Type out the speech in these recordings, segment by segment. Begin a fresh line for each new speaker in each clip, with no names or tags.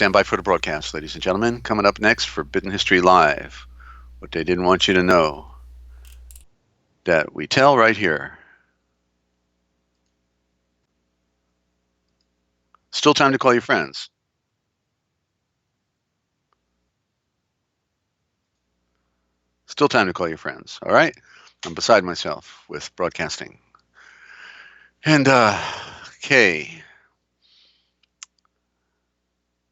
Stand by for the broadcast, ladies and gentlemen. Coming up next, Forbidden History Live. What they didn't want you to know that we tell right here. Still time to call your friends. Still time to call your friends, all right? I'm beside myself with broadcasting. And, okay.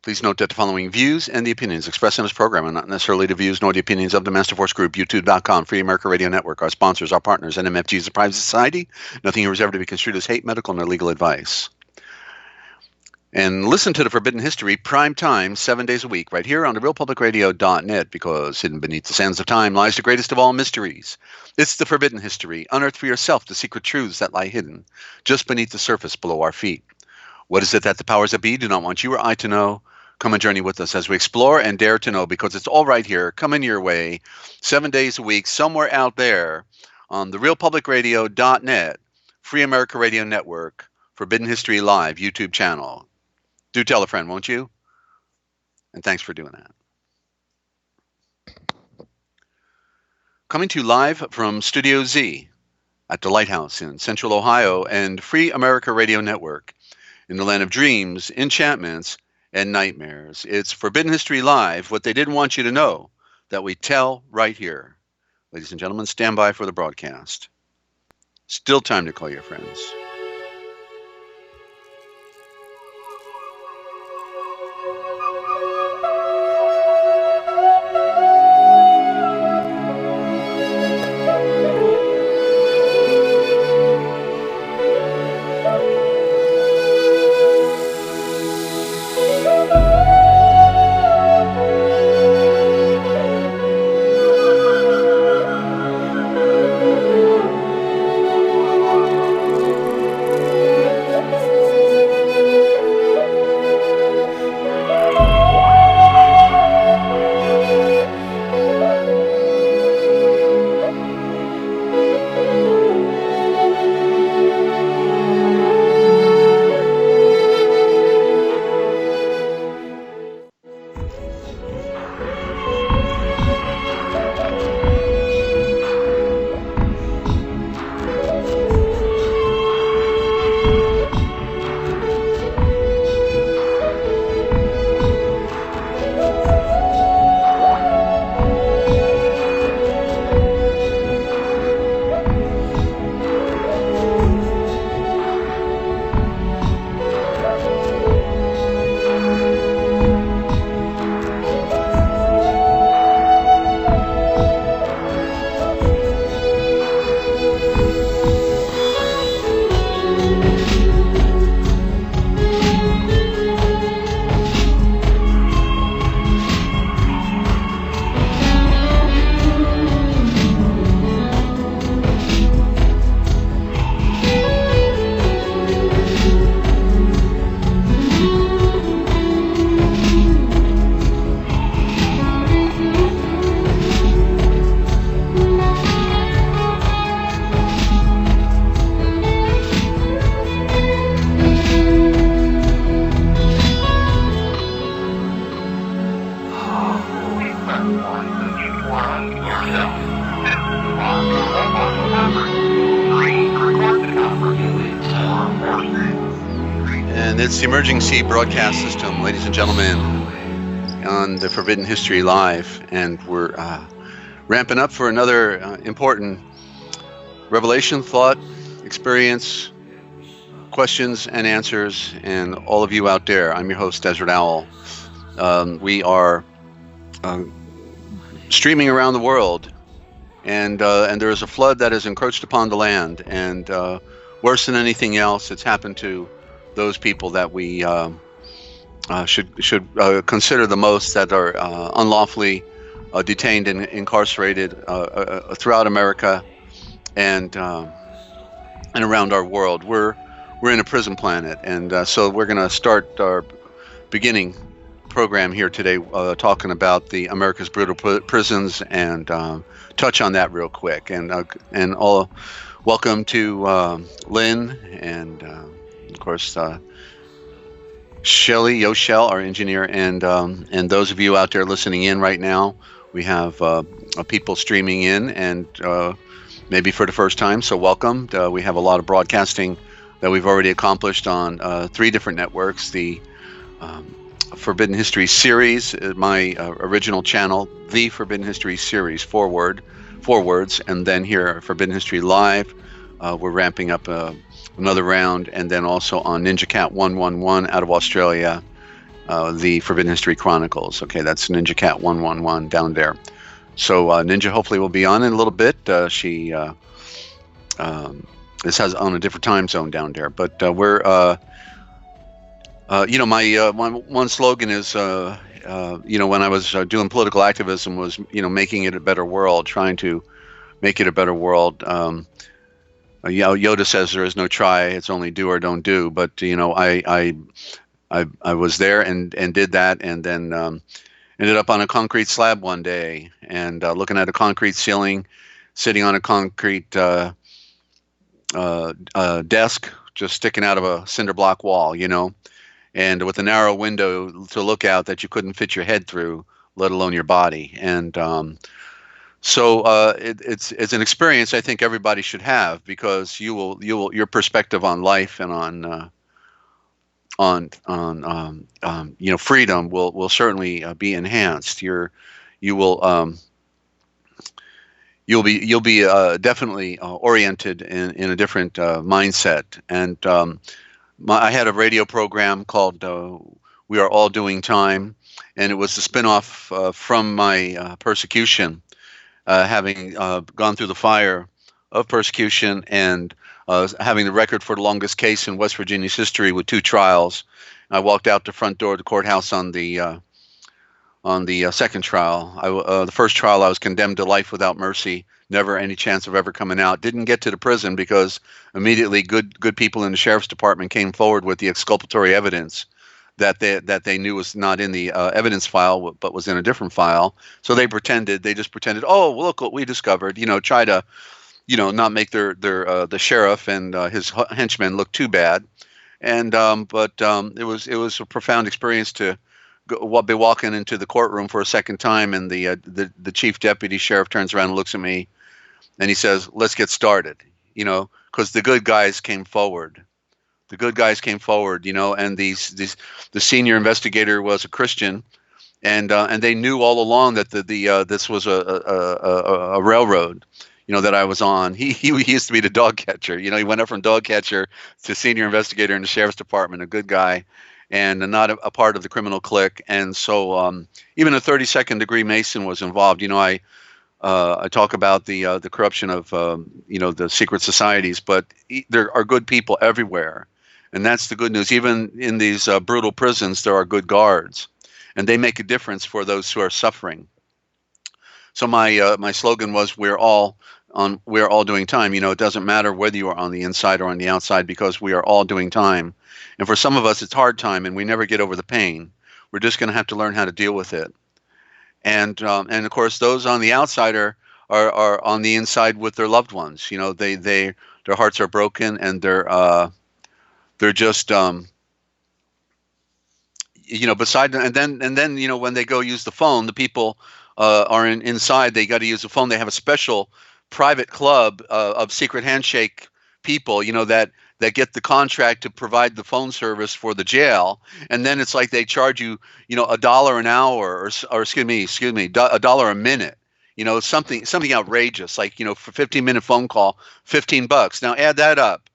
Please note that the following views and the opinions expressed in this program are not necessarily the views nor the opinions of the Master Force Group, YouTube.com, Free America Radio Network, our sponsors, our partners, and MFG is a private society. Nothing here is ever to be construed as hate, medical, nor legal advice. And listen to the Forbidden History prime time 7 days a week right here on the RealPublicRadio.net, because hidden beneath the sands of time lies the greatest of all mysteries. It's the Forbidden History. Unearth for yourself the secret truths that lie hidden just beneath the surface below our feet. What is it that the powers that be do not want you or I to know? Come and journey with us as we explore and dare to know, because it's all right here, coming your way 7 days a week, somewhere out there on the RealPublicRadio.net, Free America Radio Network, Forbidden History Live YouTube channel. Do tell a friend, won't you? And thanks for doing that. Coming to you live from Studio Z at the Lighthouse in Central Ohio and Free America Radio Network in the land of dreams, enchantments, and nightmares. It's Forbidden History Live, what they didn't want you to know, that we tell right here. Ladies and gentlemen, stand by for the broadcast. Still time to call your friends. It's the Emergency Broadcast System, ladies and gentlemen, on the Forbidden History Live, and we're ramping up for another important revelation, thought, experience, questions and answers, and all of you out there. I'm your host, Dezert-Owl. We are streaming around the world, and there is a flood that has encroached upon the land, and worse than anything else, it's happened to those people that we should consider the most, that are unlawfully detained and incarcerated throughout America and around our world. We're in a prison planet, and so we're going to start our beginning program here today talking about the America's brutal prisons, and touch on that real quick. And all welcome to Lynn, and of course Shelly Yochell, our engineer, and those of you out there listening in right now. We have people streaming in, and maybe for the first time, so welcome. We have a lot of broadcasting that we've already accomplished on 3 different networks. The Forbidden History series, my original channel, the Forbidden History series, 4 words, and then here, Forbidden History Live. We're ramping up another round, and then also on Ninja Cat 111 out of Australia, the Forbidden History Chronicles. Okay, that's Ninja Cat 111 down there. So Ninja hopefully will be on in a little bit. She this has on a different time zone down there, but we're my one slogan is when I was doing political activism was making it a better world, trying to make it a better world. Yoda says there is no try, it's only do or don't do. But I was there and did that, and then ended up on a concrete slab one day and looking at a concrete ceiling, sitting on a concrete desk, just sticking out of a cinder block wall, and with a narrow window to look out that you couldn't fit your head through, let alone your body. And so it's an experience I think everybody should have, because your perspective on life and on freedom will certainly be enhanced. You'll be definitely oriented in a different mindset. And I had a radio program called "We Are All Doing Time," and it was a spinoff from my persecution. Having gone through the fire of persecution and having the record for the longest case in West Virginia's history with 2 trials. I walked out the front door of the courthouse on the second trial. The first trial, I was condemned to life without mercy, never any chance of ever coming out. Didn't get to the prison because immediately good people in the sheriff's department came forward with the exculpatory evidence that they knew was not in the evidence file, but was in a different file. So they just pretended, oh, well, look what we discovered. Try to, not make their the sheriff and his henchmen look too bad. And but it was a profound experience to be walking into the courtroom for a second time, and the chief deputy sheriff turns around and looks at me, and he says, "Let's get started," because the good guys came forward. The good guys came forward, and the senior investigator was a Christian, and they knew all along that this was a railroad, that I was on. He used to be the dog catcher. He went up from dog catcher to senior investigator in the sheriff's department, a good guy, and not a part of the criminal clique. And so even a 32nd degree Mason was involved. I talk about the corruption of the secret societies, but there are good people everywhere. And that's the good news. Even in these brutal prisons, there are good guards, and they make a difference for those who are suffering. So my slogan was, we're all doing time. It doesn't matter whether you are on the inside or on the outside, because we are all doing time. And for some of us, it's hard time, and we never get over the pain. We're just going to have to learn how to deal with it. And of course, those on the outside are on the inside with their loved ones. Their hearts are broken, and they're just beside them. And then when they go use the phone, the people are inside. They got to use the phone. They have a special private club of secret handshake people, that get the contract to provide the phone service for the jail. And then it's like they charge you, $1 an hour or excuse me, $1 a minute. Something outrageous, like, for 15-minute phone call, $15. Now add that up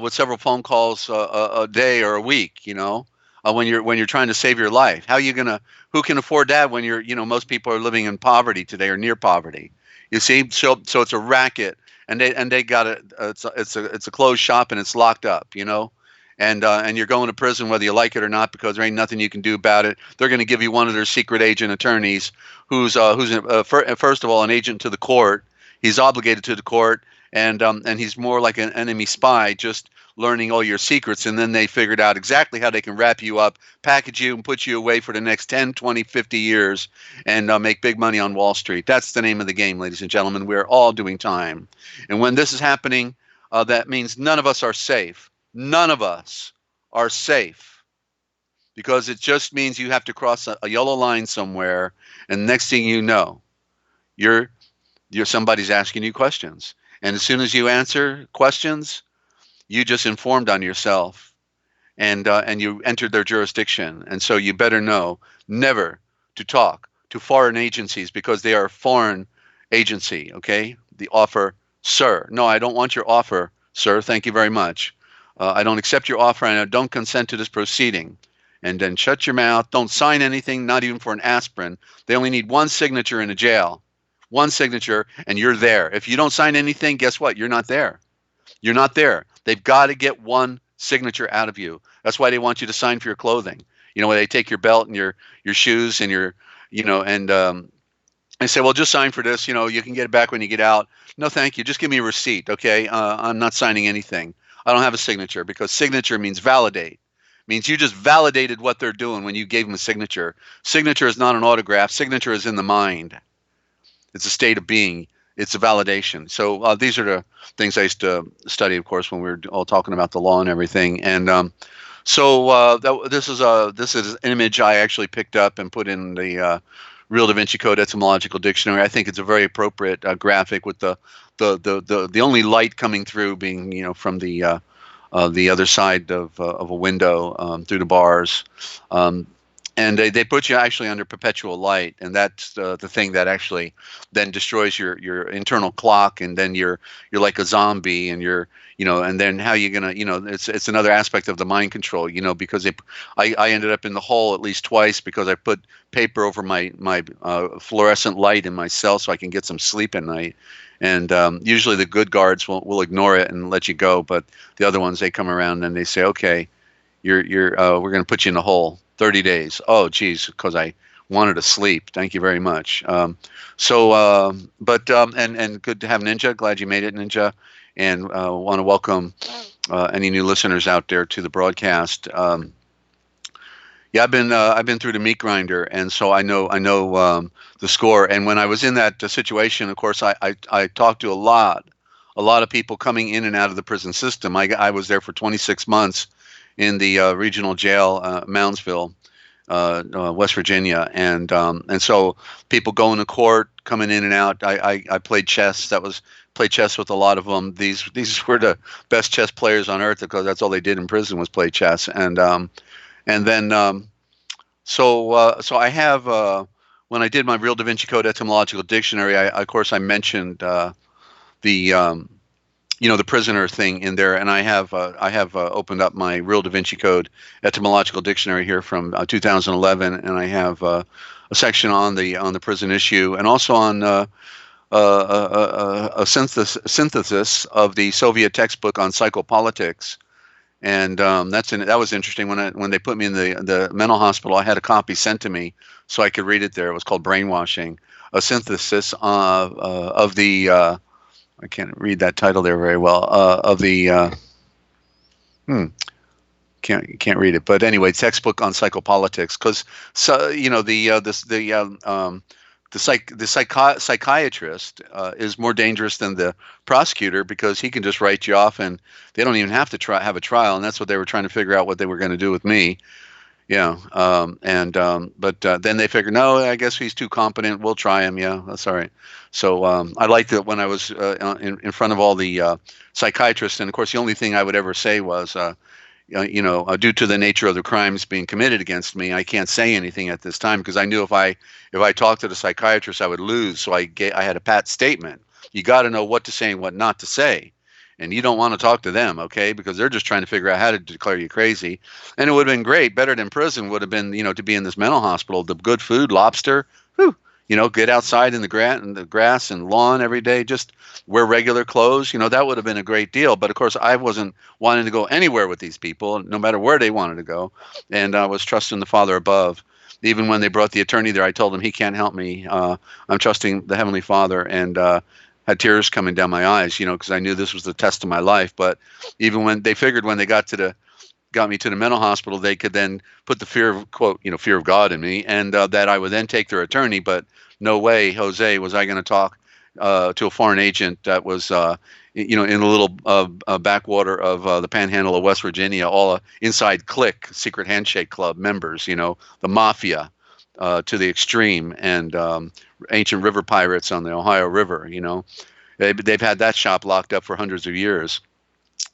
with several phone calls a day or a week, when you're trying to save your life. Who can afford that when most people are living in poverty today or near poverty? You see, so it's a racket, and they got it. It's a closed shop, and it's locked up, and you're going to prison whether you like it or not, because there ain't nothing you can do about it. They're going to give you one of their secret agent attorneys who's first of all an agent to the court. He's obligated to the court, and he's more like an enemy spy, just learning all your secrets. And then they figured out exactly how they can wrap you up, package you, and put you away for the next 10, 20, 50 years, and make big money on Wall Street. That's the name of the game, ladies and gentlemen. We're all doing time. And when this is happening, that means none of us are safe. None of us are safe. because it just means you have to cross a yellow line somewhere, and next thing you know, you're somebody's asking you questions, and as soon as you answer questions, you just informed on yourself, and you entered their jurisdiction, and so you better know never to talk to foreign agencies because they are a foreign agency. Okay, the offer, sir. No, I don't want your offer, sir. Thank you very much. I don't accept your offer, and I don't consent to this proceeding. And then shut your mouth. Don't sign anything, not even for an aspirin. They only need one signature in a jail. One signature, and you're there. If you don't sign anything, guess what? You're not there. You're not there. They've got to get one signature out of you. That's why they want you to sign for your clothing. You know, when they take your belt and your shoes and your, and they say, well, just sign for this. You know, you can get it back when you get out. No, thank you. Just give me a receipt, okay? I'm not signing anything. I don't have a signature, because signature means validate. Means you just validated what they're doing when you gave them a signature. Signature is not an autograph. Signature is in the mind. It's a state of being. It's a validation. So these are the things I used to study, of course, when we were all talking about the law and everything. And this is an image I actually picked up and put in the Real Da Vinci Code Etymological Dictionary. I think it's a very appropriate graphic with the only light coming through being from the other side of a window through the bars. And they put you actually under perpetual light, and that's the thing that actually then destroys your internal clock, and then you're like a zombie, and and then how you gonna it's another aspect of the mind control, because I ended up in the hole at least twice because I put paper over my fluorescent light in my cell so I can get some sleep at night, and usually the good guards will ignore it and let you go, but the other ones, they come around and they say, okay, we're going to put you in the hole. 30 days. Oh, geez, because I wanted to sleep. Thank you very much. And good to have Ninja. Glad you made it, Ninja. And want to welcome any new listeners out there to the broadcast. I've been through the meat grinder, and so I know the score. And when I was in that situation, of course, I talked to a lot of people coming in and out of the prison system. I was there for 26 months. In the regional jail, Moundsville, West Virginia, and so people going to court, coming in and out. I played chess. Played chess with a lot of them. These were the best chess players on earth, because that's all they did in prison was play chess. So I have when I did my Real Da Vinci Code Etymological Dictionary, of course I mentioned the prisoner thing in there, and I have opened up my Real Da Vinci Code Etymological Dictionary here from 2011, and I have a section on the prison issue, and also on a synthesis of the Soviet textbook on psychopolitics, and that was interesting. When they put me in the mental hospital, I had a copy sent to me so I could read it there. It was called Brainwashing, a synthesis of the I can't read that title there very well. Of the can't read it, but anyway, textbook on psychopolitics, because the psychiatrist is more dangerous than the prosecutor, because he can just write you off, and they don't even have to have a trial, and that's what they were trying to figure out what they were going to do with me. Yeah, but then they figured, no, I guess he's too competent. We'll try him. Yeah, that's all right. So I liked it when I was in front of all the psychiatrists, and of course, the only thing I would ever say was, due to the nature of the crimes being committed against me, I can't say anything at this time, because I knew if I talked to the psychiatrist, I would lose. So I had a pat statement. You got to know what to say and what not to say. And you don't want to talk to them, okay? Because they're just trying to figure out how to declare you crazy. And it would have been great. Better than prison would have been, to be in this mental hospital. The good food, lobster, get outside in the grass and lawn every day. Just wear regular clothes. That would have been a great deal. But of course, I wasn't wanting to go anywhere with these people, no matter where they wanted to go. And I was trusting the Father above. Even when they brought the attorney there, I told him he can't help me. I'm trusting the Heavenly Father, and had tears coming down my eyes, because I knew this was the test of my life. But even when they figured, when they got me to the mental hospital, they could then put the fear of God in me, and that I would then take their attorney. But no way, Jose, was I going to talk to a foreign agent that was, in a little backwater of the Panhandle of West Virginia, all inside clique, secret handshake club members, the mafia to the extreme, and ancient river pirates on the Ohio River. They've had that shop locked up for hundreds of years.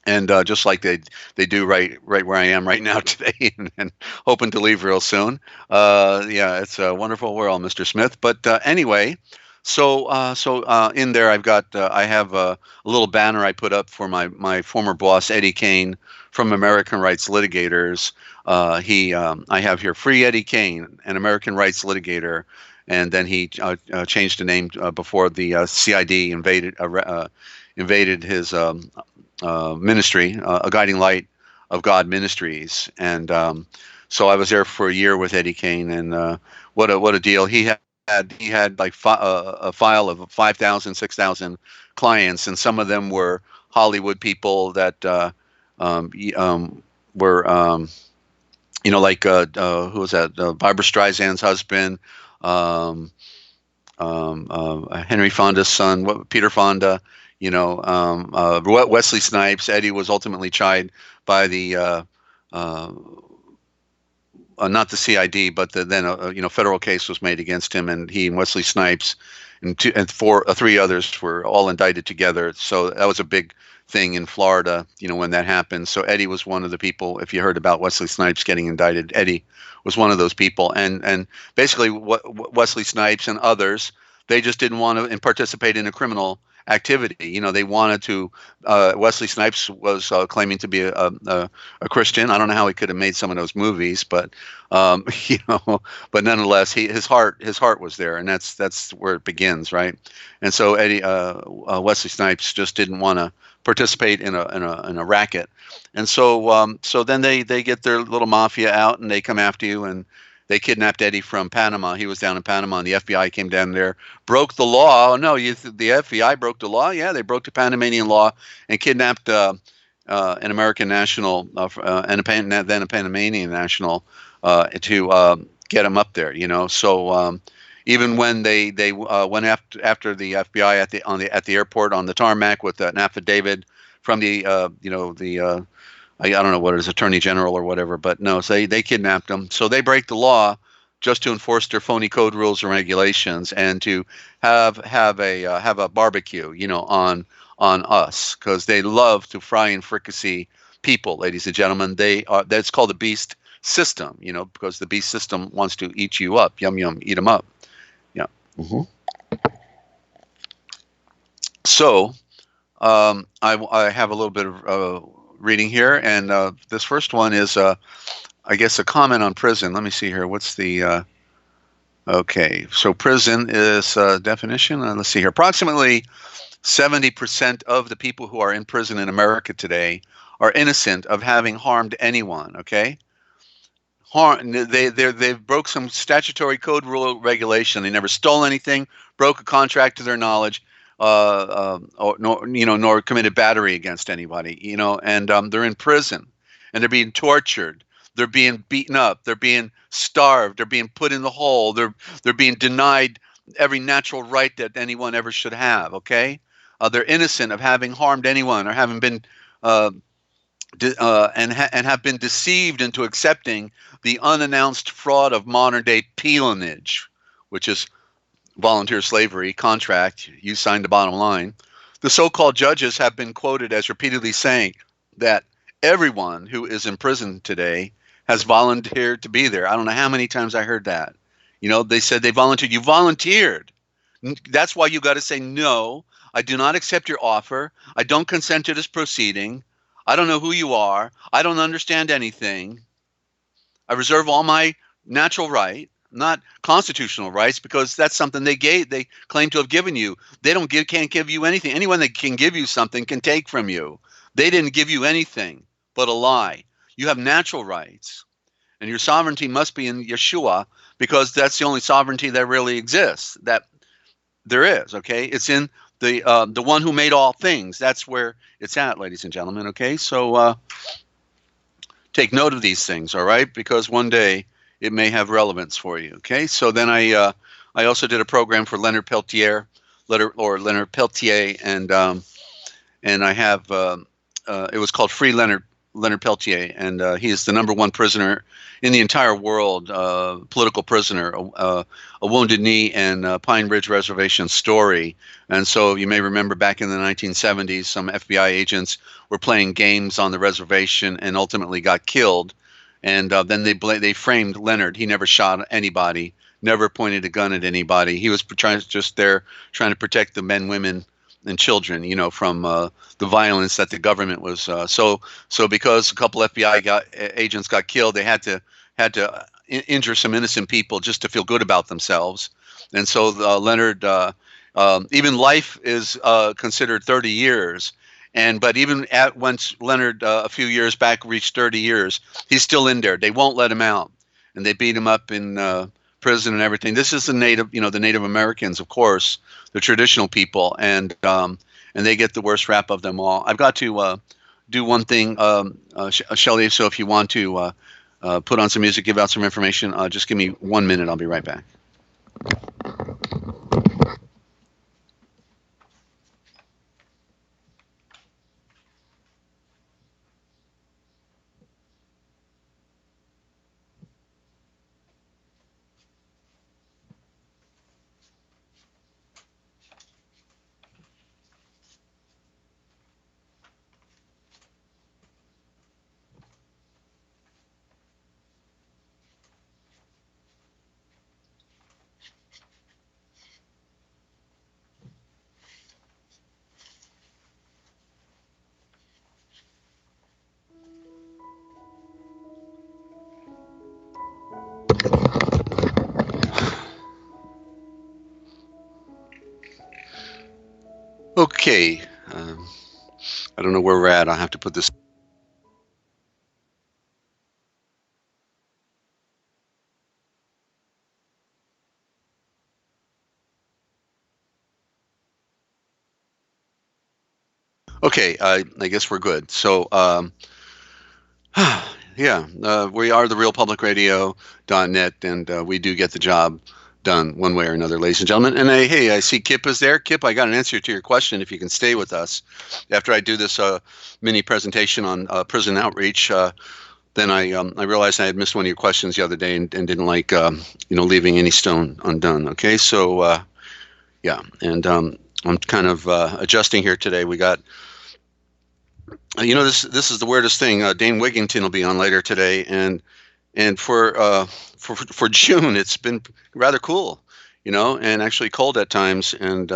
And just like they do right where I am right now today, and hoping to leave real soon. Yeah, it's a wonderful world, Mr. Smith. But anyway, so in there I have a little banner I put up for my former boss Eddie Kane from American Rights Litigators. I have here Free Eddie Kane, an American Rights Litigator, and then he changed the name before the CID invaded his ministry, a Guiding Light of God Ministries, and so I was there for a year with Eddie Kane, and what a deal. He had like a file of 5,000, 6,000 clients, and some of them were Hollywood people that were like who was that? Barbara Streisand's husband, Henry Fonda's son, Peter Fonda. Wesley Snipes. Eddie was ultimately tried by the not the CID, but then a federal case was made against him, and he and Wesley Snipes and three others were all indicted together. So that was a big thing in Florida, when that happened. So Eddie was one of the people. If you heard about Wesley Snipes getting indicted, Eddie was one of those people. And basically, Wesley Snipes and others, they just didn't want to participate in a criminal activity. They wanted to. Wesley Snipes was claiming to be a Christian. I don't know how he could have made some of those movies, but but nonetheless, his heart was there, and that's where it begins, right? And so Wesley Snipes just didn't want to participate in a racket, and so then they get their little mafia out, and they come after you, and they kidnapped Eddie from Panama. He was down in Panama, and the FBI came down there, broke the law. Oh, no, the FBI broke the law? Yeah, they broke the Panamanian law and kidnapped an American national and then a Panamanian national to get him up there. So even when they went after the FBI at the airport on the tarmac with an affidavit from the I don't know what it is, Attorney General or whatever, but no, so they kidnapped them. So they break the law just to enforce their phony code rules and regulations, and to have a barbecue, on us, because they love to fry and fricassee people, ladies and gentlemen. That's called the beast system, because the beast system wants to eat you up. Yum yum, eat them up. Yeah. Mm-hmm. So I have a little bit of reading here, and this first one is I guess a comment on prison. Let me see here. What's the okay, so prison is definition. Let's see here. Approximately 70% of the people who are in prison in America today are innocent of having harmed anyone. Okay, they broke some statutory code rule regulation. They never stole anything, broke a contract to their knowledge, nor committed battery against anybody, and they're in prison, and they're being tortured, they're being beaten up, they're being starved, they're being put in the hole, they're being denied every natural right that anyone ever should have. Okay, they're innocent of having harmed anyone or having been and have been deceived into accepting the unannounced fraud of modern day peonage, which is volunteer slavery contract. You signed the bottom line. The so-called judges have been quoted as repeatedly saying that everyone who is in prison today has volunteered to be there. I don't know how many times I heard that. They said they volunteered. You volunteered. That's why you got to say, no, I do not accept your offer. I don't consent to this proceeding. I don't know who you are. I don't understand anything. I reserve all my natural right, not constitutional rights, because that's something they claim to have given you. They can't give you anything. Anyone that can give you something can take from you. They didn't give you anything but a lie. You have natural rights, and your sovereignty must be in Yeshua, because that's the only sovereignty that really exists, that there is. Okay, it's in the one who made all things. That's where it's at, ladies and gentlemen. Okay, so take note of these things, all right, because one day it may have relevance for you. Okay, so then I also did a program for Leonard Peltier, Leonard Peltier, and I have it was called Free Leonard Peltier, and he is the #1 prisoner in the entire world, political prisoner, a Wounded Knee and Pine Ridge Reservation story. And so you may remember back in the 1970s, some FBI agents were playing games on the reservation and ultimately got killed. And then they framed Leonard. He never shot anybody, never pointed a gun at anybody. He was just there trying to protect the men, women, and children, from the violence that the government was. So because a couple FBI agents got killed, they had to injure some innocent people just to feel good about themselves. And so Leonard, even life is considered 30 years. But even once Leonard a few years back reached 30 years, he's still in there. They won't let him out, and they beat him up in prison and everything. This is the Native Americans, of course, the traditional people, and they get the worst rap of them all. I've got to do one thing, Shelley. So if you want to put on some music, give out some information, just give me 1 minute. I'll be right back. Okay. I don't know where we're at. I'll have to put this. Okay, I guess we're good. So, yeah, we are the realpublicradio.net, and we do get the job done one way or another, ladies and gentlemen. And hey, I see Kip is there. Kip, I got an answer to your question. If you can stay with us after I do this mini presentation on prison outreach, then I realized I had missed one of your questions the other day and didn't like leaving any stone undone. Okay, so yeah, and I'm kind of adjusting here today. We got. This is the weirdest thing. Dane Wigington will be on later today, and for June, it's been rather cool, and actually cold at times, and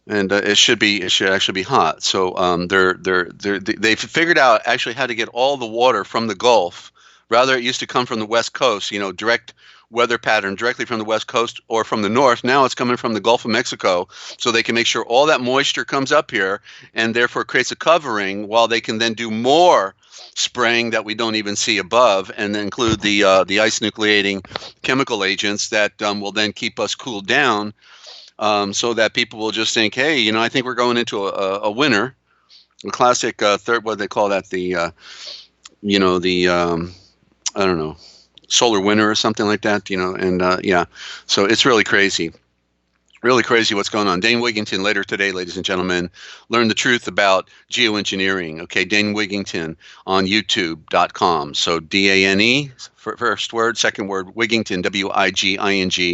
it should actually be hot. So they've figured out actually how to get all the water from the Gulf. Rather, it used to come from the West Coast, direct weather pattern directly from the West Coast or from the North. Now it's coming from the Gulf of Mexico, so they can make sure all that moisture comes up here and therefore creates a covering, while they can then do more spraying that we don't even see above, and then include the ice nucleating chemical agents that will then keep us cooled down, so that people will just think, hey, I think we're going into a winter, a classic third, what do they call that, the I don't know, solar winter or something like that, and yeah, so it's really crazy what's going on. Dane Wigington later today, ladies and gentlemen, learn the truth about geoengineering. Okay, Dane Wigington on youtube.com. So DANE, first word, second word, Wigington, WIGINGTON.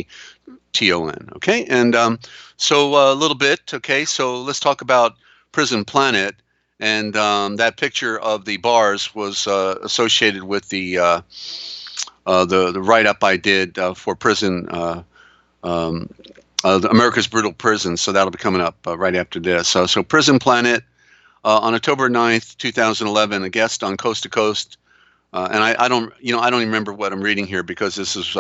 Okay, and so a little bit. Okay, so let's talk about Prison Planet. And that picture of the bars was associated with the write-up I did for prison, America's Brutal Prisons. So that'll be coming up right after this. So Prison Planet, on October 9th, 2011, a guest on Coast to Coast. And I don't even remember what I'm reading here, because this is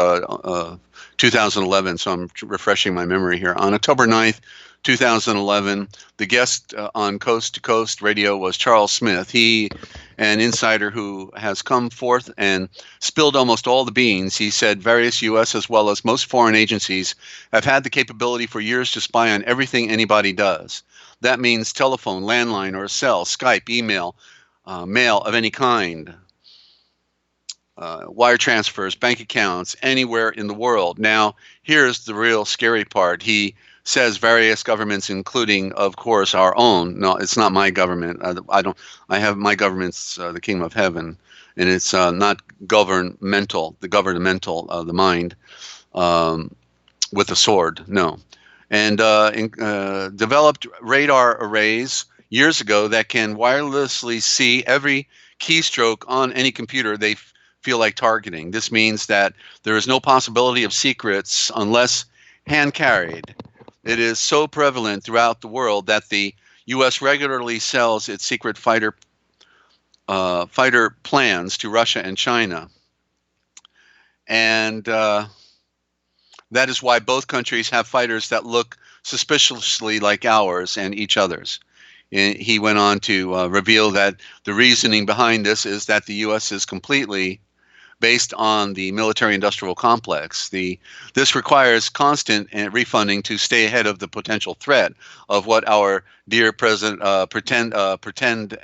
2011, so I'm refreshing my memory here. On October 9th, 2011, the guest on Coast to Coast Radio was Charles Smith. He, an insider who has come forth and spilled almost all the beans. He said various U.S. as well as most foreign agencies have had the capability for years to spy on everything anybody does. That means telephone, landline, or cell, Skype, email, mail of any kind, wire transfers, bank accounts, anywhere in the world. Now, here's the real scary part. He says various governments, including, of course, our own. No, it's not my government. I don't. I have my government's the kingdom of heaven, and it's not governmental. The governmental, the mind, um, with a sword. No, and developed radar arrays years ago that can wirelessly see every keystroke on any computer they feel like targeting. This means that there is no possibility of secrets unless hand carried. It is so prevalent throughout the world that the U.S. regularly sells its secret fighter plans to Russia and China, and that is why both countries have fighters that look suspiciously like ours and each other's. And he went on to reveal that the reasoning behind this is that the U.S. is completely based on the military-industrial complex. This requires constant refunding to stay ahead of the potential threat of what our dear pretend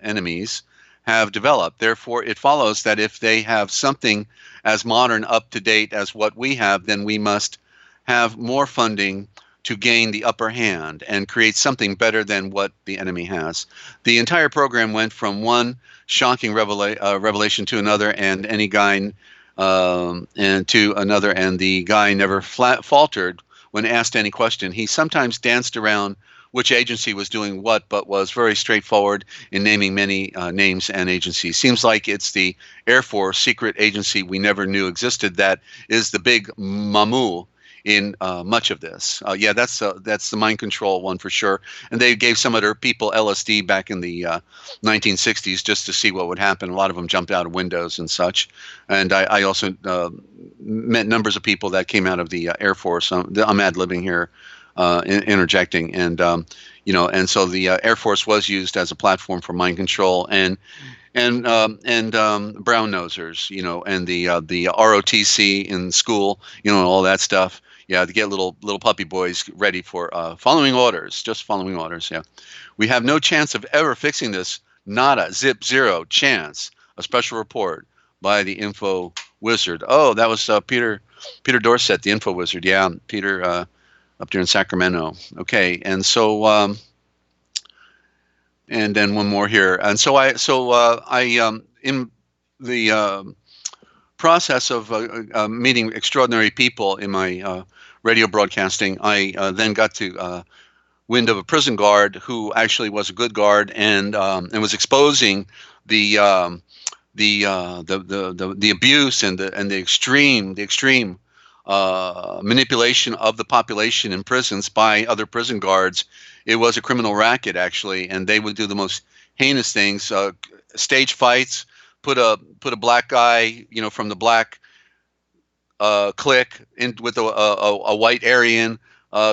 enemies have developed. Therefore, it follows that if they have something as modern, up-to-date as what we have, then we must have more funding to gain the upper hand and create something better than what the enemy has. The entire program went from one shocking revelation to another, and any guy and to another, and the guy never faltered when asked any question. He sometimes danced around which agency was doing what, but was very straightforward in naming many names and agencies. Seems like it's the Air Force secret agency we never knew existed that is the big mamu in much of this. Yeah, that's the mind control one for sure. And they gave some of their people LSD back in the 1960s just to see what would happen. A lot of them jumped out of windows and such. And I also met numbers of people that came out of the Air Force. I'm ad-libbing here, interjecting. And, and so the Air Force was used as a platform for mind control and brown nosers, and the ROTC in school, all that stuff. Yeah, to get little puppy boys ready for following orders, just following orders. Yeah, we have no chance of ever fixing this. Nada, zip, zero chance. A special report by the Info Wizard. Oh, that was Peter Dorset, the Info Wizard. Yeah, Peter up there in Sacramento. Okay, and so and then one more here. And so I in the process of meeting extraordinary people in my radio broadcasting, I then got to wind of a prison guard who actually was a good guard and was exposing the abuse and the extreme manipulation of the population in prisons by other prison guards. It was a criminal racket actually, and they would do the most heinous things, stage fights. Put a black guy, from the black clique in with a white Aryan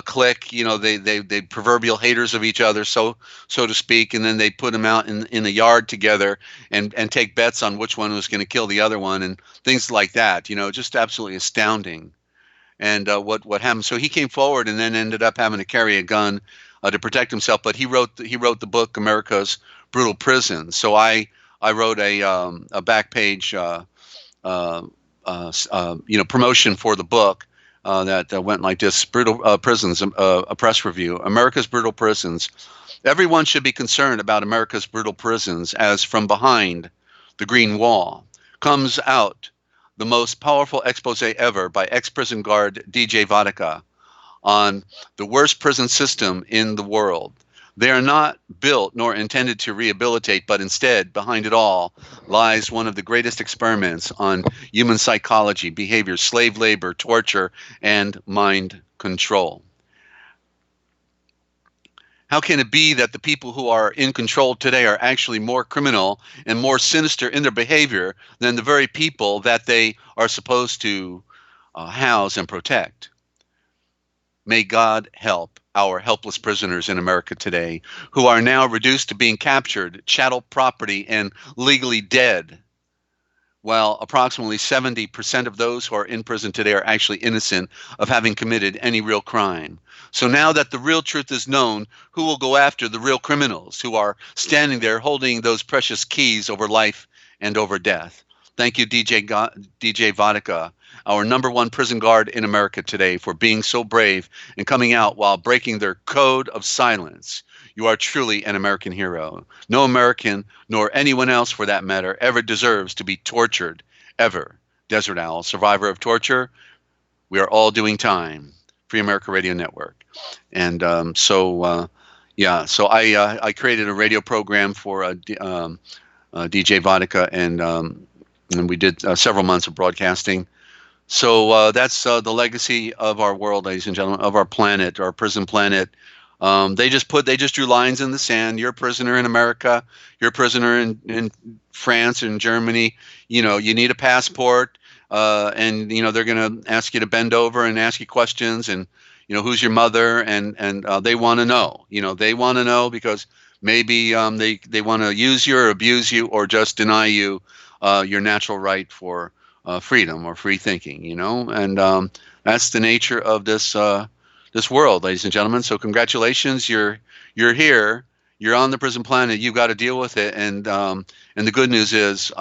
clique. They proverbial haters of each other, so to speak, and then they put them out in the yard together and take bets on which one was going to kill the other one and things like that. Just absolutely astounding. And what happened? So he came forward and then ended up having to carry a gun to protect himself. But he wrote the book America's Brutal Prisons. So I wrote a back page, promotion for the book that went like this: Brutal Prisons, a press review. America's Brutal Prisons. Everyone should be concerned about America's brutal prisons, as from behind the green wall comes out the most powerful expose ever by ex-prison guard DJ Vodka on the worst prison system in the world. They are not built nor intended to rehabilitate, but instead, behind it all, lies one of the greatest experiments on human psychology, behavior, slave labor, torture, and mind control. How can it be that the people who are in control today are actually more criminal and more sinister in their behavior than the very people that they are supposed to house and protect? May God help our helpless prisoners in America today, who are now reduced to being captured, chattel property, and legally dead, while approximately 70% of those who are in prison today are actually innocent of having committed any real crime. So now that the real truth is known, who will go after the real criminals who are standing there holding those precious keys over life and over death? Thank you, DJ Vodka. our #1 prison guard in America today, for being so brave and coming out while breaking their code of silence. You are truly an American hero. No American, nor anyone else for that matter, ever deserves to be tortured, ever. Dezert-Owl, survivor of torture. We are all doing time. Free America Radio Network. And yeah, so I created a radio program for DJ Vodka, and we did several months of broadcasting. So that's the legacy of our world, ladies and gentlemen, of our planet, our prison planet. They just drew lines in the sand. You're a prisoner in America. You're a prisoner in France and Germany. You need a passport, and they're going to ask you to bend over and ask you questions, and who's your mother, and they want to know. They want to know because maybe they want to use you or abuse you or just deny you your natural right for freedom or free thinking. And that's the nature of this world, ladies and gentlemen. So congratulations, you're here, you're on the prison planet. You've got to deal with it, and the good news is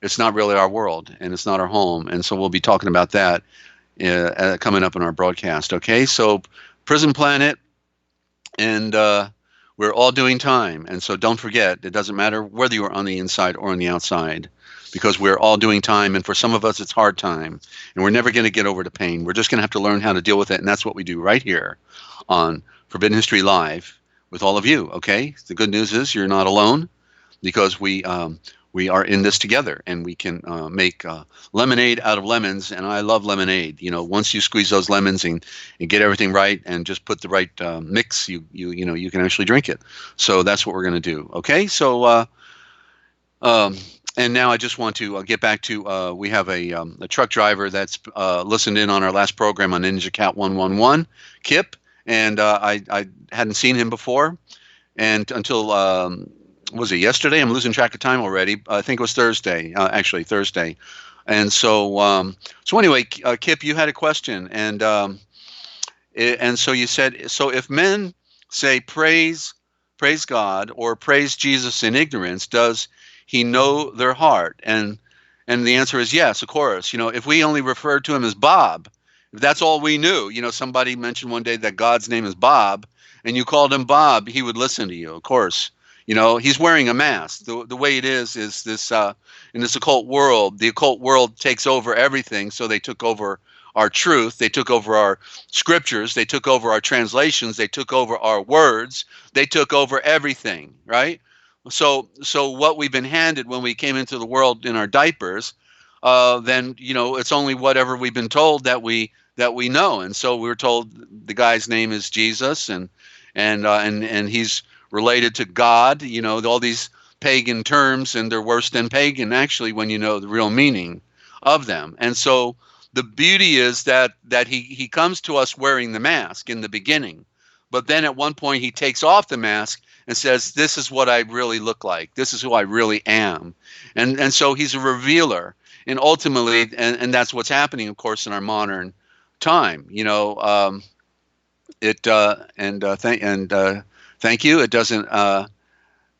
it's not really our world, and it's not our home, and so we'll be talking about that coming up in our broadcast. Okay, so prison planet, and we're all doing time, and so don't forget, it doesn't matter whether you're on the inside or on the outside, because we're all doing time, and for some of us it's hard time, and we're never going to get over the pain. We're just going to have to learn how to deal with it, and that's what we do right here on Forbidden History Live with all of you. Okay, the good news is you're not alone, because we are in this together, and we can make lemonade out of lemons, and I love lemonade. Once you squeeze those lemons and get everything right, and just put the right mix, you can actually drink it. So that's what we're going to do. Okay, so and now I just want to get back to we have a truck driver that's listened in on our last program on Ninja Cat 111, Kip, and I hadn't seen him before, and until was it yesterday? I'm losing track of time already. I think it was Thursday, actually Thursday. And so anyway, Kip, you had a question, and so you said, so if men say praise God or praise Jesus in ignorance, does he know their heart? And the answer is yes, of course. If we only referred to him as Bob, if that's all we knew, somebody mentioned one day that God's name is Bob, and you called him Bob, he would listen to you, of course. He's wearing a mask. The way it is this in this occult world, the occult world takes over everything. So they took over our truth. They took over our scriptures. They took over our translations. They took over our words. They took over everything, right? So what we've been handed when we came into the world in our diapers, then it's only whatever we've been told that we know. And so we were told the guy's name is Jesus, and he's related to God, all these pagan terms, and they're worse than pagan actually when you know the real meaning of them. And so the beauty is that he comes to us wearing the mask in the beginning, but then at one point he takes off the mask and says, this is what I really look like. This is who I really am. And so he's a revealer, and ultimately, and that's what's happening, of course, in our modern time. Thank you. It doesn't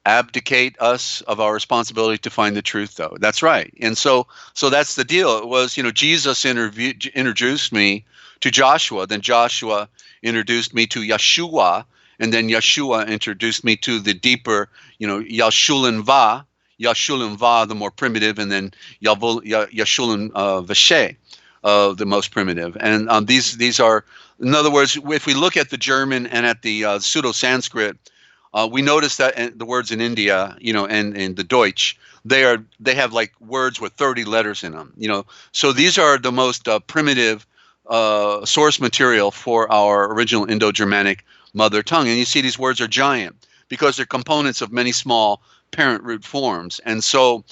abdicate us of our responsibility to find the truth, though. That's right. And so that's the deal. It was, Jesus introduced me to Joshua. Then Joshua introduced me to Yeshua. And then Yeshua introduced me to the deeper, Yashulim Va, the more primitive, and then Yashulim Vashe, the most primitive. And these are, in other words, if we look at the German and at the Pseudo-Sanskrit, we notice that the words in India, and in the Deutsch, they have like words with 30 letters in them. So these are the most primitive source material for our original Indo-Germanic mother tongue. And you see these words are giant because they're components of many small parent root forms. And so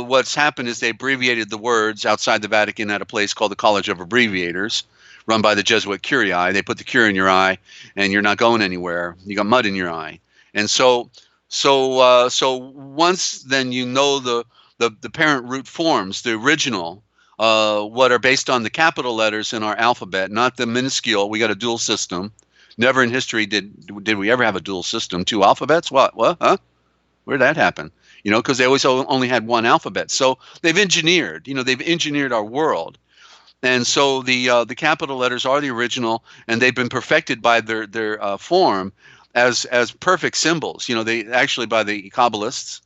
what's happened is they abbreviated the words outside the Vatican at a place called the College of Abbreviators, run by the Jesuit Curii. They put the cure in your eye, and you're not going anywhere. You got mud in your eye. And so once then the parent root forms, the original, what are based on the capital letters in our alphabet, not the minuscule. We got a dual system. Never in history did we ever have a dual system. 2 alphabets? What? Huh? Where'd that happen? because they always only had one alphabet. So they've engineered our world. And so the capital letters are the original, and they've been perfected by their form as perfect symbols. They actually by the Kabbalists.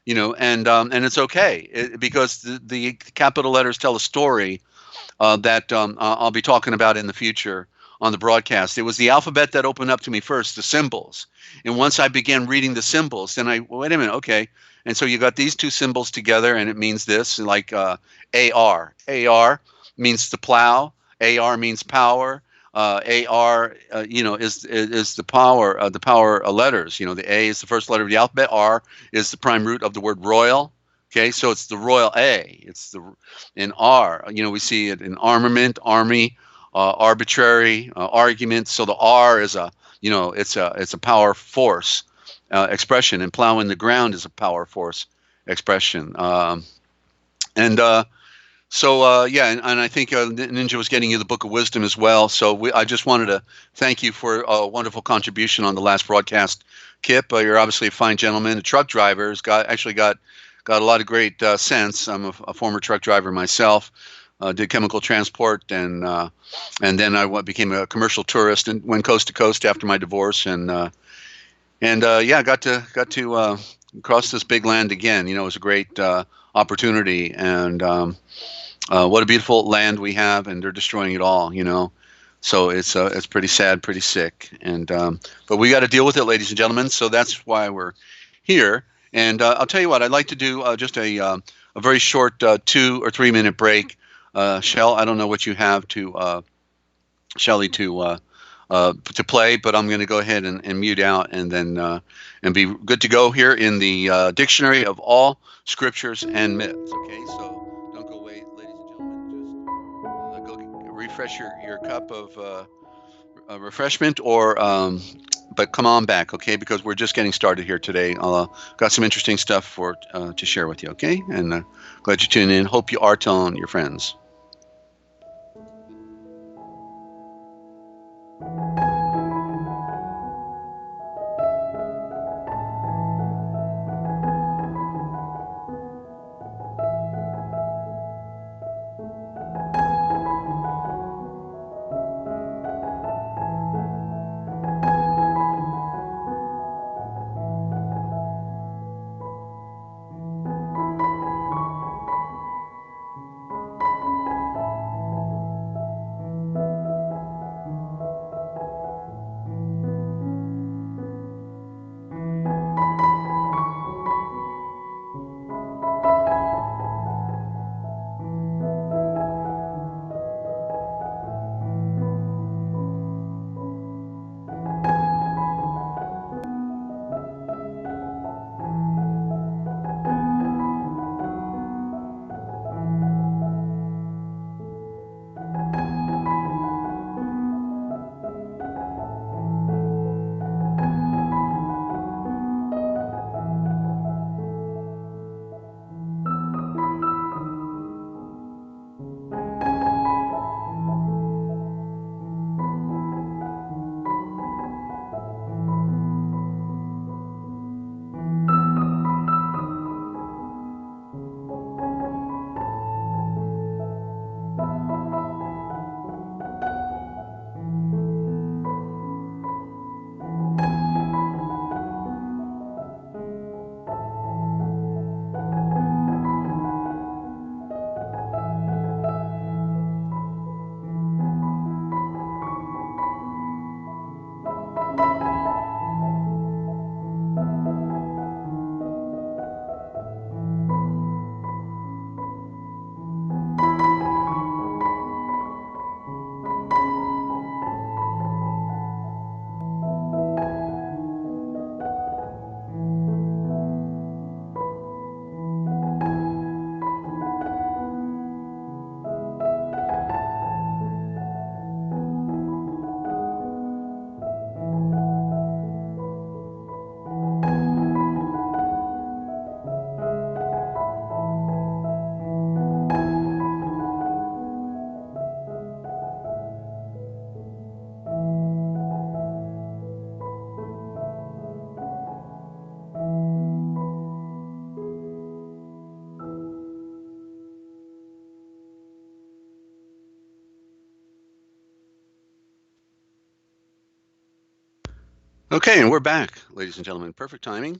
And it's okay because the capital letters tell a story that I'll be talking about in the future on the broadcast. It was the alphabet that opened up to me first, the symbols. And once I began reading the symbols, then wait a minute, okay. And so you got these two symbols together, and it means this, like AR. AR means to plow. AR means power. AR, is the power letters. The A is the first letter of the alphabet. R is the prime root of the word royal. Okay, so it's the royal A. It's in R. We see it in armament, army, arbitrary, argument. So the R is it's a power force expression, and plowing the ground is a power force expression. And I think Ninja was getting you the Book of Wisdom as well. So I just wanted to thank you for a wonderful contribution on the last broadcast, Kip. You're obviously a fine gentleman. A truck driver has got a lot of great sense. I'm a former truck driver myself. Did chemical transport, and then I became a commercial tourist and went coast to coast after my divorce, and got to cross this big land again. It was a great opportunity, and what a beautiful land we have, and they're destroying it all. So it's pretty sad, pretty sick, and but we got to deal with it, ladies and gentlemen. So that's why we're here. And I'll tell you what, I'd like to do just a very short 2 or 3 minute break. Shell, I don't know what you have to Shelly to play, but I'm going to go ahead and mute out, and then and be good to go here in the Dictionary of All Scriptures and Myths. Okay, so don't go away, ladies and gentlemen. Just go refresh your cup of refreshment, or but come on back, okay? Because we're just getting started here today. Got some interesting stuff to share with you, okay? And glad you tuned in. Hope you are telling your friends. Okay, and we're back, ladies and gentlemen. Perfect timing.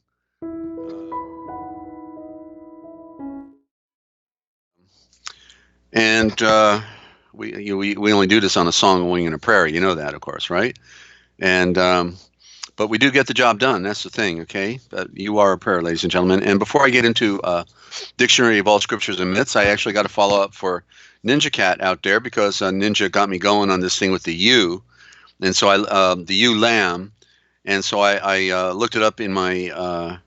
And we only do this on a song, a wing, and a prayer. You know that, of course, right? And but we do get the job done. That's the thing, okay? But you are a prayer, ladies and gentlemen. And before I get into Dictionary of All Scriptures and Myths, I actually got to follow up for Ninja Cat out there because Ninja got me going on this thing with the U, and so the U lamb, and so I looked it up in my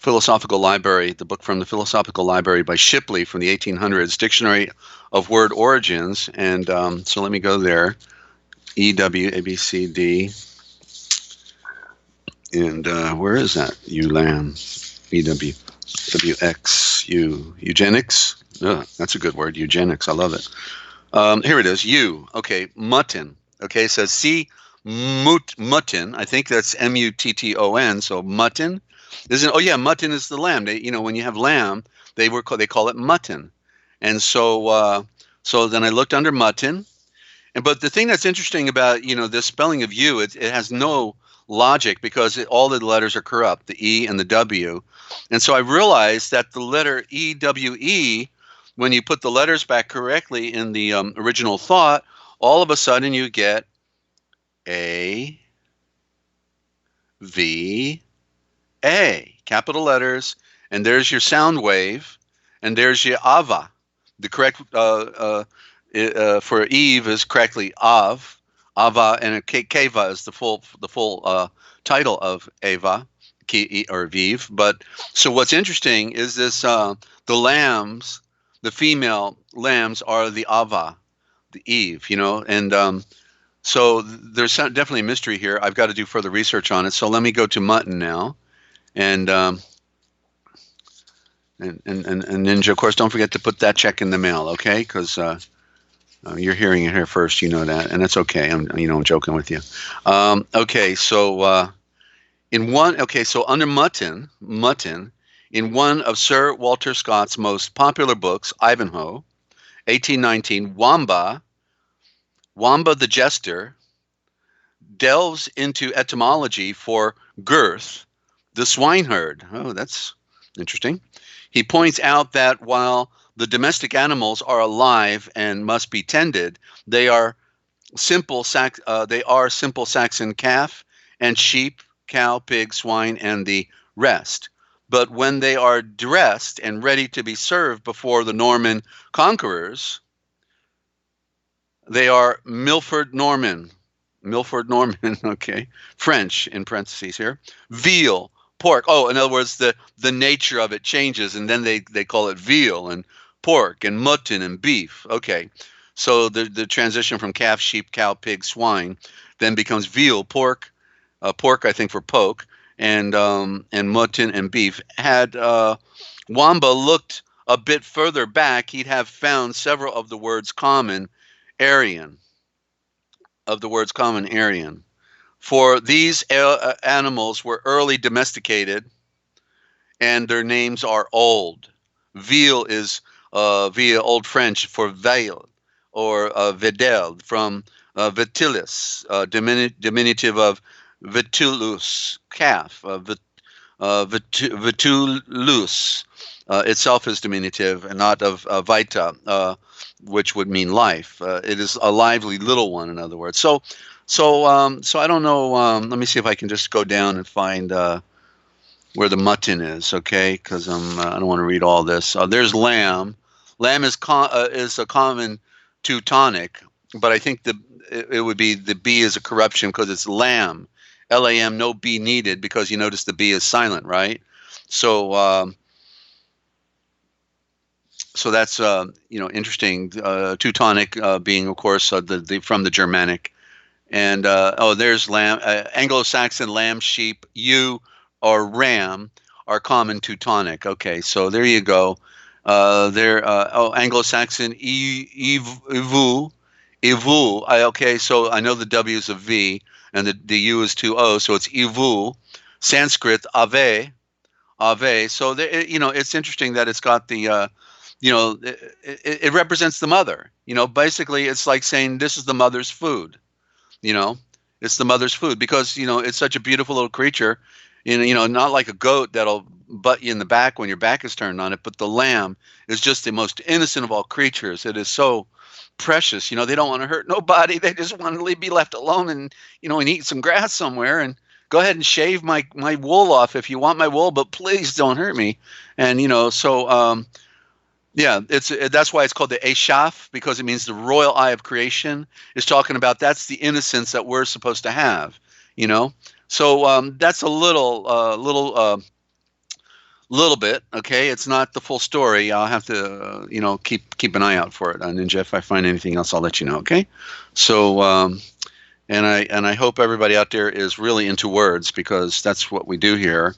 philosophical library, the book from the philosophical library by Shipley from the 1800s, Dictionary of Word Origins, and so let me go there. EW ABCD. And where is that? ULAM, EW, WXU, eugenics. That's a good word, eugenics. I love it. Here it is. U. Okay, mutton. Okay, it says C. Mutton. I think that's MUTTON. So mutton. Isn't? Oh yeah, mutton is the lamb. They, when you have lamb, they call it mutton. And so so then I looked under mutton. But the thing that's interesting about this spelling of U, it has no logic because all the letters are corrupt, the E and the W, and so I realized that the letter EWE, when you put the letters back correctly in the original thought, all of a sudden you get A V A, capital letters, and there's your sound wave, and there's your Ava. The correct for Eve is correctly Ava, and Keva is the full title of Ava, or Vive. But so what's interesting is this: the lambs, the female lambs, are the Ava, the Eve, and so there's definitely a mystery here. I've got to do further research on it. So let me go to mutton now, and Ninja, of course, don't forget to put that check in the mail, okay? Because you're hearing it here first, you know that, and that's okay. I'm joking with you. Okay, so so under mutton, in one of Sir Walter Scott's most popular books, Ivanhoe, 1819, Wamba the Jester delves into etymology for girth, the swineherd. Oh, that's interesting. He points out that while the domestic animals are alive and must be tended, they are simple Saxon calf and sheep, cow, pig, swine, and the rest. But when they are dressed and ready to be served before the Norman conquerors, they are Milford Norman, okay, French in parentheses here, veal, pork. Oh, in other words, the nature of it changes, and then they call it veal and pork and mutton and beef. Okay, so the transition from calf, sheep, cow, pig, swine then becomes veal, pork, I think for poke, and mutton and beef. Had Wamba looked a bit further back, he'd have found several of the words common Aryan. For these animals were early domesticated, and their names are old. Veal is via Old French for veal, or vedel, from vitilis, diminutive of vitulus, calf. Vitulus itself is diminutive, and not of vita, which would mean life. It is a lively little one, in other words. So I don't know. Let me see if I can just go down and find where the mutton is, okay? Because I don't want to read all this. There's lamb. Lamb is a common Teutonic, but I think it would be the B is a corruption because it's lamb, Lam, no B needed, because you notice the B is silent, right? So so that's interesting. Teutonic being, of course, the from the Germanic. And there's lamb. Anglo-Saxon lamb, sheep, ewe, or ram are common Teutonic. Okay, so there you go. Anglo-Saxon ivu. Okay, so I know the W is a V and the U is 2 O, so it's ivu. Sanskrit ave. So it's interesting that it's got the it represents the mother. Basically, it's like saying this is the mother's food. It's the mother's food because, it's such a beautiful little creature. Not like a goat that'll butt you in the back when your back is turned on it, but the lamb is just the most innocent of all creatures. It is so precious. They don't want to hurt nobody. They just want to be left alone and eat some grass somewhere, and go ahead and shave my wool off if you want my wool, but please don't hurt me. And, yeah, that's why it's called the Eshaf, because it means the royal eye of creation. Is talking about that's the innocence that we're supposed to have, So that's a little bit. Okay, it's not the full story. I'll have to keep an eye out for it, Ninja. If I find anything else, I'll let you know. Okay, so and I hope everybody out there is really into words, because that's what we do here.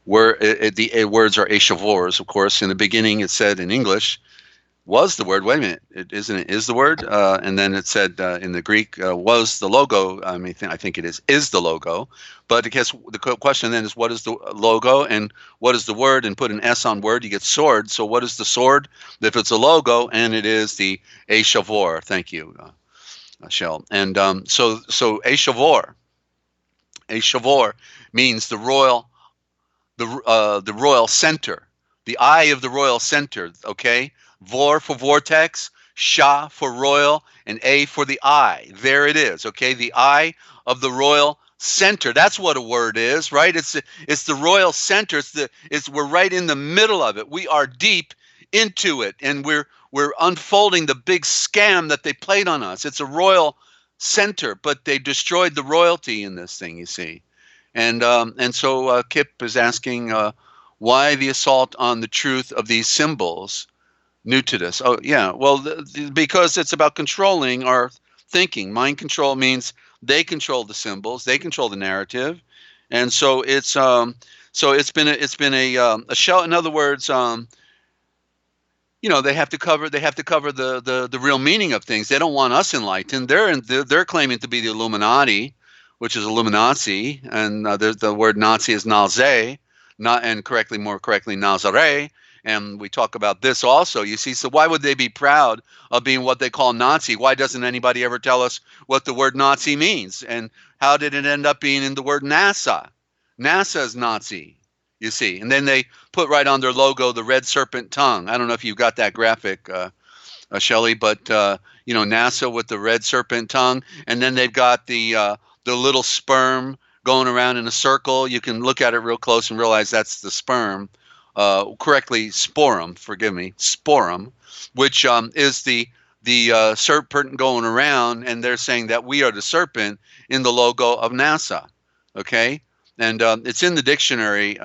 Where the words are eshavors, of course. In the beginning, it said in English was the word. Wait a minute, is the word? And then it said in the Greek was the logo. I think it is the logo. But I guess the question then is, what is the logo and what is the word? And put an S on word, you get sword. So what is the sword? If it's a logo, and it is the eshavor. Thank you, Shell. And so eshavor means the royal. The royal center, the eye of the royal center, okay? Vor for vortex, Sha for royal, and A for the eye. There it is, okay? The eye of the royal center. That's what a word is, right? It's the royal center. We're right in the middle of it. We are deep into it, and we're unfolding the big scam that they played on us. It's a royal center, but they destroyed the royalty in this thing, you see. And so Kip is asking why the assault on the truth of these symbols new to this. Oh, yeah. Well, because it's about controlling our thinking. Mind control means they control the symbols, they control the narrative, and so it's been a shell. In other words, they have to cover the real meaning of things. They don't want us enlightened. They're claiming to be the Illuminati, which is Illuminazi, and the word Nazi is Nazi, more correctly Nazare, and we talk about this also. You see, so why would they be proud of being what they call Nazi? Why doesn't anybody ever tell us what the word Nazi means? And how did it end up being in the word NASA? NASA is Nazi, you see. And then they put right on their logo the red serpent tongue. I don't know if you got that graphic, Shelley, but NASA with the red serpent tongue, and then they've got the little sperm going around in a circle. You can look at it real close and realize that's the sperm. Correctly, sporum. Forgive me, sporum, which is the serpent going around, and they're saying that we are the serpent in the logo of NASA. Okay, and it's in the dictionary.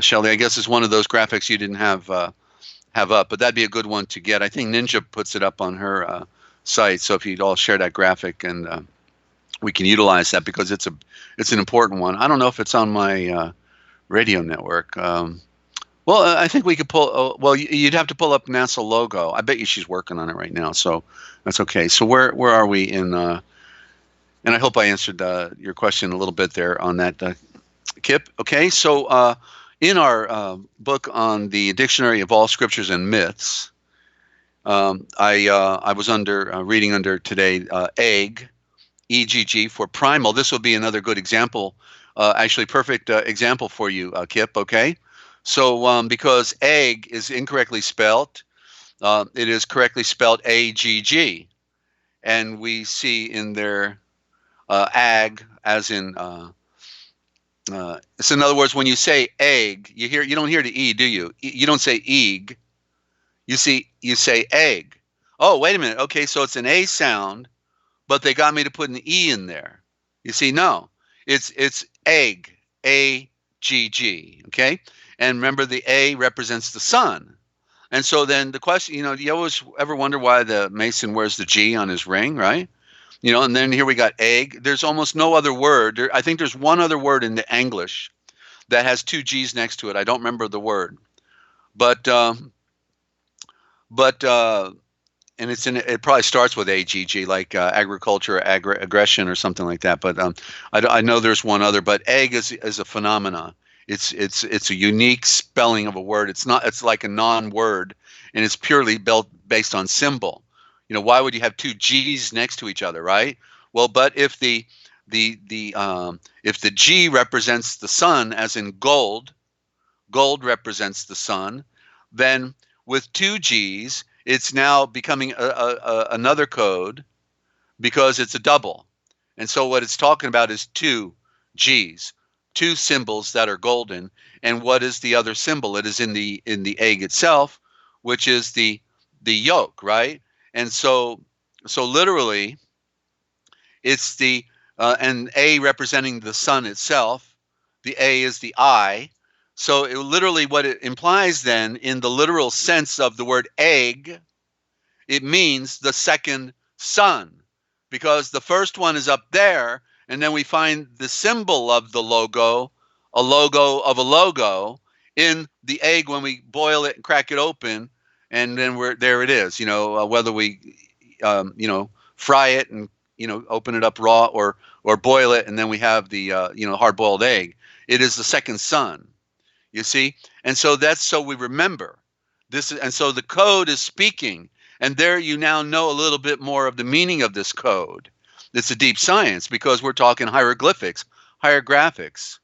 Shelley, I guess it's one of those graphics you didn't have up, but that'd be a good one to get. I think Ninja puts it up on her site. So if you'd all share that graphic, and we can utilize that, because it's an important one. I don't know if it's on my radio network. Well, I think we could pull. Well, you'd have to pull up NASA logo. I bet you she's working on it right now, so that's okay. So where are we in? And I hope I answered your question a little bit there on that, Kip. Okay, so in our book on the Dictionary of All Scriptures and Myths, I was reading under today egg, EGG for primal. This will be another good example. Actually, perfect example for you, Kip, okay? So because egg is incorrectly spelled, it is correctly spelled AGG. And we see in there ag as in, so in other words, when you say egg, you don't hear the E, do you? You don't say eeg. You say egg. Oh, wait a minute. Okay, so it's an A sound, but they got me to put an E in there. You see, no. It's egg, A-G-G, okay? And remember, the A represents the sun. And so then the question, you always ever wonder why the Mason wears the G on his ring, right? And then here we got egg. There's almost no other word. I think there's one other word in the English that has two G's next to it. I don't remember the word. But and it probably starts with AGG, like agriculture, aggression, or something like that. But I know there's one other. But egg is a phenomena. It's a unique spelling of a word. It's like a non-word, and it's purely based on symbol. Why would you have two G's next to each other, right? Well, but if the G represents the sun, as in gold, gold represents the sun, then with two G's, it's now becoming another code because it's a double. And so what it's talking about is two G's, two symbols that are golden. And what is the other symbol? It is in the egg itself, which is the yolk, right? And so literally, it's the and A representing the sun itself. The A is the I. So literally, what it implies then, in the literal sense of the word egg, it means the second sun, because the first one is up there, and then we find the symbol of the logo, a logo of a logo, in the egg when we boil it and crack it open, and then there it is. Whether we fry it and open it up raw, or boil it, and then we have the hard-boiled egg. It is the second sun. You see, and so that's so we remember this, and so the code is speaking. And there you now know a little bit more of the meaning of this code. It's a deep science because we're talking hieroglyphics, hieroglyphics.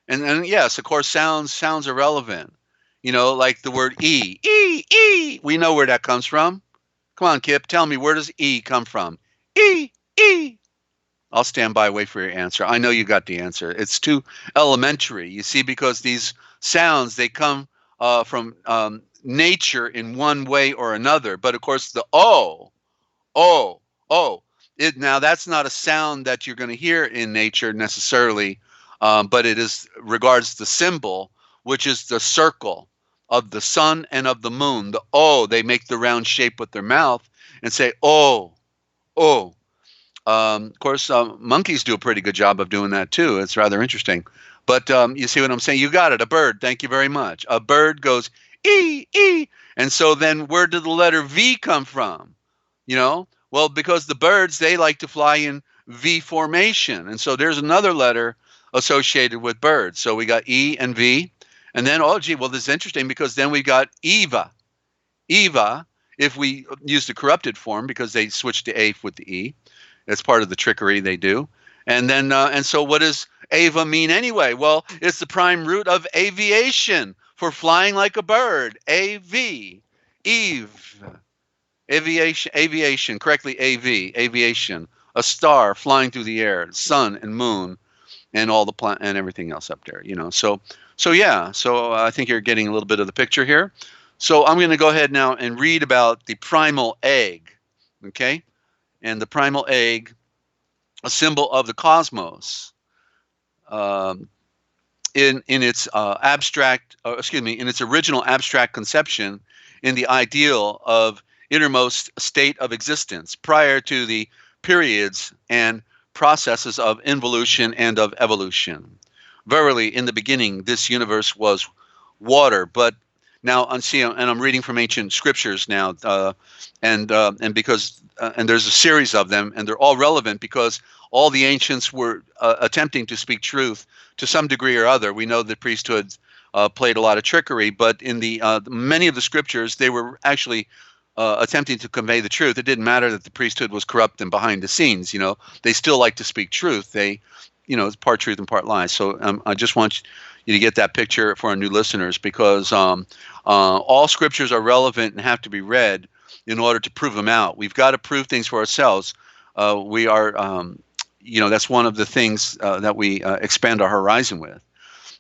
And yes, of course, sounds are relevant. Like the word E. E, E. We know where that comes from. Come on, Kip, tell me, where does E come from? E, E. I'll stand by, wait for your answer. I know you got the answer. It's too elementary, you see, because these sounds, they come from nature in one way or another. But of course, the O, now that's not a sound that you're going to hear in nature necessarily, but it is regards the symbol, which is the circle of the sun and of the moon. The O, they make the round shape with their mouth and say, oh. Of course, monkeys do a pretty good job of doing that too. It's rather interesting. But you see what I'm saying? You got it. A bird. Thank you very much. A bird goes E, E. And so then where did the letter V come from? Well, because the birds, they like to fly in V formation. And so there's another letter associated with birds. So we got E and V. And then, well, this is interesting because then we got Eva. Eva, if we use the corrupted form, because they switched to A with the E. It's part of the trickery they do. And then, and so what does Ava mean anyway? Well, it's the prime root of aviation, for flying like a bird. A-V, Eve, aviation, correctly A-V, aviation, a star flying through the air, sun and moon, and all the planet and everything else up there, So yeah, so I think you're getting a little bit of the picture here. So I'm going to go ahead now and read about the primal egg, okay? And the primal egg, a symbol of the cosmos, in its in its original abstract conception, in the ideal of innermost state of existence prior to the periods and processes of involution and of evolution. Verily, in the beginning, this universe was water, but now, and I'm reading from ancient scriptures now, and because and there's a series of them, and they're all relevant because all the ancients were attempting to speak truth to some degree or other. We know that priesthood played a lot of trickery, but in the many of the scriptures, they were actually attempting to convey the truth. It didn't matter that the priesthood was corrupt and behind the scenes. They still like to speak truth. They, it's part truth and part lies. So I just want you to get that picture for our new listeners, because all scriptures are relevant and have to be read in order to prove them out. We've got to prove things for ourselves. We are, that's one of the things that we expand our horizon with,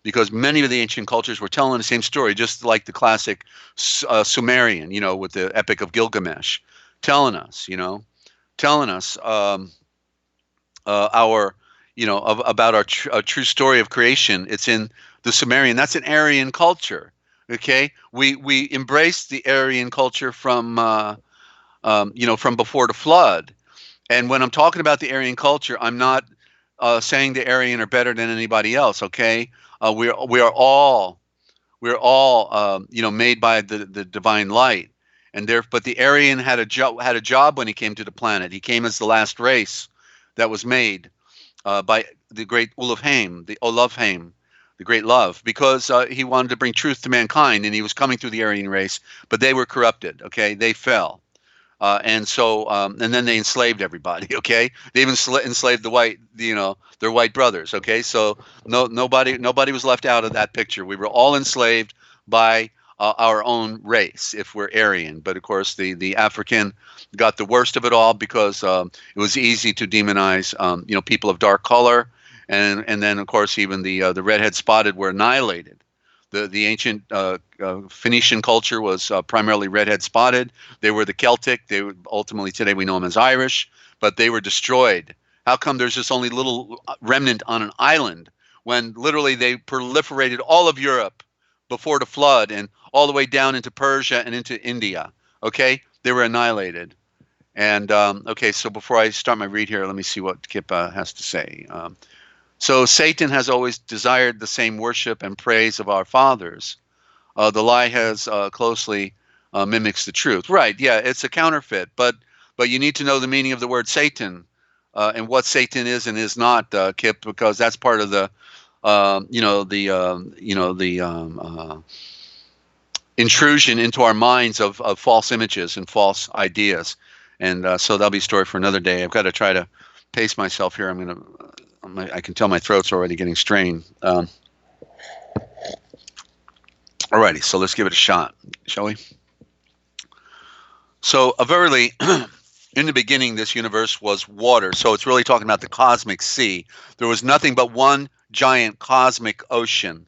because many of the ancient cultures were telling the same story, just like the classic Sumerian, with the Epic of Gilgamesh, telling us our, about our true story of creation. It's in the Sumerian. That's an Aryan culture. Okay, we embraced the Aryan culture from from before the flood. And when I'm talking about the Aryan culture, I'm not saying the Aryan are better than anybody else. Okay, we are all made by the divine light, but the Aryan had a job when he came to the planet. He came as the last race that was made by the great Olafheim, the great love, because he wanted to bring truth to mankind, and he was coming through the Aryan race, but they were corrupted. Okay, they fell. And then they enslaved everybody. Okay, they even enslaved the white, their white brothers. Okay, so nobody was left out of that picture. We were all enslaved by our own race, if we're Aryan. But of course, the African got the worst of it all because it was easy to demonize, people of dark color, and then of course even the redhead spotted were annihilated. The ancient Phoenician culture was primarily redhead spotted. They were the Celtic. They were, ultimately today we know them as Irish, but they were destroyed. How come there's just only little remnant on an island when literally they proliferated all of Europe before the flood and all the way down into Persia and into India? Okay, they were annihilated. And okay, so before I start my read here, let me see what Kip has to say. So Satan has always desired the same worship and praise of our fathers. The lie has closely mimics the truth. Right? Yeah, it's a counterfeit. But you need to know the meaning of the word Satan and what Satan is and is not, Kip, because that's part of the intrusion into our minds of false images and false ideas. And so that'll be a story for another day. I've got to try to pace myself here. I can tell my throat's already getting strained. Alrighty, so let's give it a shot, shall we? So, verily, in the beginning, this universe was water. So it's really talking about the cosmic sea. There was nothing but one giant cosmic ocean,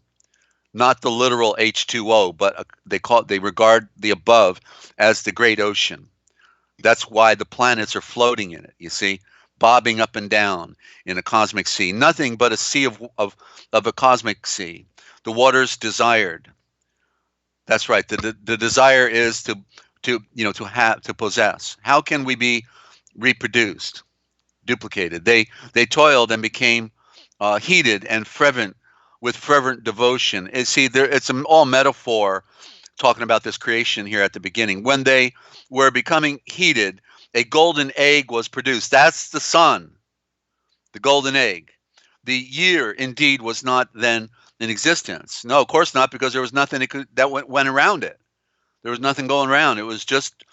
not the literal H2O, but they regard the above as the great ocean. That's why the planets are floating in it, you see, bobbing up and down in a cosmic sea. Nothing but a sea of a cosmic sea. The waters desired. That's right. The desire is to possess. How can we be reproduced, duplicated? They toiled and became heated and fervent with fervent devotion. It's all metaphor, talking about this creation here at the beginning. When they were becoming heated, a golden egg was produced. That's the sun, the golden egg. The year, indeed, was not then in existence. No, of course not, because there was nothing that went around it. There was nothing going around. It was just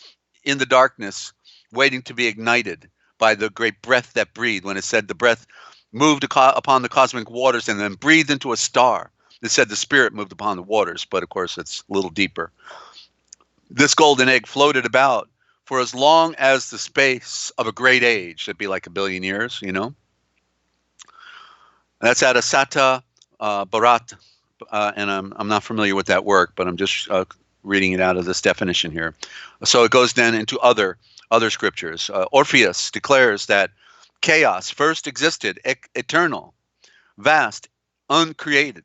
in the darkness, waiting to be ignited by the great breath that breathed. When it said the breath moved upon the cosmic waters and then breathed into a star. It said the spirit moved upon the waters, but of course it's a little deeper. This golden egg floated about for as long as the space of a great age. It'd be like 1 billion years, That's out of Sata Bharat, and I'm not familiar with that work, but I'm just reading it out of this definition here. So it goes then into other scriptures. Orpheus declares that chaos first existed, eternal, vast, uncreated.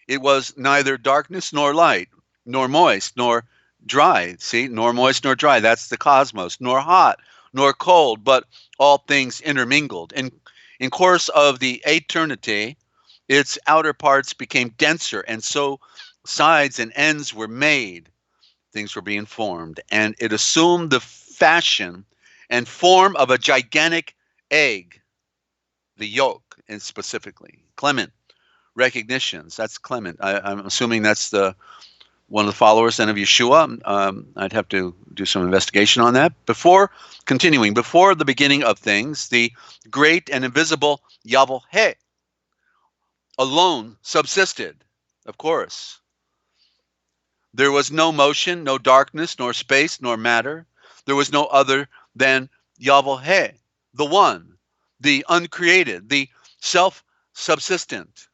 It was neither darkness nor light, nor moist, nor dry. See, nor moist nor dry. That's the cosmos. Nor hot, nor cold, but all things intermingled. In course of the eternity, its outer parts became denser, and so sides and ends were made. Things were being formed, and it assumed the fashion and form of a gigantic egg, the yolk, and specifically. Clement recognitions. That's Clement. I'm assuming that's one of the followers then of Yeshua. I'd have to do some investigation on that. Before the beginning of things, the great and invisible Yahweh alone subsisted, of course. There was no motion, no darkness, nor space, nor matter. There was no other than Yahweh, the one, the uncreated, the self-subsistent.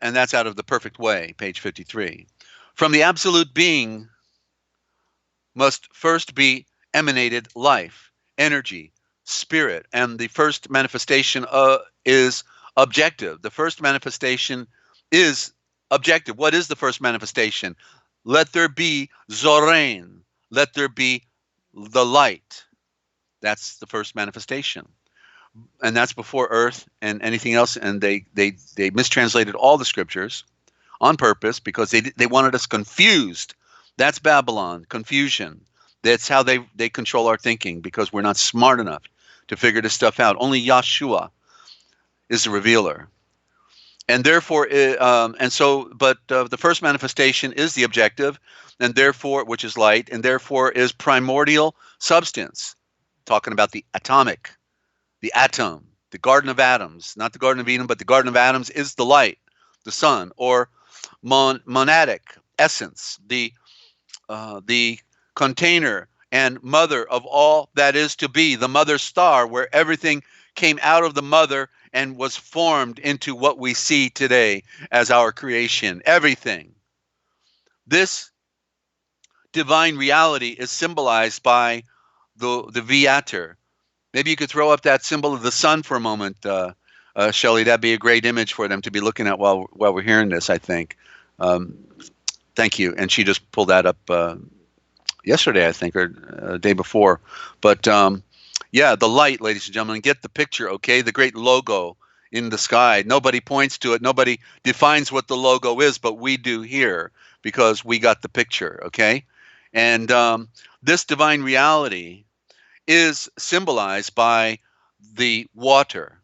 And that's out of The Perfect Way, page 53. From the absolute being must first be emanated life, energy, spirit, and the first manifestation is objective. The first manifestation is objective. What is the first manifestation? Let there be Zorain. Let there be the light. That's the first manifestation. And that's before earth and anything else. And they mistranslated all the scriptures on purpose because they wanted us confused. That's Babylon, confusion. That's how they control our thinking, because we're not smart enough to figure this stuff out. Only Yahshua is the revealer. And therefore, the first manifestation is the objective, and therefore, which is light, and therefore is primordial substance, talking about the atomic, the atom, the Garden of Atoms, not the Garden of Eden, but the Garden of Atoms is the light, the sun, or monadic essence, the container and mother of all that is to be, the mother star, where everything came out of the mother and was formed into what we see today as our creation. Everything. This divine reality is symbolized by the Viator. Maybe you could throw up that symbol of the sun for a moment, Shelley. That'd be a great image for them to be looking at while we're hearing this, I think. Thank you. And she just pulled that up yesterday, I think, or the day before. But yeah, the light, ladies and gentlemen, get the picture, okay? The great logo in the sky. Nobody points to it. Nobody defines what the logo is, but we do here because we got the picture, okay? And this divine reality is symbolized by the water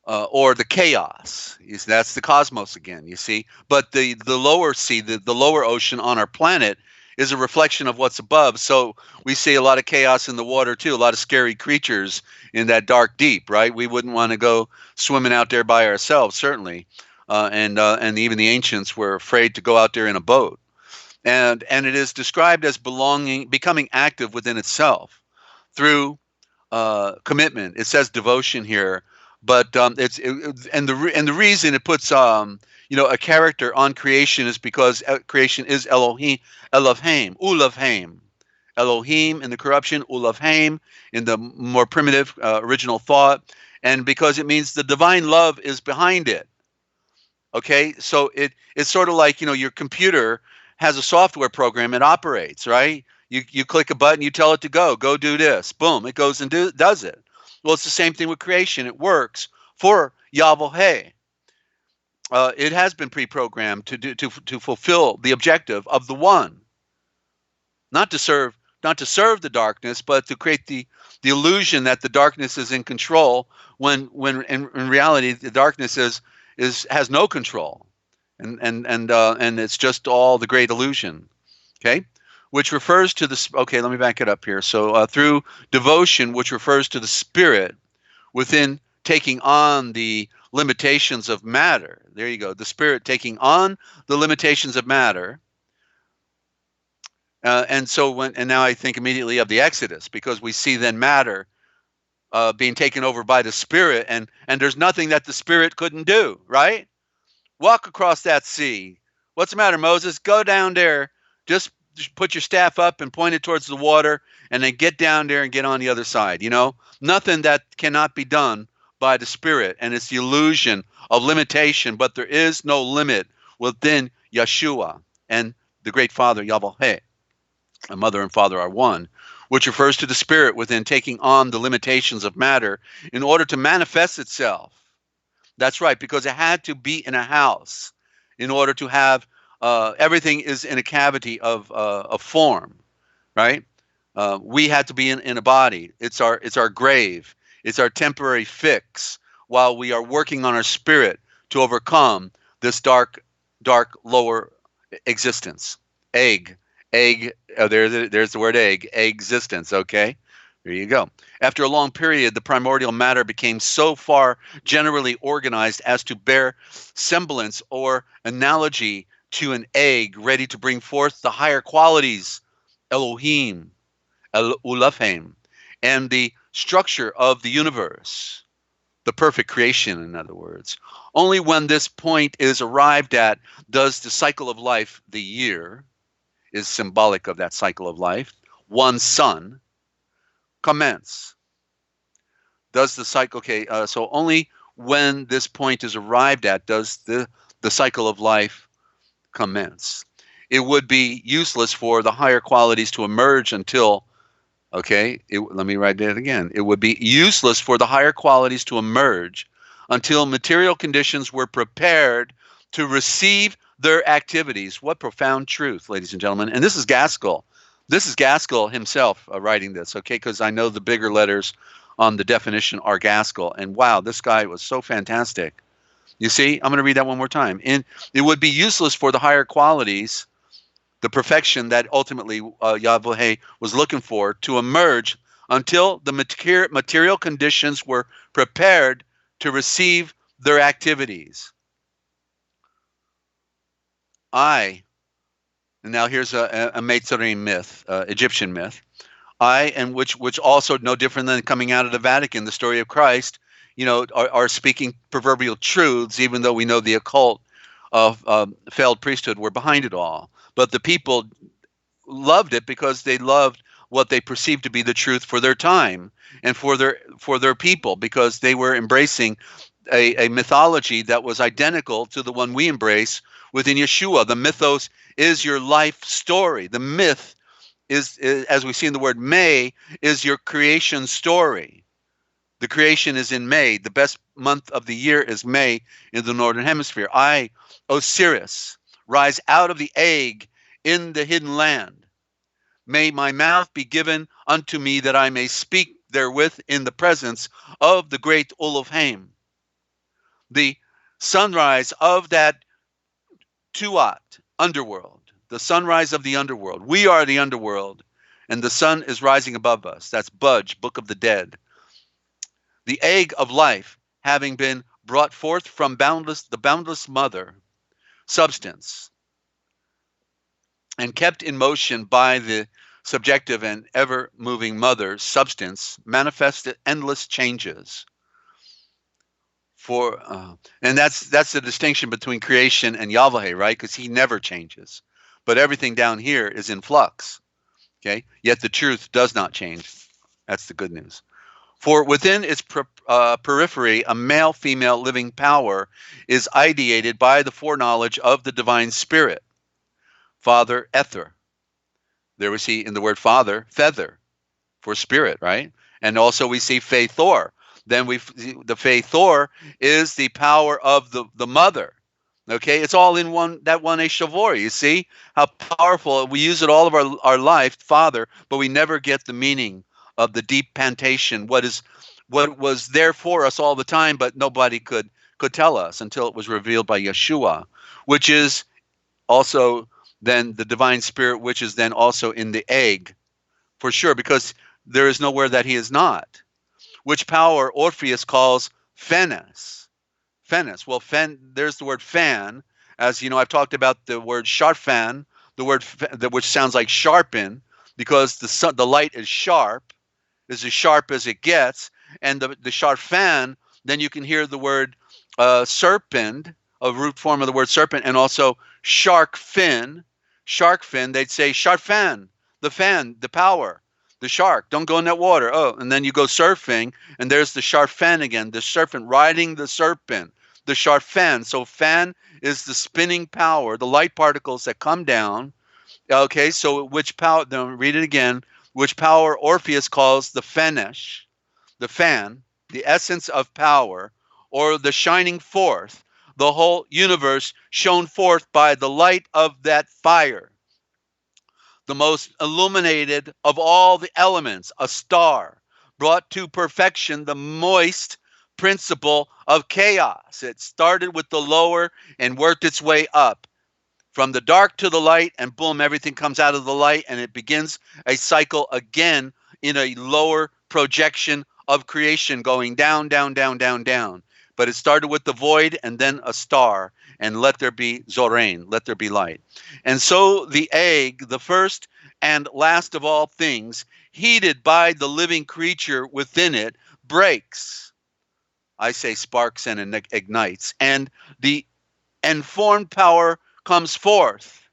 or the chaos. That's the cosmos again, you see. But the lower sea, the lower ocean on our planet is a reflection of what's above. So we see a lot of chaos in the water too, a lot of scary creatures in that dark deep, right? We wouldn't want to go swimming out there by ourselves, certainly. And even the ancients were afraid to go out there in a boat. And it is described as becoming active within itself through commitment. It says devotion here, but the reason it puts a character on creation is because creation is Elohim, Ulavhaim, Elohim in the corruption, Ulavhaim in the more primitive original thought, and because it means the divine love is behind it. Okay, so it's sort of like your computer has a software program, it operates, right? You click a button, you tell it to go do this, boom, it goes and does it. Well, it's the same thing with creation. It works for Yahweh. It has been pre-programmed to fulfill the objective of the one, not to serve the darkness, but to create the illusion that the darkness is in control when in reality the darkness has no control. And it's just all the great illusion, okay? Which refers to okay, let me back it up here. So through devotion, which refers to the spirit within taking on the limitations of matter. There you go, the spirit taking on the limitations of matter. And now I think immediately of the Exodus, because we see then matter being taken over by the spirit, and there's nothing that the spirit couldn't do, right? Walk across that sea. What's the matter, Moses? Go down there. Just put your staff up and point it towards the water, and then get down there and get on the other side. Nothing that cannot be done by the Spirit, and it's the illusion of limitation, but there is no limit within Yeshua and the great Father, Yahweh. And Mother and Father are one, which refers to the Spirit within taking on the limitations of matter in order to manifest itself. That's right, because it had to be in a house in order to have everything is in a cavity of form, right? We had to be in a body. It's our grave. It's our temporary fix while we are working on our spirit to overcome this dark lower existence. Egg. There's the word egg. Existence. Okay. There you go. After a long period, the primordial matter became so far generally organized as to bear semblance or analogy to an egg ready to bring forth the higher qualities, Elohim, Ulafim, and the structure of the universe, the perfect creation, in other words. Only when this point is arrived at does the cycle of life, the year, is symbolic of that cycle of life, one sun, commence. Does the cycle, so only when this point is arrived at does the cycle of life commence. It would be useless for the higher qualities to emerge until, let me write that again. It would be useless for the higher qualities to emerge until material conditions were prepared to receive their activities. What profound truth, ladies and gentlemen. And this is Gaskell. This is Gaskell himself writing this, because I know the bigger letters on the definition Argaskell. And wow, this guy was so fantastic. You see, I'm going to read that one more time. And it would be useless for the higher qualities, the perfection that ultimately Yahweh was looking for, to emerge until the material conditions were prepared to receive their activities. And now here's a Meitzarim myth, Egyptian myth. And which also no different than coming out of the Vatican, the story of Christ, are speaking proverbial truths, even though we know the occult of failed priesthood were behind it all. But the people loved it because they loved what they perceived to be the truth for their time and for their people, because they were embracing a mythology that was identical to the one we embrace within Yeshua. The mythos is your life story. The myth is, as we see in the word May, is your creation story. The creation is in May. The best month of the year is May in the Northern Hemisphere. I, Osiris, rise out of the egg in the hidden land. May my mouth be given unto me that I may speak therewith in the presence of the great Elohim. The sunrise of that Tuat, underworld, the sunrise of the underworld. We are the underworld, and the sun is rising above us. That's Budge, Book of the Dead. The egg of life, having been brought forth from the boundless mother substance, and kept in motion by the subjective and ever-moving mother substance, manifested endless changes. And that's the distinction between creation and Yahweh, right? Because he never changes, but everything down here is in flux. Okay, yet the truth does not change. That's the good news. For within its periphery, a male-female living power is ideated by the foreknowledge of the divine spirit. Father Ether. There we see in the word father, feather, for spirit, right? And also we see Fe Thor. Then the Fe Thor is the power of the mother. Okay, it's all in one Eshavor. You see how powerful. We use it all of our life, Father, but we never get the meaning of the deep pantation. What was there for us all the time, but nobody could tell us until it was revealed by Yeshua, which is also then the divine spirit, which is then also in the egg, for sure, because there is nowhere that he is not. Which power Orpheus calls Phenes. Well, there's the word fan. As you know, I've talked about the word sharfan, the word which sounds like sharpen, because the light is sharp, is as sharp as it gets, and the sharfan. Then you can hear the word serpent, a root form of the word serpent, and also shark fin. Shark fin. They'd say sharfan, the fan, the power. The shark, don't go in that water. Oh, and then you go surfing, and there's the sharfan again, the serpent riding the serpent, the sharfan. So fan is the spinning power, the light particles that come down. Okay, so which power, then read it again, which power Orpheus calls the Phenesh, the fan, the essence of power, or the shining forth, the whole universe shone forth by the light of that fire. The most illuminated of all the elements, a star, brought to perfection the moist principle of chaos. It started with the lower and worked its way up from the dark to the light, and boom, everything comes out of the light, and it begins a cycle again in a lower projection of creation, going down, down, down, down, down. But it started with the void and then a star, and let there be Zorain, let there be light. And so the egg, the first and last of all things, heated by the living creature within it, breaks. I say sparks and ignites. And the informed power comes forth.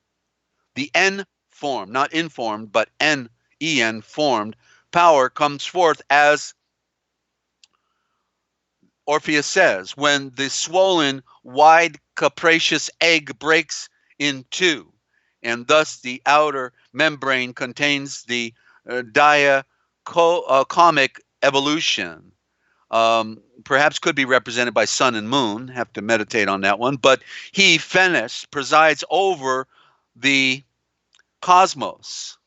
The N-formed, not informed, but N-E-N, formed power comes forth, as Orpheus says, when the swollen, wide, capacious egg breaks in two, and thus the outer membrane contains the diacomic evolution. Perhaps could be represented by sun and moon. Have to meditate on that one. But he, Phenes, presides over the cosmos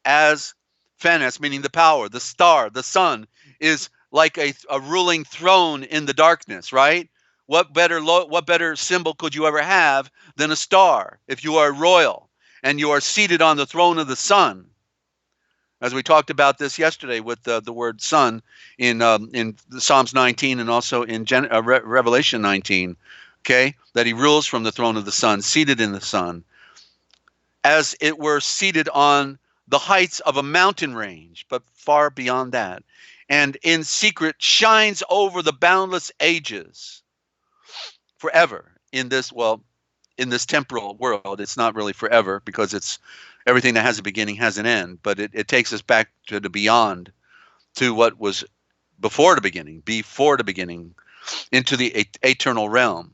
as Phenes, meaning the power, the star, the sun, is like a ruling throne in the darkness, right? What better symbol could you ever have than a star if you are royal and you are seated on the throne of the sun? As we talked about this yesterday with the word sun in Psalms 19 and also in Revelation 19, okay, that he rules from the throne of the sun, seated in the sun, as it were seated on the heights of a mountain range, but far beyond that, and in secret shines over the boundless ages forever in this temporal world. It's not really forever because it's everything that has a beginning has an end, but it takes us back to the beyond, to what was before the beginning, into the eternal realm.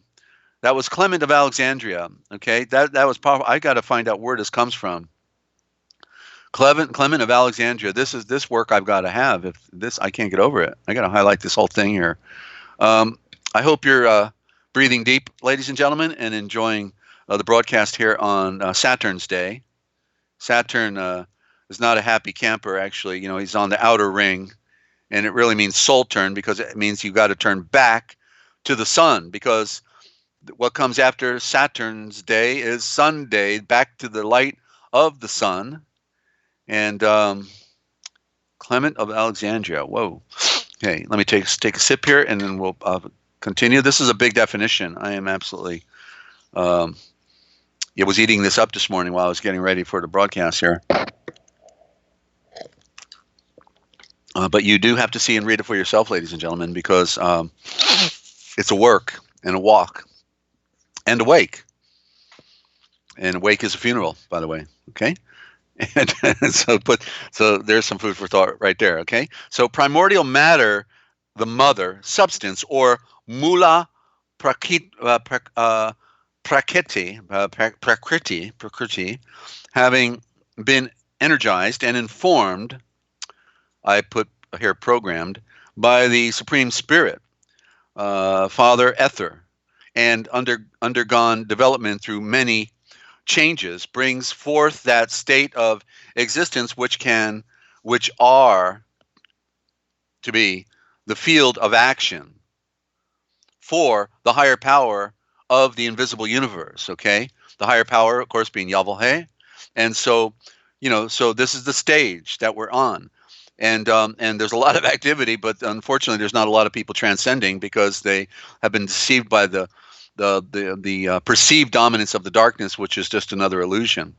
That was Clement of Alexandria. Okay, that was powerful. I got to find out where this comes from. Clement of Alexandria. This work I've got to have. If this, I can't get over it. I got to highlight this whole thing here. I hope you're breathing deep, ladies and gentlemen, and enjoying the broadcast here on Saturn's Day. Saturn is not a happy camper, actually. You know, he's on the outer ring, and it really means soul turn, because it means you got to turn back to the sun, because what comes after Saturn's Day is Sunday, back to the light of the sun. And Clement of Alexandria. Whoa. Okay, let me take a sip here, and then we'll continue. This is a big definition. I am absolutely I was eating this up this morning while I was getting ready for the broadcast here. But you do have to see and read it for yourself, ladies and gentlemen, because it's a work and a walk and a wake. And a wake is a funeral, by the way. Okay. And so there's some food for thought right there. Okay. So primordial matter, the mother substance, or mula prakriti, having been energized and informed, I put here programmed, by the Supreme Spirit, Father Ether, and undergone development through many changes, brings forth that state of existence which are to be the field of action for the higher power of the invisible universe. Okay, the higher power, of course, being Yochelleg. And so, so this is the stage that we're on, and there's a lot of activity, but unfortunately, there's not a lot of people transcending, because they have been deceived by the perceived dominance of the darkness, which is just another illusion.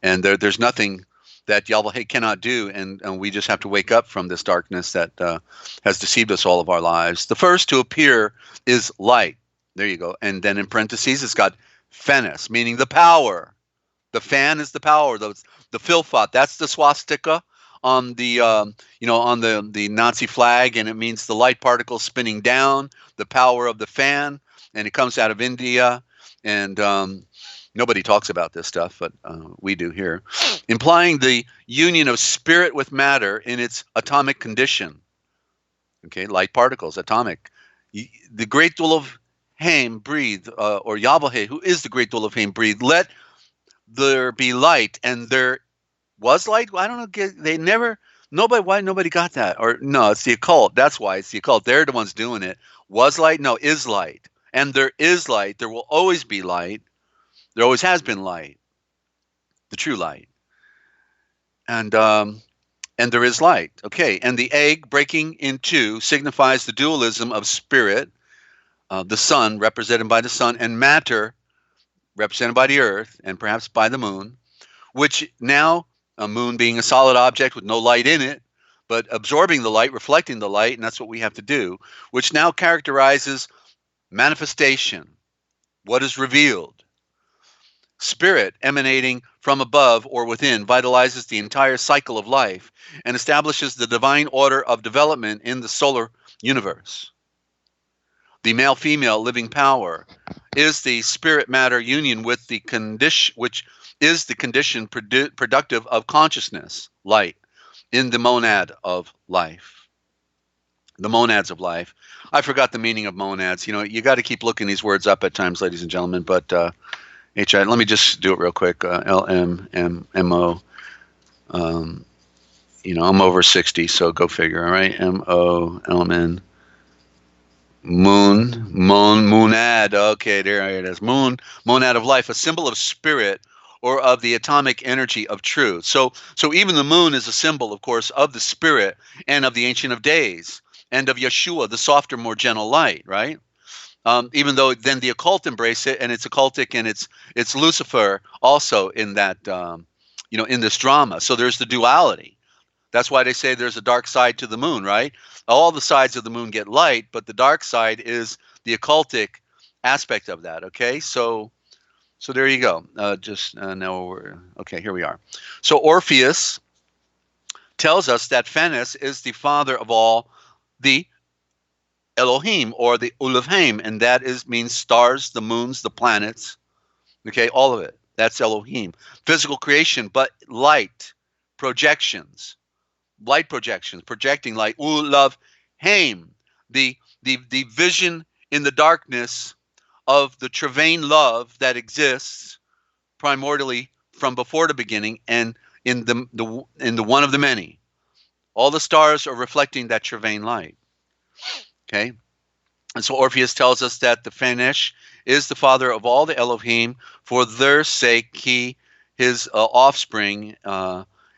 And there's nothing that Yochelleg cannot do, and we just have to wake up from this darkness that has deceived us all of our lives. The first to appear is light. There you go. And then in parentheses, it's got phanes, meaning the power. The fan is the power. The filfot, that's the swastika on the on the Nazi flag, and it means the light particles spinning down, the power of the fan, and it comes out of India, and nobody talks about this stuff, but we do here, implying the union of spirit with matter in its atomic condition. Okay, light particles, atomic. The great Dulofheim breathed, or Yochelleg, who is the great Dulofheim, breathed, let there be light, and there was light. I don't know. Why nobody got that? Or no, it's the occult. That's why it's the occult. They're the ones doing it. Was light? No, is light. And there is light. There will always be light. There always has been light. The true light. And there is light. Okay. And the egg breaking in two signifies the dualism of spirit, the sun, represented by the sun, and matter, represented by the earth and perhaps by the moon, which now, a moon being a solid object with no light in it, but absorbing the light, reflecting the light, and that's what we have to do, which now characterizes manifestation, what is revealed. Spirit emanating from above or within vitalizes the entire cycle of life and establishes the divine order of development in the solar universe. The male-female living power is the spirit-matter union with the condition, which is the condition productive of consciousness, light, in the monad of life. The monads of life. I forgot the meaning of monads. You got to keep looking these words up at times, ladies and gentlemen. But let me just do it real quick. LMMO. I'm over 60, so go figure. All right, MOLMN. Monad. Okay, there it is. Monad of life, a symbol of spirit or of the atomic energy of truth. So even the moon is a symbol, of course, of the spirit and of the Ancient of Days and of Yeshua, the softer, more gentle light, right? Even though then the occult embrace it, and it's occultic, and it's Lucifer also in that, in this drama. So there's the duality. That's why they say there's a dark side to the moon, right? All the sides of the moon get light, but the dark side is the occultic aspect of that. Okay, so there you go. Now we're okay. Here we are. So Orpheus tells us that Phanes is the father of all the Elohim, or the Uluvheim, and that means stars, the moons, the planets. Okay, all of it. That's Elohim. Physical creation, but light projections. Light projections, projecting light. Ulav Haim, the vision in the darkness of the Travain love that exists primordially from before the beginning, and in the one of the many. All the stars are reflecting that Travain light. Okay, and so Orpheus tells us that the Phanesh is the father of all the Elohim. For their sake, his offspring.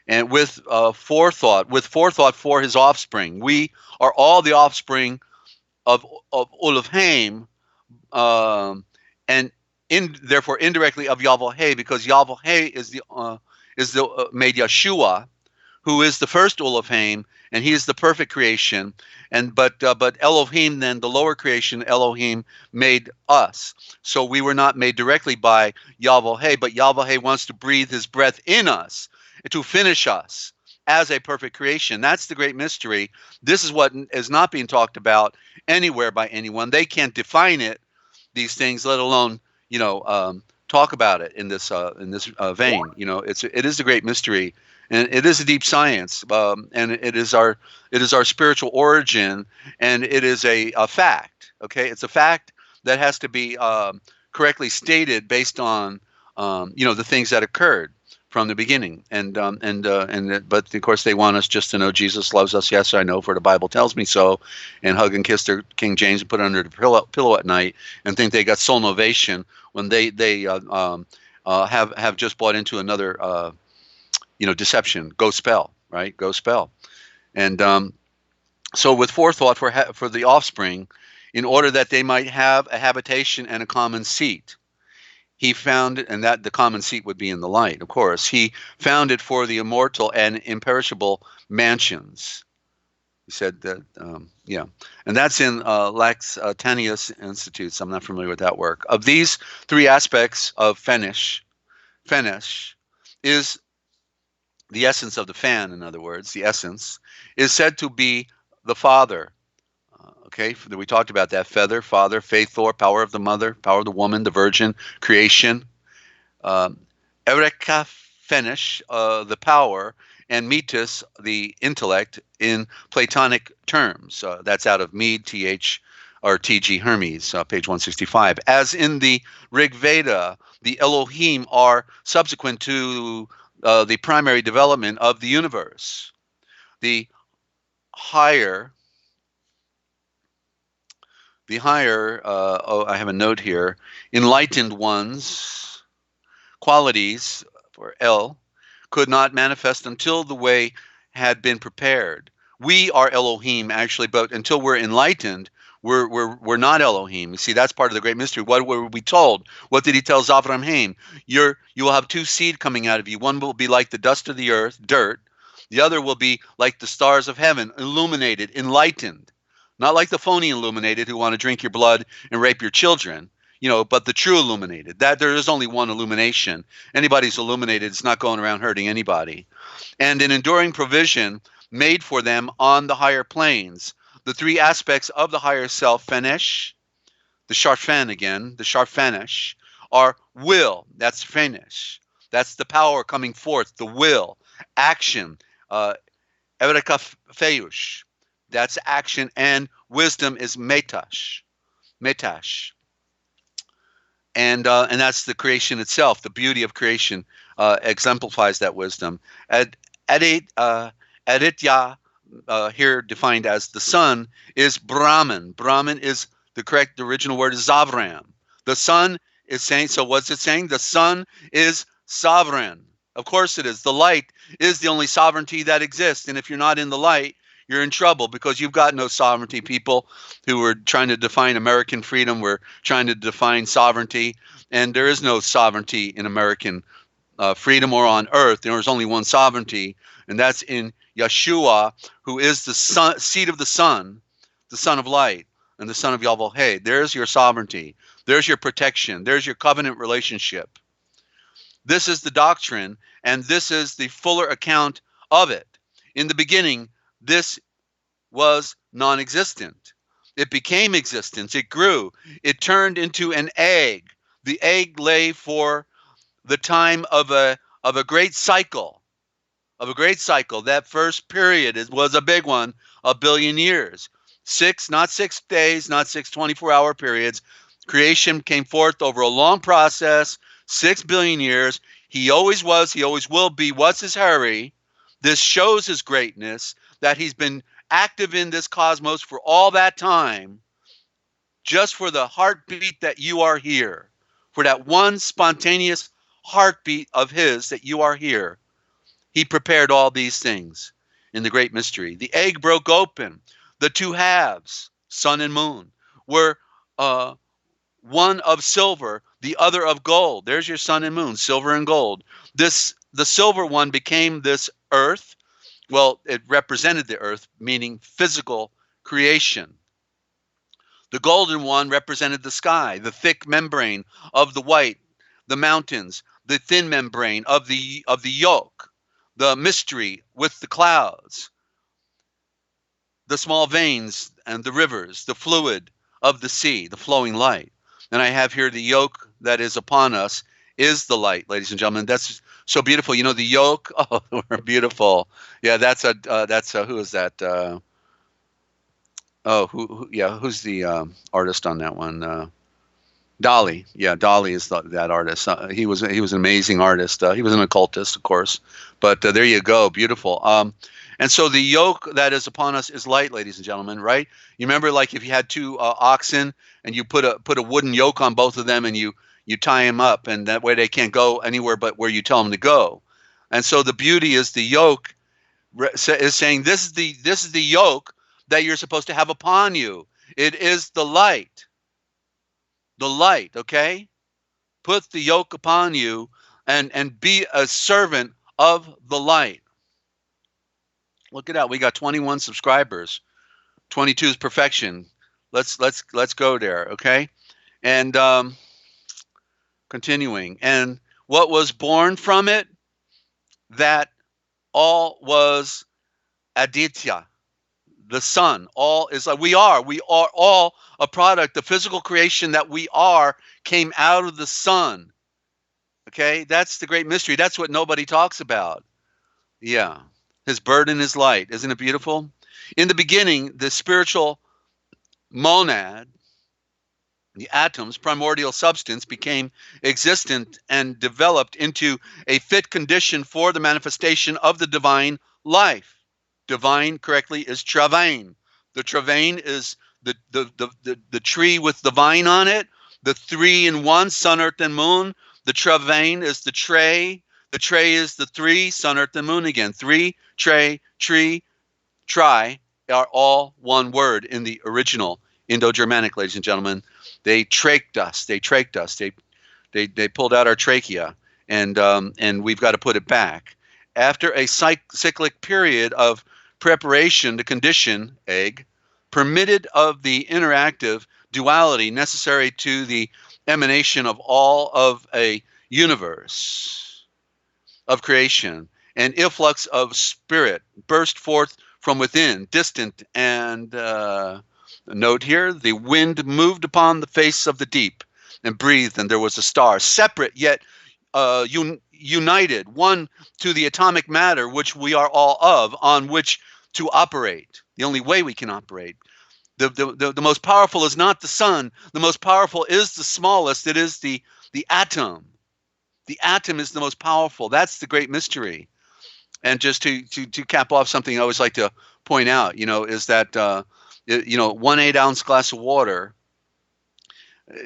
And with forethought for his offspring. We are all the offspring of Uluvheim, and therefore indirectly of Yahweh, because Yahweh is the made Yeshua, who is the first Uluvheim, and he is the perfect creation. But Elohim, then the lower creation, Elohim made us. So we were not made directly by Yahweh, but Yahweh wants to breathe his breath in us to finish us as a perfect creation. That's the great mystery. This is what is not being talked about anywhere by anyone. They can't define it, these things, let alone talk about it in this vein. It is a great mystery, and it is a deep science, and it is our spiritual origin, and it is a fact. Okay, it's a fact that has to be correctly stated based on the things that occurred from the beginning, but of course they want us just to know Jesus loves us. Yes, I know, for the Bible tells me so, and hug and kiss their King James and put it under the pillow at night, and think they got soul novation when they have just bought into another deception. Go spell, right? Go spell, and so with forethought for the offspring, in order that they might have a habitation and a common seat. He found, and that the common seat would be in the light, of course. He found it for the immortal and imperishable mansions. He said that, and that's in Laxtanius Institutes. I'm not familiar with that work. Of these three aspects of Phanesh is the essence of the fan. In other words, the essence is said to be the Father. Okay, we talked about that. Feather, father, faith, Thor, power of the mother, power of the woman, the virgin, creation. Eureka Phanesh, the power, and Metis, the intellect, in Platonic terms. That's out of Mede, TG Hermes, page 165. As in the Rig Veda, the Elohim are subsequent to the primary development of the universe. The higher, I have a note here, enlightened ones, qualities, for El, could not manifest until the way had been prepared. We are Elohim, actually, but until we're enlightened, we're not Elohim. You see, that's part of the great mystery. What were we told? What did he tell Avraham? You will have two seed coming out of you. One will be like the dust of the earth, dirt. The other will be like the stars of heaven, illuminated, enlightened. Not like the phony illuminated who want to drink your blood and rape your children, but the true illuminated. That there is only one illumination. Anybody's illuminated is not going around hurting anybody. And an enduring provision made for them on the higher planes. The three aspects of the higher self, Phanesh, the Sharfan again, the Sharfanesh, are will. That's Phanesh. That's the power coming forth, the will, action, Eureka Feush. That's action, and wisdom is metash, and that's the creation itself. The beauty of creation exemplifies that wisdom. At Aditya, here defined as the sun, is Brahman. Brahman is the original word is Zavram. The sun is saying, so what's it saying? The sun is sovereign. Of course it is. The light is the only sovereignty that exists. And if you're not in the light, you're in trouble because you've got no sovereignty. People who were trying to define American freedom were trying to define sovereignty. And there is no sovereignty in American freedom or on earth. There is only one sovereignty, and that's in Yeshua, who is the seed of the sun of light, and the son of Yahweh. Hey, there's your sovereignty. There's your protection. There's your covenant relationship. This is the doctrine, and this is the fuller account of it. In the beginning, this was non-existent. It became existence. It grew. It turned into an egg. The egg lay for the time of a great cycle. That first period was a big one, 1 billion years. Not 6 days, not 6 24-hour periods. Creation came forth over a long process, 6 billion years. He always was, he always will be. What's his hurry? This shows his greatness, that he's been active in this cosmos for all that time, just for the heartbeat that you are here, for that one spontaneous heartbeat of his that you are here. He prepared all these things in the great mystery. The egg broke open. The two halves, sun and moon, were one of silver, the other of gold. There's your sun and moon, silver and gold. The silver one became this earth. Well, it represented the earth, meaning physical creation. The golden one represented the sky, the thick membrane of the white, the mountains, the thin membrane of the yoke, the mystery with the clouds, the small veins and the rivers, the fluid of the sea, the flowing light. And I have here the yoke that is upon us is the light, ladies and gentlemen. That's so beautiful. You know, the yoke, oh, we're beautiful. Yeah, who is that? Who's the artist on that one? Dali. Yeah, Dali is that artist. He was an amazing artist. He was an occultist, of course. But there you go, beautiful. And so the yoke that is upon us is light, ladies and gentlemen, right? You remember, like if you had two oxen and you put a wooden yoke on both of them and you tie them up, and that way they can't go anywhere but where you tell them to go. And so the beauty is the yoke is saying this is the yoke that you're supposed to have upon you. It is the light. The light, okay? Put the yoke upon you and be a servant of the light. Look at that. We got 21 subscribers. 22 is perfection. Let's go there, okay? And continuing. And what was born from it? That all was Aditya. The sun, all is like we are all a product. The physical creation that we are came out of the sun. Okay, that's the great mystery. That's what nobody talks about. Yeah, his burden is light. Isn't it beautiful? In the beginning, the spiritual monad, the atom's primordial substance, became existent and developed into a fit condition for the manifestation of the divine life. Divine, correctly, is travain. The travain is the tree with the vine on it. The 3 in 1, sun, earth, and moon. The travain is the tray. The tray is the 3, sun, earth, and moon again. 3, tray, tree, tri are all one word in the original Indo-Germanic, ladies and gentlemen. They trached us. They pulled out our trachea, and we've got to put it back. After a cyclic period of preparation, the condition, egg, permitted of the interactive duality necessary to the emanation of all of a universe of creation, an efflux of spirit burst forth from within, distant, and note here, the wind moved upon the face of the deep and breathed, and there was a star, separate yet united, one to the atomic matter which we are all of, on which to operate. The only way we can operate. The most powerful is not the sun. The most powerful is the smallest. It is the atom. The atom is the most powerful. That's the great mystery. And just to cap off something I always like to point out, is that 1 8-ounce glass of water.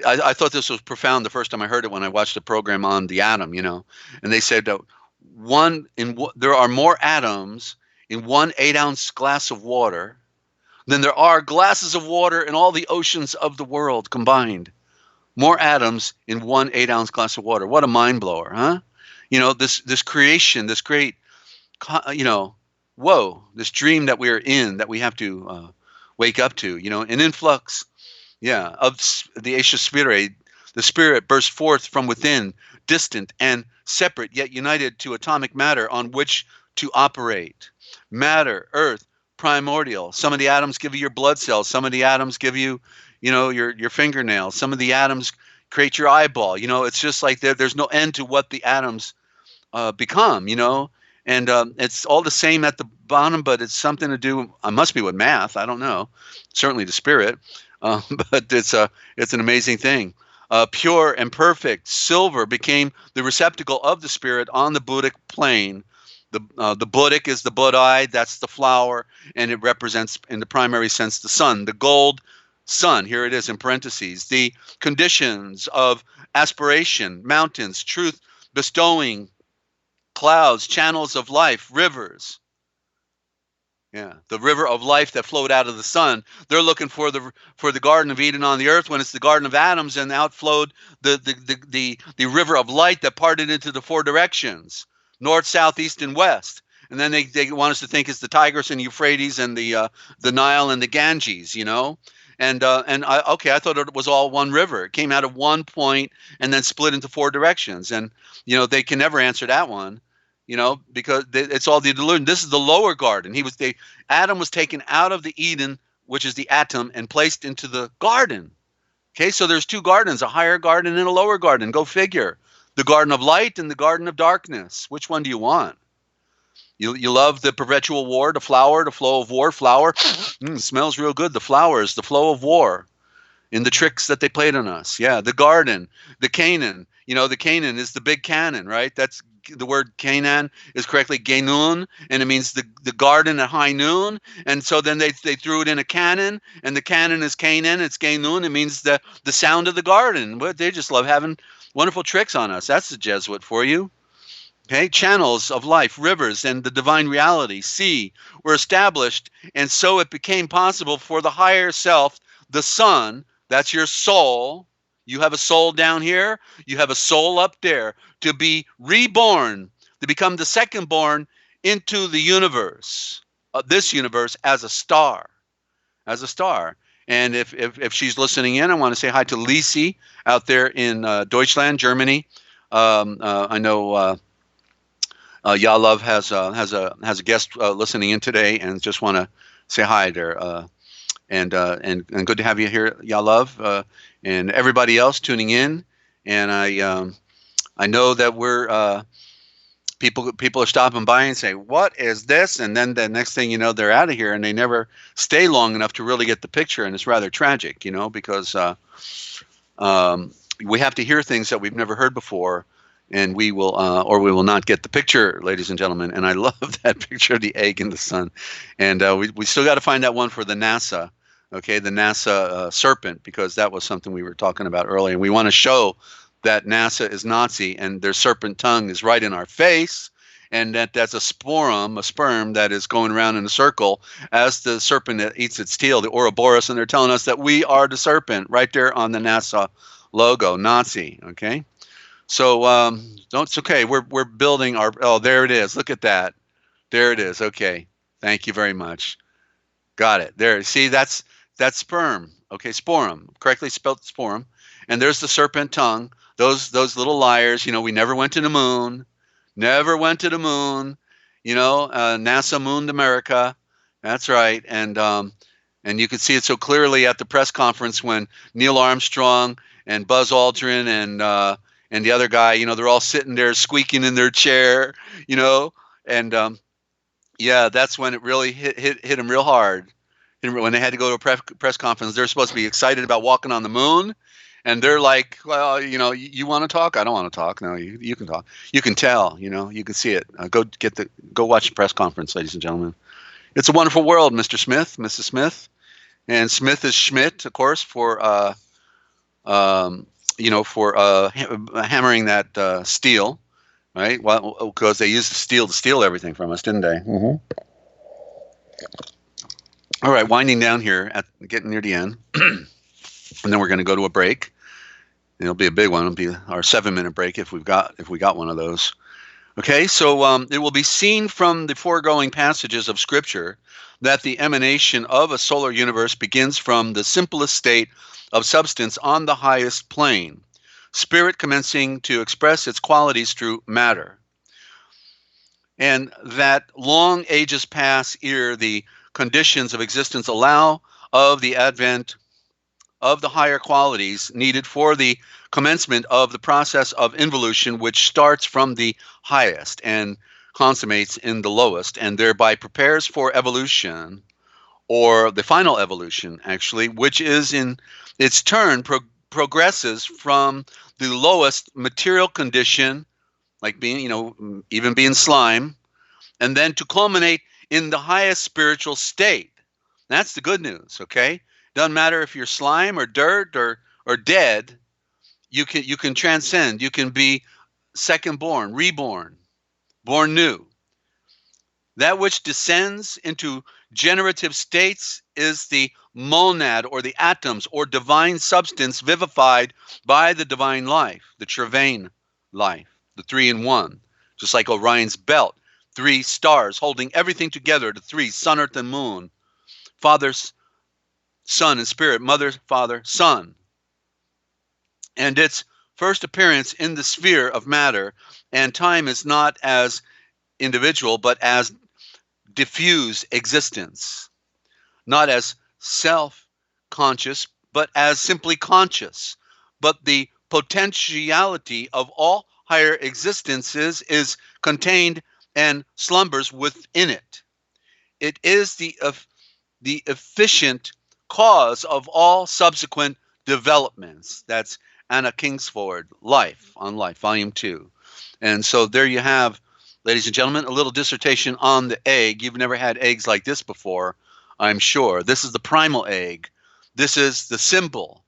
I thought this was profound the first time I heard it when I watched a program on the atom, and they said that there are more atoms in 1 8-ounce glass of water than there are glasses of water in all the oceans of the world combined. More atoms in 1 8-ounce glass of water. What a mind blower, huh? This creation, this great, this dream that we are in, that we have to wake up to, an influx, of the Asia Spirit. The spirit burst forth from within, distant and separate, yet united to atomic matter on which to operate. Matter, earth, primordial. Some of the atoms give you your blood cells. Some of the atoms give you, your fingernails. Some of the atoms create your eyeball. It's just like there's no end to what the atoms become, and it's all the same at the bottom, but it's something to do, must be with math. I don't know. Certainly the spirit, but it's an amazing thing. Pure and perfect silver became the receptacle of the spirit on the Buddhic plane. The Buddhic is the Buddhi, that's the flower, and it represents, in the primary sense, the sun. The gold sun, here it is in parentheses, the conditions of aspiration, mountains, truth bestowing, clouds, channels of life, rivers. The river of life that flowed out of the sun. They're looking for the Garden of Eden on the earth when it's the Garden of Atoms, and out flowed the river of light that parted into the 4 directions: north, south, east, and west. And then they want us to think it's the Tigris and Euphrates and the Nile and the Ganges, And I thought it was all one river. It came out of one point and then split into 4 directions. And they can never answer that one, because it's all the delusion. This is the lower garden. Adam was taken out of the Eden, which is the atom, and placed into the garden. Okay, so there's 2 gardens, a higher garden and a lower garden. Go figure. The garden of light and the garden of darkness. Which one do you want? You love the perpetual war, the flower, the flow of war. Flower, smells real good. The flowers, the flow of war, in the tricks that they played on us. Yeah, the garden, the Canaan. The Canaan is the big cannon, right? That's the word Canaan is correctly Genun, and it means the garden at high noon. And so then they threw it in a cannon, and the cannon is Canaan. It's Genun. It means the sound of the garden. But they just love having wonderful tricks on us. That's the Jesuit for you. Okay, channels of life, rivers, and the divine reality, sea, were established, and so it became possible for the higher self, the sun, that's your soul. You have a soul down here, you have a soul up there, to be reborn, to become the second born into the universe, this universe, as a star. And if she's listening in, I want to say hi to Lisi out there in Deutschland, Germany. I know Yochelleg has a guest listening in today, and just want to say hi there. And good to have you here, Yochelleg, and everybody else tuning in. And I know that we're people are stopping by and say, "What is this?" And then the next thing you know, they're out of here, and they never stay long enough to really get the picture. And it's rather tragic, because we have to hear things that we've never heard before. And we will not get the picture, ladies and gentlemen. And I love that picture of the egg in the sun. And we still got to find that one for the NASA, okay, the NASA serpent, because that was something we were talking about earlier. And we want to show that NASA is Nazi, and their serpent tongue is right in our face, and that's a sperm that is going around in a circle as the serpent that eats its tail, the Ouroboros, and they're telling us that we are the serpent right there on the NASA logo, Nazi, okay? So it's okay. We're building our. Oh, there it is. Look at that. There it is. Okay. Thank you very much. Got it. There. See, that's sperm. Okay, sporum. Correctly spelled sporum. And there's the serpent tongue. Those little liars. We never went to the moon. Never went to the moon. NASA mooned America. That's right. And you could see it so clearly at the press conference when Neil Armstrong and Buzz Aldrin and the other guy, they're all sitting there squeaking in their chair, and that's when it really hit them real hard. And when they had to go to a press conference, they're supposed to be excited about walking on the moon, And they're like, well, you want to talk? I don't want to talk. No, you can talk. You can tell, you can see it. Go watch the press conference, ladies and gentlemen. It's a wonderful world, Mr. Smith, Mrs. Smith. And Smith is Schmidt, of course, for hammering that steel, right? Well, because they used the steel to steal everything from us, didn't they? Mm-hmm. All right, winding down here, getting near the end, and then we're going to go to a break. It'll be a big one. It'll be our 7-minute break if we got one of those. Okay, so it will be seen from the foregoing passages of Scripture that the emanation of a solar universe begins from the simplest state of substance on the highest plane, spirit commencing to express its qualities through matter. And that long ages pass ere the conditions of existence allow of the advent of the higher qualities needed for the commencement of the process of involution, which starts from the highest and consummates in the lowest, and thereby prepares for evolution, or the final evolution, actually, which is in its turn progresses from the lowest material condition, like being, even being slime, and then to culminate in the highest spiritual state. That's the good news, okay? Doesn't matter if you're slime or dirt or dead, you can transcend. You can be second born, reborn, born new. That which descends into generative states is the monad, or the atoms, or divine substance vivified by the divine life, the Trevane life, the 3-in-1, just like Orion's belt, 3 stars holding everything together, the 3, sun, earth, and moon, Father, Son, and Spirit, Mother, Father, Son. And its first appearance in the sphere of matter and time is not as individual, but as diffuse existence, not as self-conscious, but as simply conscious. But the potentiality of all higher existences is contained and slumbers within it. It is the efficient cause of all subsequent developments. That's Anna Kingsford, Life on Life, Volume 2. And so there you have, ladies and gentlemen, a little dissertation on the egg. You've never had eggs like this before, I'm sure. This is the primal egg. This is the symbol.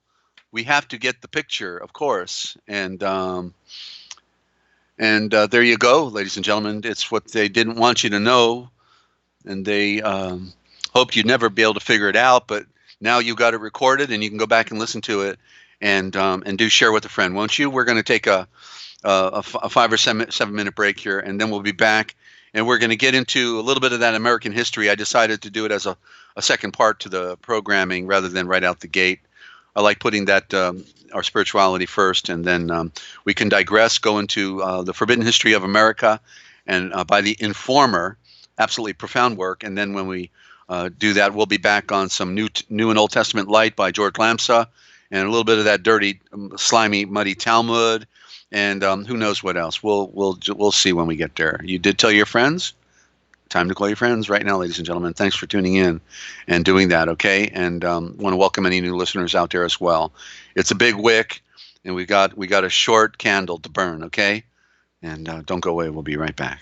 We have to get the picture, of course. And there you go, ladies and gentlemen. It's what they didn't want you to know, and they hoped you'd never be able to figure it out. But now you got it recorded, and you can go back and listen to it, and do share with a friend, won't you? We're going to take a 5 or 7 minute break here, and then we'll be back, and we're going to get into a little bit of that American history. I decided to do it as a second part to the programming rather than right out the gate. I like putting that our spirituality first, and then we can digress, go into the Forbidden History of America, and by the Informer, absolutely profound work. And then when we do that, we'll be back on some New and Old Testament light by George Lamsa, and a little bit of that dirty, slimy, muddy Talmud, and who knows what else. We'll see when we get there. You did tell your friends. Time to call your friends right now, ladies and gentlemen. Thanks for tuning in and doing that, okay? And want to welcome any new listeners out there as well. It's a big wick, and we got a short candle to burn, okay? And don't go away. We'll be right back.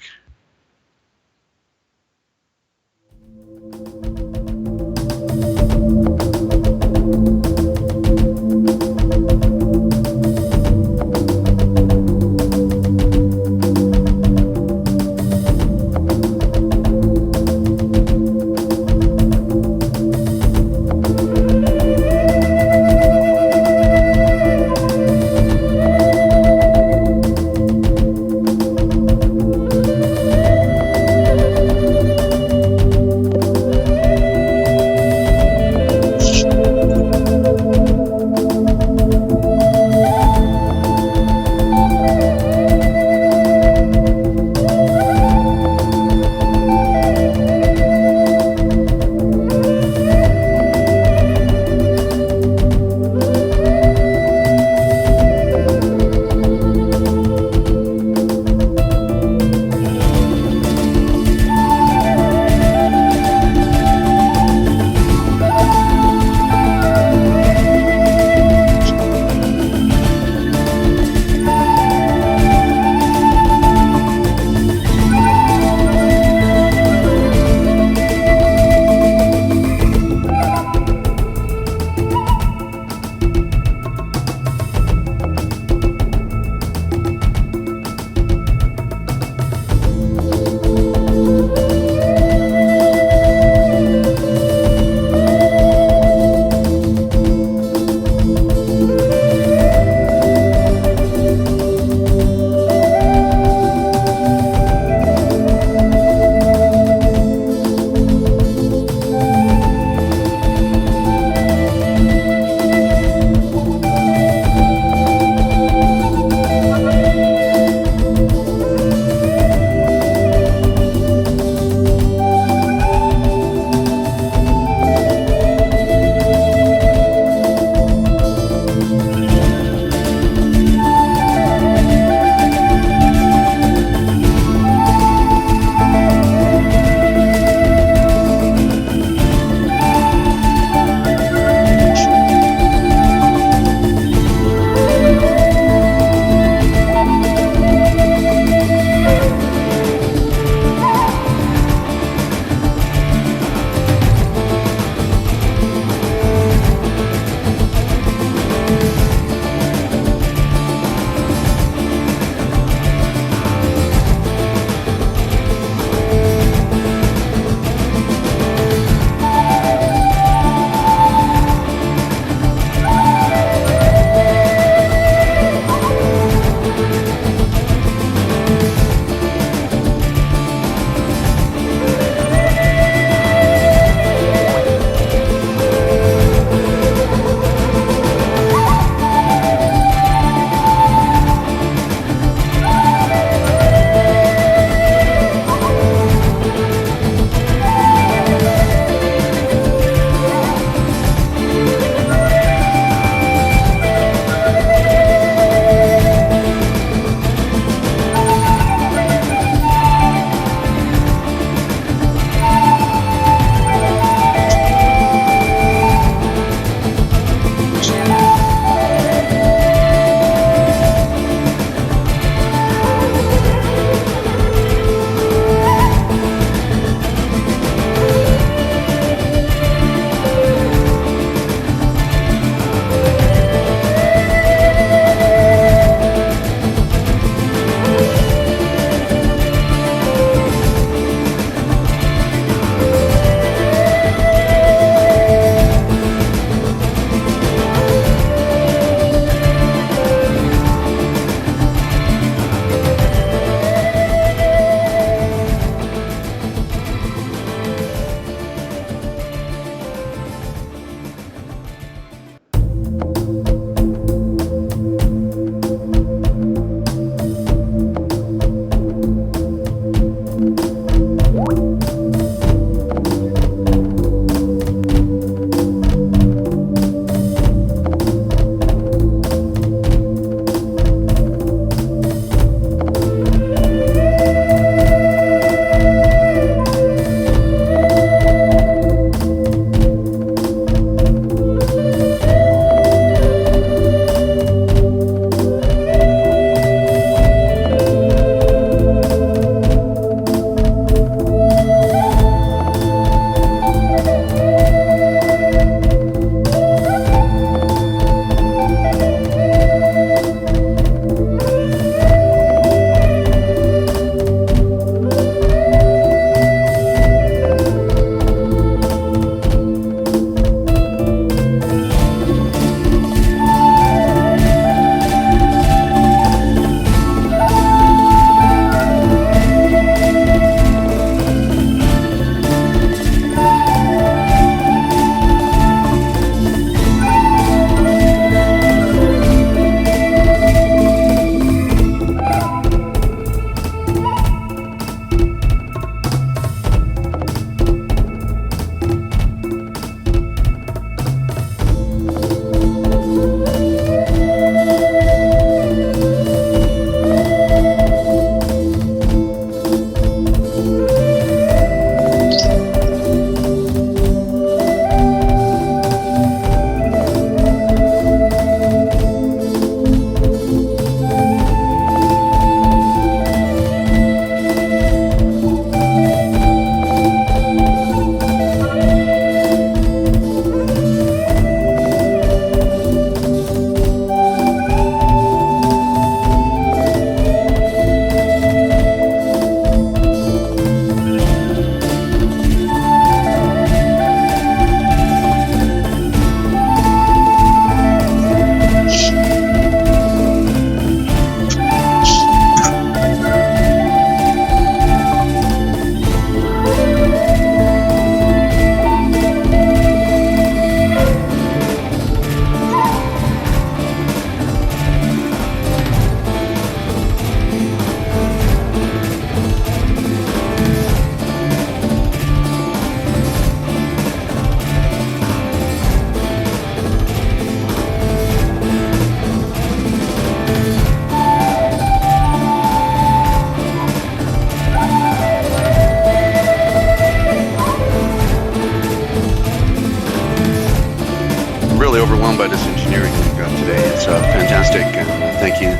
blown by this engineering we've got today. It's fantastic, and thank you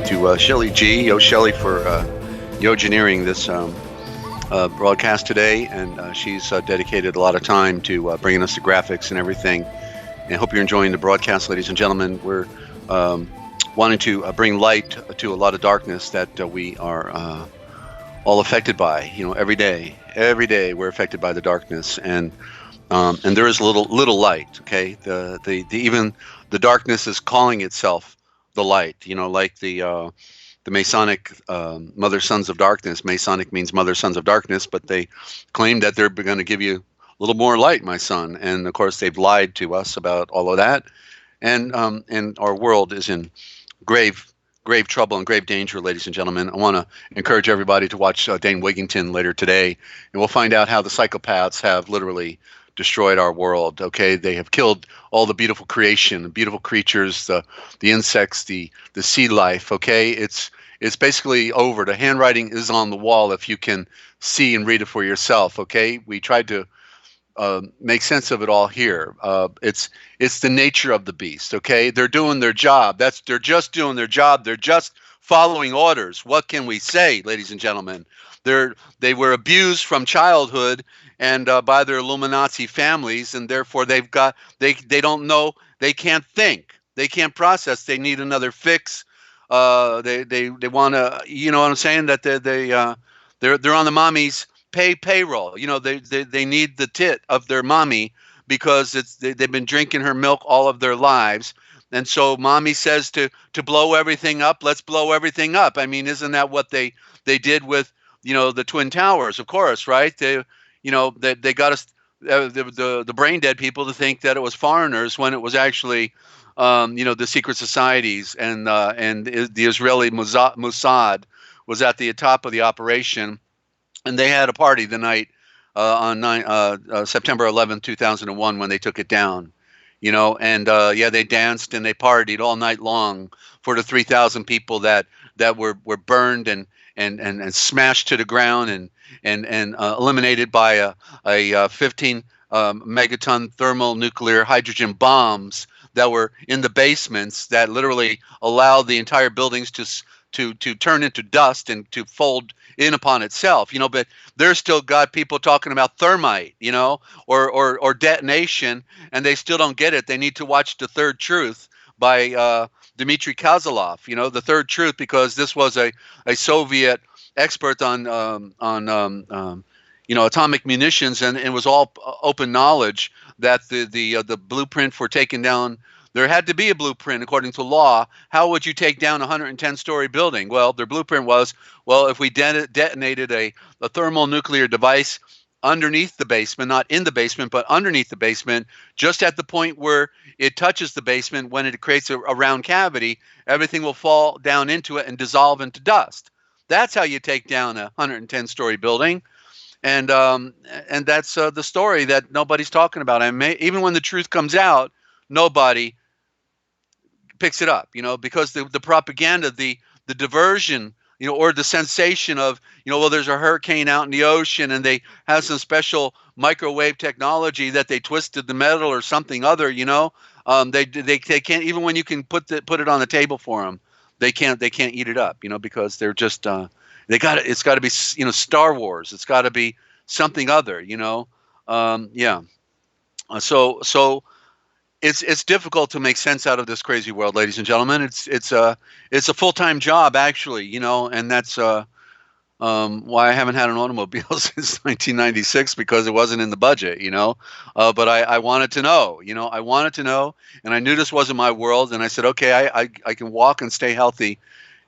to Shelley G. Yochelleg for engineering this broadcast today, and she's dedicated a lot of time to bringing us the graphics and everything. And I hope you're enjoying the broadcast, ladies and gentlemen. We're wanting to bring light to a lot of darkness that we are all affected by. Every day we're affected by the darkness, and there is little light. Okay, the even the darkness is calling itself the light. Like the Masonic Mother Sons of Darkness. Masonic means Mother Sons of Darkness, but they claim that they're going to give you a little more light, my son. And of course, they've lied to us about all of that, and our world is in grave trouble and grave danger, ladies and gentlemen. I want to encourage everybody to watch Dane Wigington later today, and we'll find out how the psychopaths have literally destroyed our world. Okay, they have killed all the beautiful creation, the beautiful creatures, the insects, the sea life. Okay, it's basically over. The handwriting is on the wall if you can see and read it for yourself. Okay, we tried to make sense of it all here. It's the nature of the beast. Okay, they're doing their job. They're just doing their job. They're just following orders. What can we say, ladies and gentlemen? They were abused from childhood and by their Illuminati families, and therefore they don't know, they can't think, they can't process. They need another fix. They want to, you know what I'm saying? That they're on the mommy's payroll. They need the tit of their mommy because they've been drinking her milk all of their lives. And so mommy says to blow everything up, let's blow everything up. I mean, isn't that what they did with, the Twin Towers, of course, right? They got us, the brain dead people to think that it was foreigners when it was actually, the secret societies and the Israeli Mossad was at the top of the operation. And they had a party the night on September 11th, 2001, when they took it down, and they danced and they partied all night long for the 3,000 people that were burned and smashed to the ground and eliminated by a 15 megaton thermonuclear hydrogen bombs that were in the basements that literally allowed the entire buildings to turn into dust and to fold in upon itself, but there's still got people talking about thermite, or detonation, and they still don't get it. They need to watch The Third Truth by Dmitry Kozlov, The Third Truth, because this was a Soviet expert on atomic munitions, and it was all open knowledge that the blueprint for taking down. There had to be a blueprint according to law. How would you take down a 110-story building? Well, their blueprint was, if we detonated a thermonuclear device underneath the basement, not in the basement, but underneath the basement, just at the point where it touches the basement, when it creates a round cavity, everything will fall down into it and dissolve into dust. That's how you take down a 110-story building. And that's the story that nobody's talking about. Even when the truth comes out, nobody picks it up, because the propaganda, the diversion, or the sensation of, there's a hurricane out in the ocean and they have some special microwave technology that they twisted the metal or something other, they can't, even when you can put it on the table for them, they can't eat it up, because they're just, it's got to be, Star Wars. It's got to be something other, So it's difficult to make sense out of this crazy world, ladies and gentlemen. It's a full-time job, actually, and that's why I haven't had an automobile since 1996, because it wasn't in the budget, but I wanted to know, and I knew this wasn't my world, and I said, okay, I can walk and stay healthy,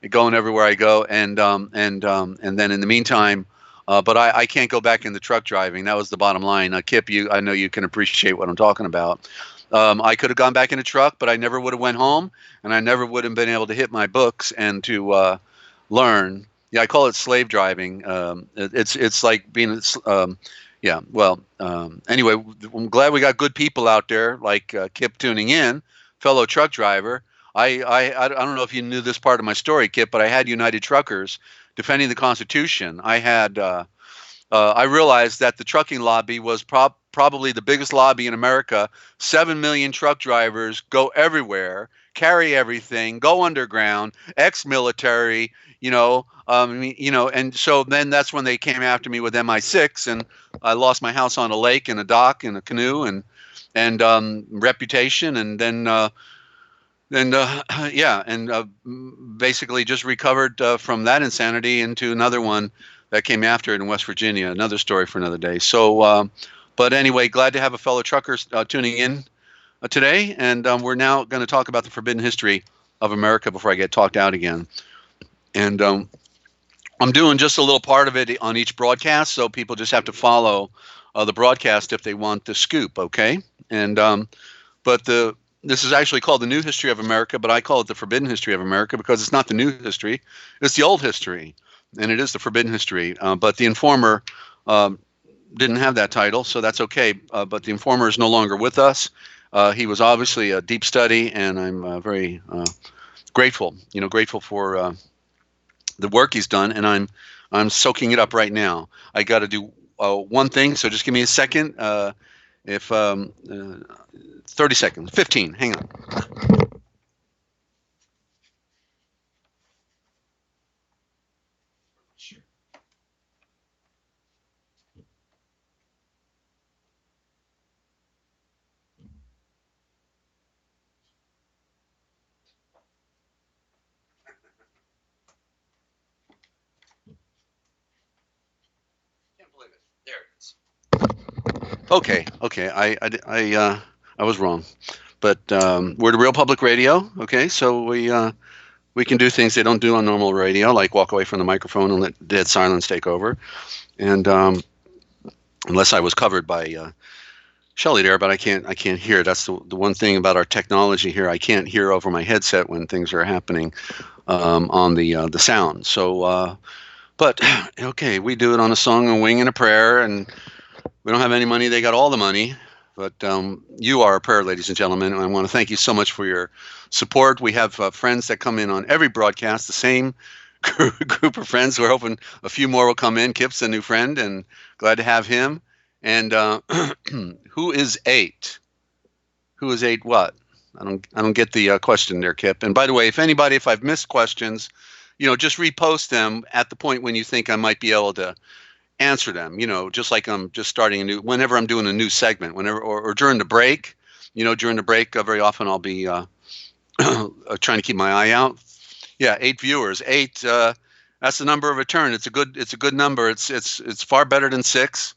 going everywhere I go, and then in the meantime, but I can't go back into truck driving. That was the bottom line. Kip, I know you can appreciate what I'm talking about. I could have gone back in a truck, but I never would have went home, and I never would have been able to hit my books and to learn. Yeah, I call it slave driving. It's like being, anyway, I'm glad we got good people out there like Kip tuning in, fellow truck driver. I don't know if you knew this part of my story, Kip, but I had United Truckers defending the Constitution. I realized that the trucking lobby was probably the biggest lobby in America. 7 million truck drivers go everywhere, carry everything, go underground, ex-military, and so then that's when they came after me with MI6, and I lost my house on a lake and a dock and a canoe and reputation, and then yeah, and basically just recovered from that insanity into another one that came after it in West Virginia. Another story for another day. So, but anyway, glad to have a fellow trucker tuning in today, and we're now going to talk about the forbidden history of America before I get talked out again. And I'm doing just a little part of it on each broadcast, so people just have to follow the broadcast if they want the scoop, okay? And but this is actually called the New History of America, but I call it the Forbidden History of America because it's not the new history, it's the old history, and it is the forbidden history. But the Informer didn't have that title, so that's okay. But the Informer is no longer with us. He was obviously a deep study, and I'm very grateful, grateful for the work he's done, and I'm soaking it up right now. I got to do one thing, so just give me a second. If 30 seconds, 15, hang on. Can't believe it. There it is. Okay. I was wrong, but we're the Real Public Radio. Okay, so we can do things they don't do on normal radio, like walk away from the microphone and let dead silence take over. And unless I was covered by Shelley there, but I can't hear. That's the one thing about our technology here. I can't hear over my headset when things are happening on the sound. So, but okay, we do it on a song, a wing, and a prayer, and we don't have any money. They got all the money. But you are a prayer, ladies and gentlemen, and I want to thank you so much for your support. We have friends that come in on every broadcast, the same group of friends. We're hoping a few more will come in. Kip's a new friend, and glad to have him. And who is 8? Who is 8 what? I don't get the question there, Kip. And by the way, if I've missed questions, just repost them at the point when you think I might be able to answer them, just like I'm just starting whenever I'm doing a new segment, or during the break, very often I'll be trying to keep my eye out. Yeah, 8 viewers, 8. That's the number of return. It's a good number. It's far better than 6,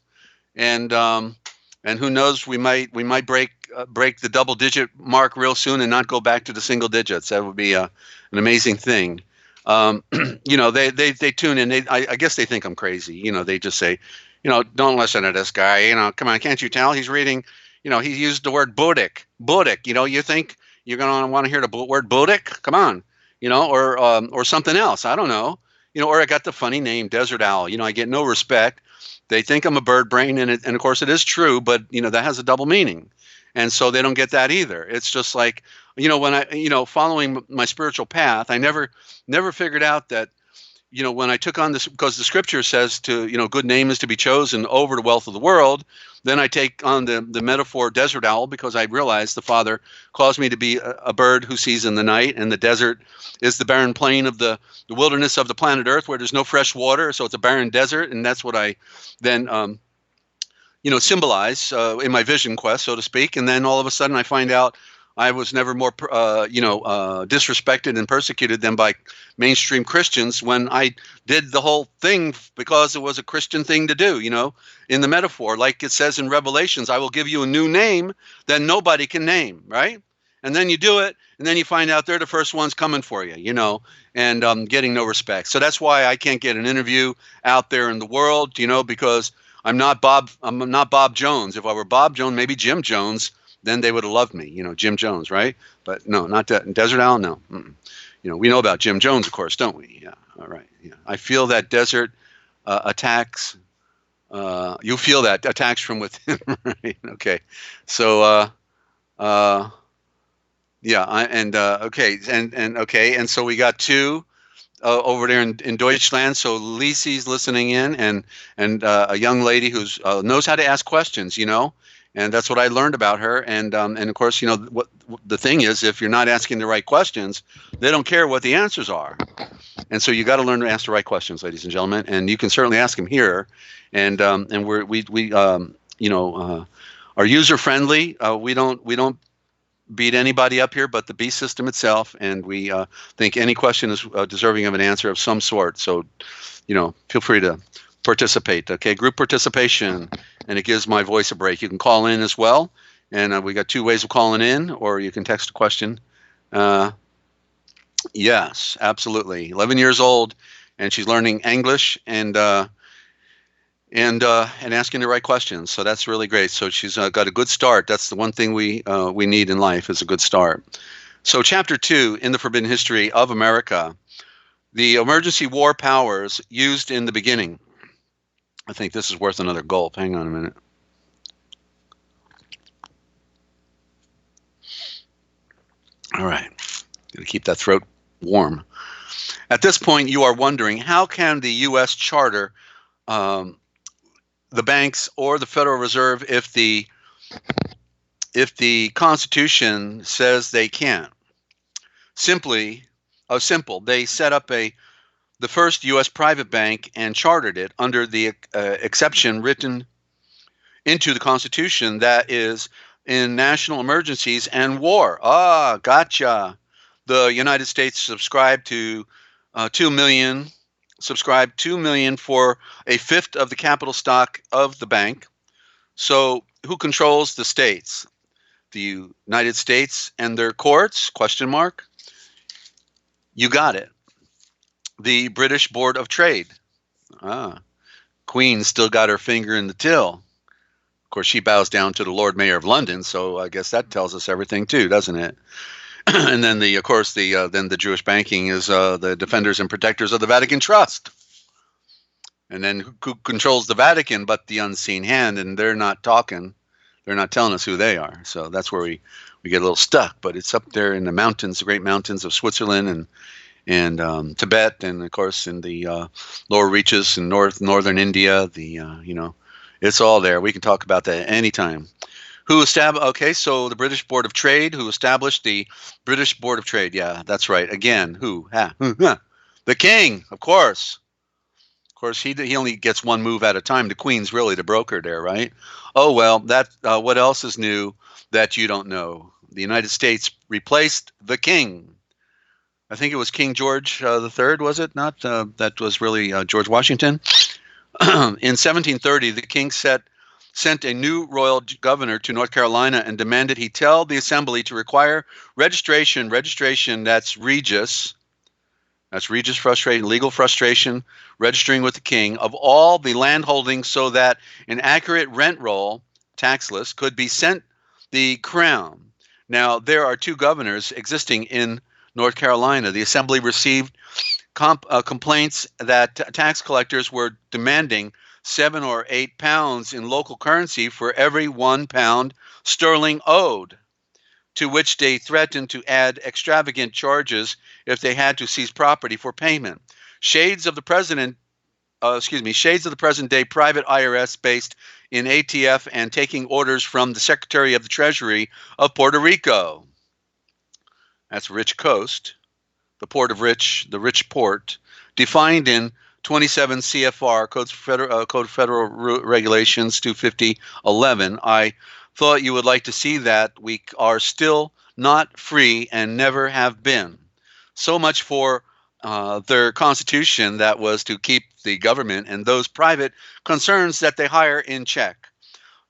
and who knows, we might break the double digit mark real soon and not go back to the single digits. That would be an amazing thing. They tune in. I guess they think I'm crazy. They just say, don't listen to this guy. Come on, can't you tell he's reading? He used the word Buddhic. You think you're gonna want to hear the word Buddhic? Come on, or something else. I don't know. Or I got the funny name Desert-Owl. I get no respect. They think I'm a bird brain, and of course it is true, but that has a double meaning, and so they don't get that either. It's just like when I following my spiritual path, I never figured out that when I took on this, because the scripture says to good name is to be chosen over the wealth of the world. Then I take on the metaphor desert owl because I realized the Father caused me to be a bird who sees in the night, and the desert is the barren plain of the wilderness of the planet Earth where there's no fresh water, so it's a barren desert, and that's what I then symbolize in my vision quest, so to speak. And then all of a sudden I find out I was never more, disrespected and persecuted than by mainstream Christians when I did the whole thing because it was a Christian thing to do, in the metaphor. Like it says in Revelations, I will give you a new name that nobody can name, right? And then you do it, and then you find out they're the first ones coming for you, and getting no respect. So that's why I can't get an interview out there in the world, because I'm not Bob Jones. If I were Bob Jones, maybe Jim Jones, then they would have loved me, Jim Jones, right? But no, not that. Desert Owl, no. We know about Jim Jones, of course, don't we? Yeah, all right. Yeah, I feel that desert attacks. You feel that attacks from within, right? Okay, so yeah, okay, and so we got 2. over there in Deutschland. So Lisi's listening in, and a young lady who's knows how to ask questions, and that's what I learned about her. And of course, what the thing is, if you're not asking the right questions, they don't care what the answers are. And so you got to learn to ask the right questions, ladies and gentlemen. And you can certainly ask them here, and we are user friendly. We don't beat anybody up here but the beast system itself, and we think any question is deserving of an answer of some sort. So, feel free to participate. Okay, group participation, and it gives my voice a break. You can call in as well, and we got 2 ways of calling in, or you can text a question. Yes, absolutely. 11 years old, and she's learning English and asking the right questions. So that's really great. So she's got a good start. That's the one thing we need in life, is a good start. So Chapter 2 in the Forbidden History of America, the emergency war powers used in the beginning. I think this is worth another gulp. Hang on a minute. All right. Got to keep that throat warm. At this point, you are wondering, how can the U.S. charter the banks or the Federal Reserve if the Constitution says they can't? Simple. They set up the first U.S. private bank and chartered it under the exception written into the Constitution that is in national emergencies and war. Ah, gotcha. The United States subscribed 2 million for a fifth of the capital stock of the bank. So who controls the states? The United States and their courts? Question mark. You got it. The British Board of Trade. Queen still got her finger in the till. Of course, she bows down to the Lord Mayor of London, so I guess that tells us everything too, doesn't it? And then the Jewish banking is the defenders and protectors of the Vatican Trust. And then who controls the Vatican but the unseen hand? And they're not talking. They're not telling us who they are. So that's where we get a little stuck. But it's up there in the mountains, the great mountains of Switzerland and Tibet, and of course in the lower reaches in northern India. It's all there. We can talk about that anytime. Okay, so the British Board of Trade, who established the British Board of Trade. Yeah, that's right. Again, who? The king, of course. Of course, he only gets one move at a time. The Queen's really the broker there, right? Oh, well, what else is new that you don't know? The United States replaced the king. I think it was King George III, was it not? That was really George Washington. In 1730, the king sent a new royal governor to North Carolina and demanded he tell the assembly to require registration, that's Regis frustration, legal frustration, registering with the king, of all the land holdings so that an accurate rent roll, tax list, could be sent the crown. Now, there are 2 governors existing in North Carolina. The assembly received complaints that tax collectors were demanding 7 or 8 pounds in local currency for every 1 pound sterling owed, to which they threatened to add extravagant charges if they had to seize property for payment. Shades of the present day private IRS based in ATF and taking orders from the Secretary of the Treasury of Puerto Rico. That's Rich Coast, the rich port, defined in 27 CFR, Code Federal Regulations 250-11. I thought you would like to see that we are still not free and never have been. So much for their constitution that was to keep the government and those private concerns that they hire in check.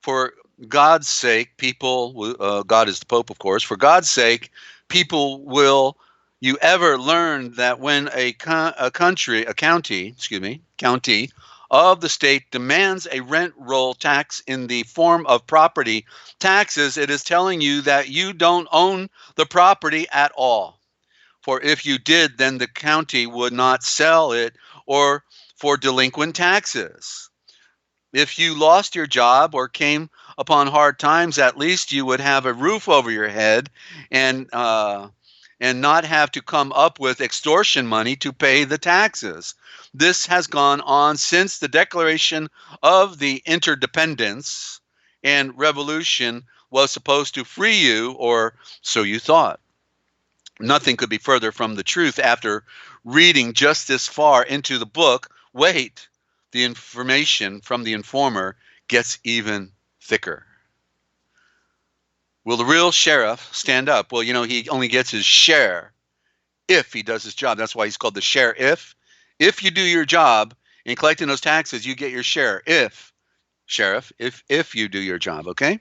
For God's sake, people, God is the Pope, of course, for God's sake, people, will you ever learn that when a county of the state demands a rent roll tax in the form of property taxes, it is telling you that you don't own the property at all. For if you did, then the county would not sell it or for delinquent taxes. If you lost your job or came upon hard times, at least you would have a roof over your head and and not have to come up with extortion money to pay the taxes. This has gone on since the Declaration of the Interdependence, and revolution was supposed to free you, or so you thought. Nothing could be further from the truth after reading just this far into the book. Wait, the information from the informer gets even thicker. Will the real sheriff stand up? Well, he only gets his share if he does his job. That's why he's called the sheriff. If you do your job in collecting those taxes, you get your share. If you do your job, okay?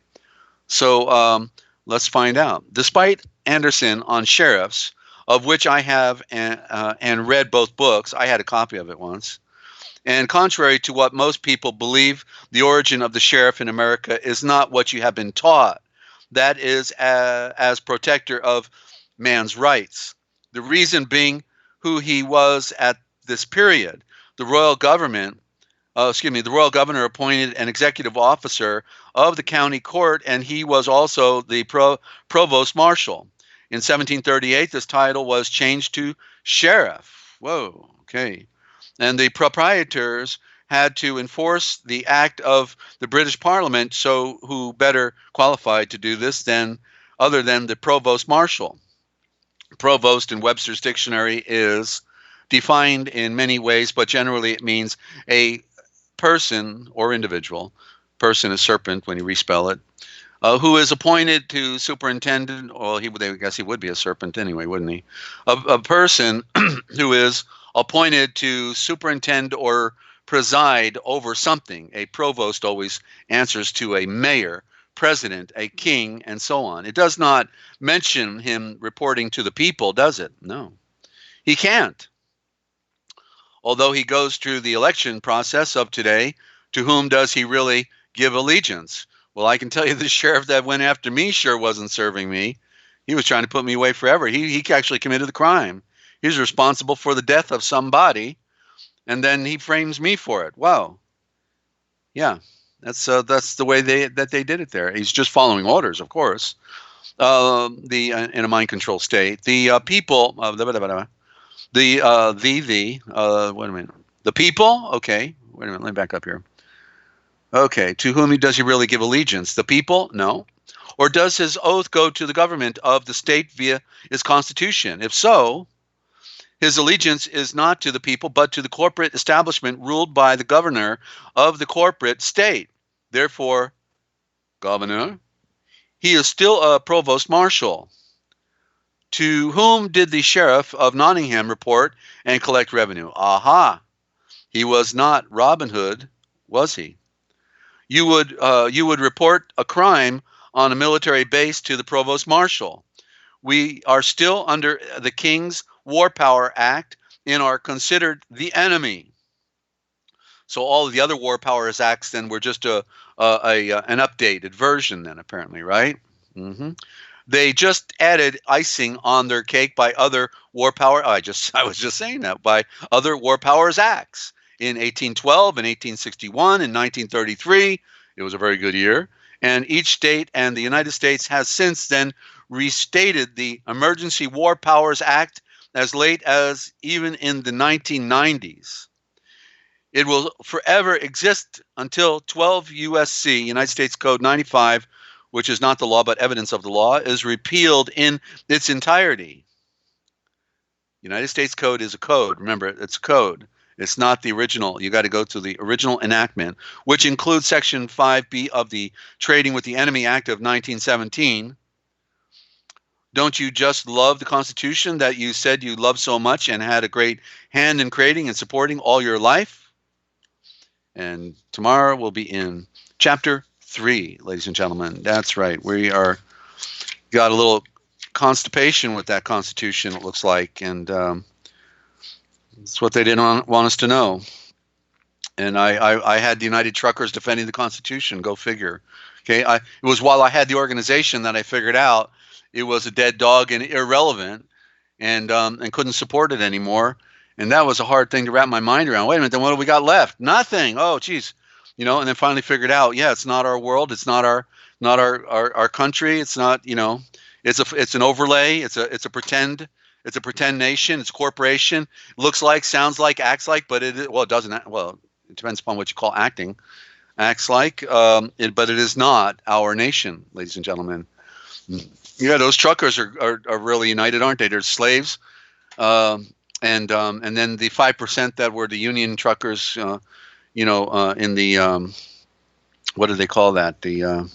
So let's find out. Despite Anderson on sheriffs, of which I have and read both books, I had a copy of it once, and contrary to what most people believe, the origin of the sheriff in America is not what you have been taught. That is as protector of man's rights. The reason being who he was at this period. The royal governor appointed an executive officer of the county court, and he was also the provost marshal. In 1738, this title was changed to sheriff. Whoa, okay. And the proprietors had to enforce the act of the British Parliament, so who better qualified to do this other than the provost marshal? Provost in Webster's dictionary is defined in many ways, but generally it means a person or individual. Person is serpent when you respell it. Who is appointed to superintendent, well, I guess he would be a serpent anyway, wouldn't he? A person who is appointed to superintend or preside over something. A provost always answers to a mayor, president, a king, and so on. It does not mention him reporting to the people, does it? No, he can't. Although he goes through the election process of today, to whom does he really give allegiance? Well, I can tell you the sheriff that went after me sure wasn't serving me. He was trying to put me away forever. He actually committed the crime. He's responsible for the death of somebody, and then he frames me for it. Wow. Yeah, that's the way they did it there. He's just following orders, of course. In a mind control state, the people. Wait a minute. The people. Okay. Wait a minute. Let me back up here. Okay. To whom does he really give allegiance? The people? No. Or does his oath go to the government of the state via his constitution? If so, his allegiance is not to the people, but to the corporate establishment ruled by the governor of the corporate state. Therefore, governor, he is still a provost marshal. To whom did the sheriff of Nottingham report and collect revenue? Aha! He was not Robin Hood, was he? You would report a crime on a military base to the provost marshal. We are still under the King's War Power Act and are considered the enemy. So all of the other War Powers Acts then were just an updated version then, apparently, right? Mm-hmm. They just added icing on their cake by other war power. I was just saying that, by other War Powers Acts in 1812 and 1861 and 1933. It was a very good year. And each state and the United States has since then restated the Emergency War Powers Act as late as even in the 1990s. It will forever exist until 12 U.S.C., United States Code 95, which is not the law but evidence of the law, is repealed in its entirety. United States Code is a code. Remember, it's a code. It's not the original. You got to go to the original enactment, which includes Section 5B of the Trading with the Enemy Act of 1917. Don't you just love the Constitution that you said you loved so much and had a great hand in creating and supporting all your life? And tomorrow we'll be in Chapter 3, ladies and gentlemen. That's right. We are got a little constipation with that Constitution, it looks like, and it's what they didn't want us to know. And I had the United Truckers defending the Constitution. Go figure. Okay, it was while I had the organization that I figured out it was a dead dog and irrelevant, and couldn't support it anymore. And that was a hard thing to wrap my mind around. Wait a minute, then what do we got left? Nothing. Oh, geez. And then finally figured out, yeah, it's not our world. It's not our country. It's not, It's an overlay. It's a pretend nation. It's a corporation. Looks like, sounds like, acts like, but it doesn't. Well, it depends upon what you call acting. Acts like, but it is not our nation, ladies and gentlemen. Yeah, those truckers are really united, aren't they? They're slaves, and then the 5% that were the union truckers, in the what do they call that? The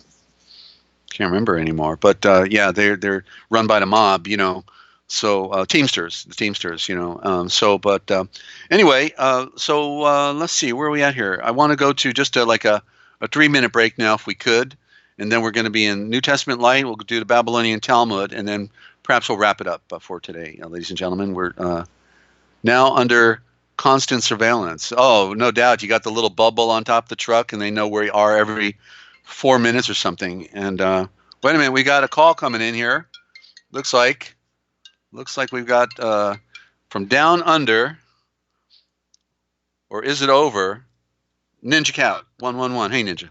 can't remember anymore. But yeah, they're run by the mob, So Teamsters, the Teamsters, anyway, let's see, where are we at here? I want to go to just a 3-minute break now, if we could, and then we're going to be in New Testament light. We'll do the Babylonian Talmud, and then perhaps we'll wrap it up for today, ladies and gentlemen. We're now under constant surveillance. Oh, no doubt, you got the little bubble on top of the truck, and they know where you are every 4 minutes or something. And wait a minute, we got a call coming in here. Looks like we've got from down under, or is it over? Ninja Cat 111. Hey, Ninja.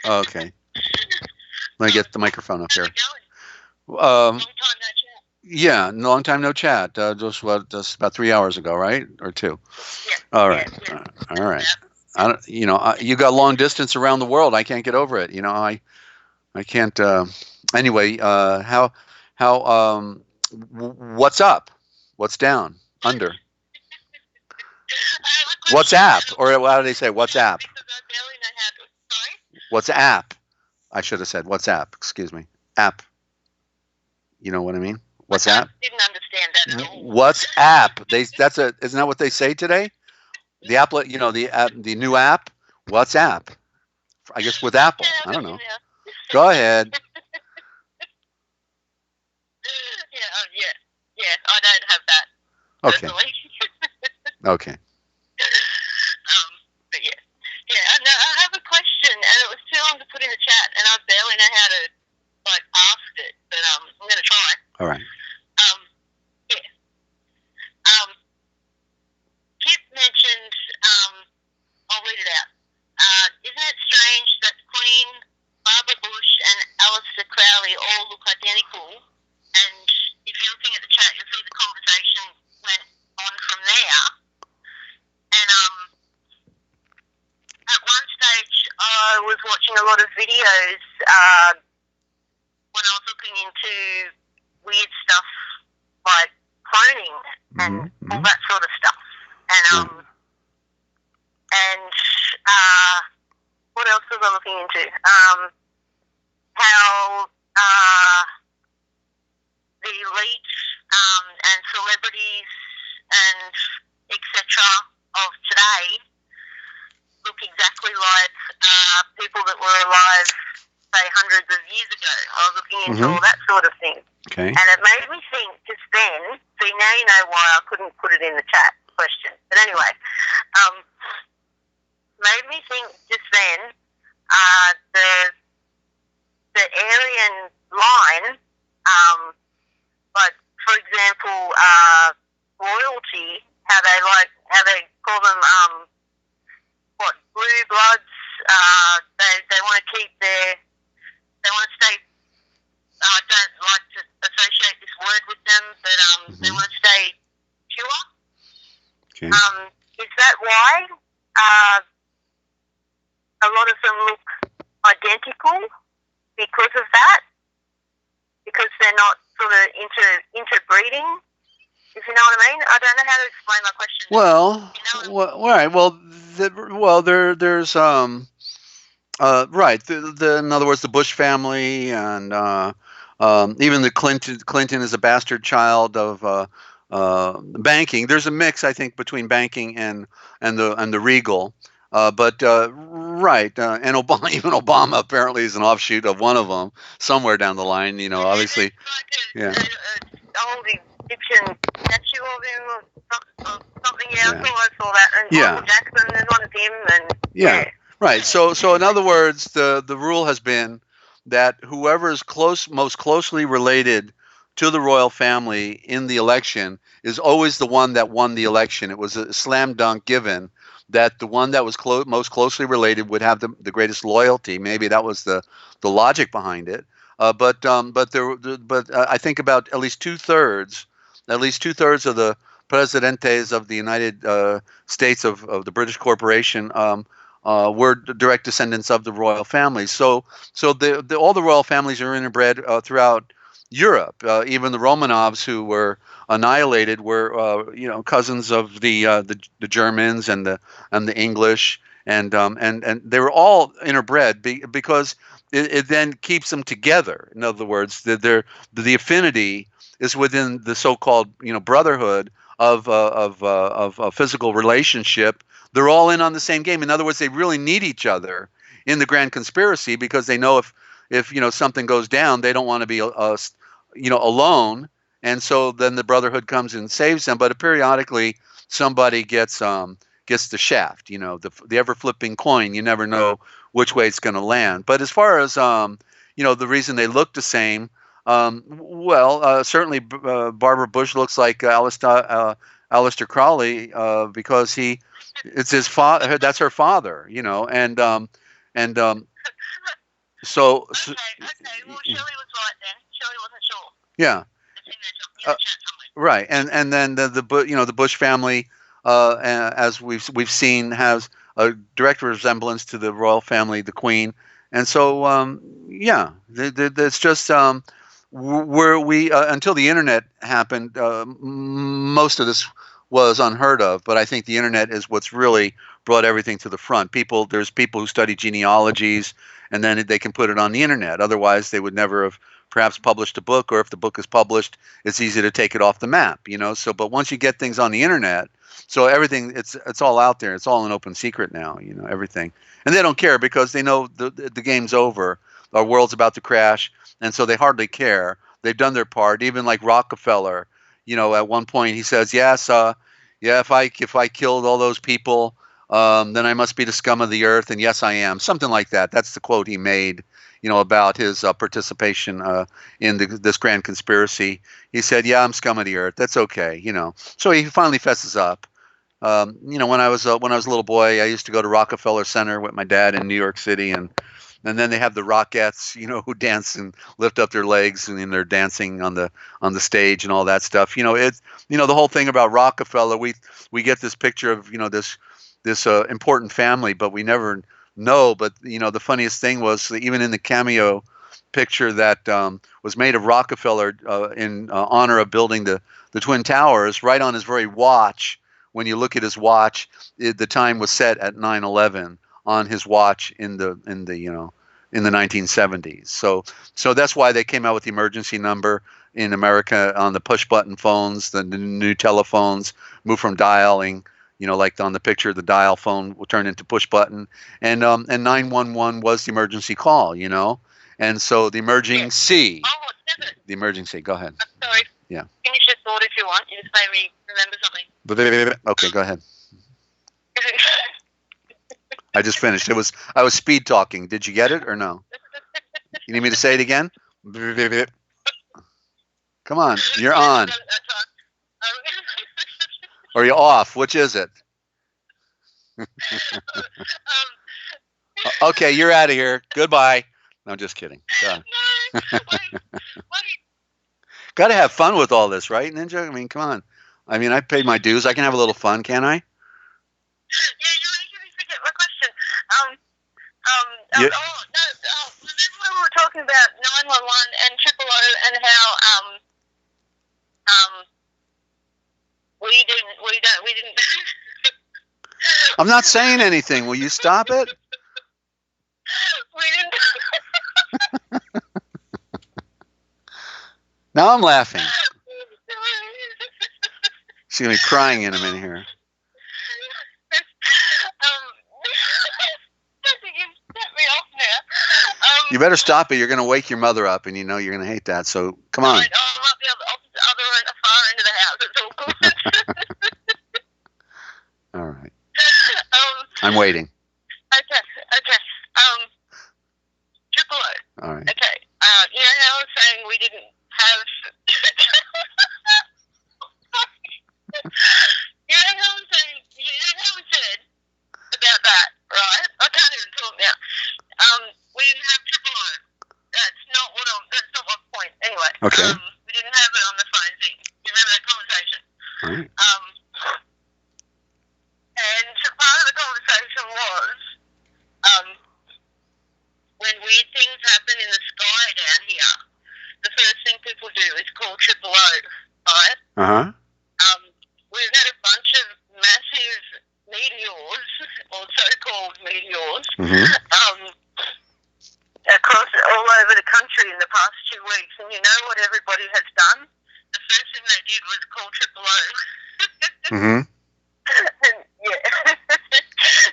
Okay. Let me get the microphone up here. Long time no chat. Yeah, long time no chat. Just about 3 hours ago, right? Or 2? Yeah. All right. Yeah. All right. Yeah. You got long distance around the world. I can't get over it. I can't. Anyway, what's up? What's down? Under? What's app? Or how do they say what's app? What's app? I should have said what's app. Excuse me. App. You know what I mean? What's app?
Didn't understand that at all.
What's app? Isn't that what they say today? The app, the new app. What's app? I guess with Apple. I don't know. Go ahead.
Yeah. I don't have that.
Okay. Okay.
But yeah. No, I have a question, and it was too long to put in the chat, and I barely know how to ask it, but I'm going to try.
All right.
Yeah. Kip mentioned, I'll read it out. Isn't it strange that Queen, Barbara Bush, and Aleister Crowley all look identical? And if you're looking at the chat, you'll see the conversation went on from there. And at one stage, I was watching a lot of videos when I was looking into weird stuff like cloning and all that sort of stuff. And what else was I looking into? How the elite and celebrities and etc. of today look exactly like people that were alive, say, hundreds of years ago. I was looking into all that sort of thing.
Okay.
And it made me think just then, see, now you know why I couldn't put it in the chat question. But anyway, made me think just then, the Aryan line, for example, royalty, how they call them, blue bloods, they want to keep they want to stay, I don't like to associate this word with them, but they want to stay pure.
Okay.
Is that why a lot of them look identical because of that? Because they're not sort of interbreeding? If you know what I mean? I don't know how to explain my question.
Well, all right. There's right. In other words, the Bush family and even the Clinton is a bastard child of banking. There's a mix, I think, between banking and the Regal. But right, and Obama, even Obama apparently is an offshoot of one of them somewhere down the line. Obviously,
yeah. Old Egyptian statue of him or something. Yeah, I thought I saw that. And Michael Jackson, there's one of him, and
yeah. Right. So in other words, the rule has been that whoever is most closely related to the royal family in the election is always the one that won the election. It was a slam dunk given that the one that was most closely related would have the greatest loyalty. Maybe that was the logic behind it. But I think about at least two-thirds of the presidentes of the United States of the British Corporation were direct descendants of the royal families. So all the royal families are interbred throughout Europe. Even the Romanovs, who were annihilated, were cousins of the Germans and the English, and they were all interbred because it then keeps them together. In other words, the affinity is within the so-called brotherhood of a physical relationship. They're all in on the same game. In other words, they really need each other in the grand conspiracy, because they know if something goes down, they don't want to be alone, and so then the brotherhood comes and saves them. But periodically somebody gets the shaft, the ever flipping coin. You never know which way it's going to land. But as far as the reason they look the same, certainly Barbara Bush looks like Aleister Crowley because it's his father. That's her father, and so.
Okay. Well, Shelley was right then. Shelley wasn't sure.
Yeah. Right, and then the Bush family, as we've seen, has a direct resemblance to the royal family, the Queen, and so it's just where we until the internet happened, most of this was unheard of. But I think the internet is what's really brought everything to the front. There's people who study genealogies, and then they can put it on the internet. Otherwise, they would never have perhaps published a book, or if the book is published, it's easy to take it off the map, So, but once you get things on the internet, so everything, it's all out there. It's all an open secret now, everything. And they don't care because they know the game's over. Our world's about to crash, and so they hardly care. They've done their part. Even like Rockefeller, at one point he says, "Yes, if I killed all those people, then I must be the scum of the earth, and yes, I am." Something like that. That's the quote he made, about his participation in this grand conspiracy. He said, "Yeah, I'm scum of the earth. That's okay." So he finally fesses up. When I was a little boy, I used to go to Rockefeller Center with my dad in New York City, and then they have the Rockettes, who dance and lift up their legs, and they're dancing on the stage and all that stuff. It's the whole thing about Rockefeller. We get this picture of this important family, but we never know. But the funniest thing was that even in the cameo picture that was made of Rockefeller in honor of building the Twin Towers, right on his very watch. When you look at his watch, the time was set at 9/11 on his watch in the 1970s. So that's why they came out with the emergency number in America on the push button phones. The new telephones moved from dialing, like on the picture, the dial phone will turn into push button, and 911 was the emergency call, and so the emergency.
Oh,
the emergency. Go ahead.
I'm sorry.
Yeah.
Finish your thought if you want. You just made me remember something.
Okay, go ahead. I just finished. I was speed talking. Did you get it or no? You need me to say it again? Come on, you're on. Or you're off. Which is it? Okay, you're out of here. Goodbye. No, just kidding. Got to have fun with all this, right, Ninja? I mean, come on. I mean, I paid my dues. I can have a little fun, can't I?
Yeah, you're making me forget my question. Remember when we were talking about 911 and 000 and how we didn't.
I'm not saying anything. Will you stop it?
We didn't.
Now I'm laughing. She's gonna be crying in a minute here. You better stop it. You're going to wake your mother up, and you're going to hate that. So come on.
I'm at the other far end of the house. It's all good.
All right. I'm waiting.
Okay. 000.
All right.
Okay. You know how I was saying we didn't have. You know how we said
Okay.
We didn't have it on the phone thing. You remember that conversation?
Right.
And so part of the conversation was when weird things happen in the sky down here, the first thing people do is call Triple O, right?
Uh-huh.
We've had a bunch of massive meteors, or so-called meteors, across all over the country in the past 2 weeks. And you know what everybody has done? The first thing they did was call Triple O.
Mm-hmm.
Yeah.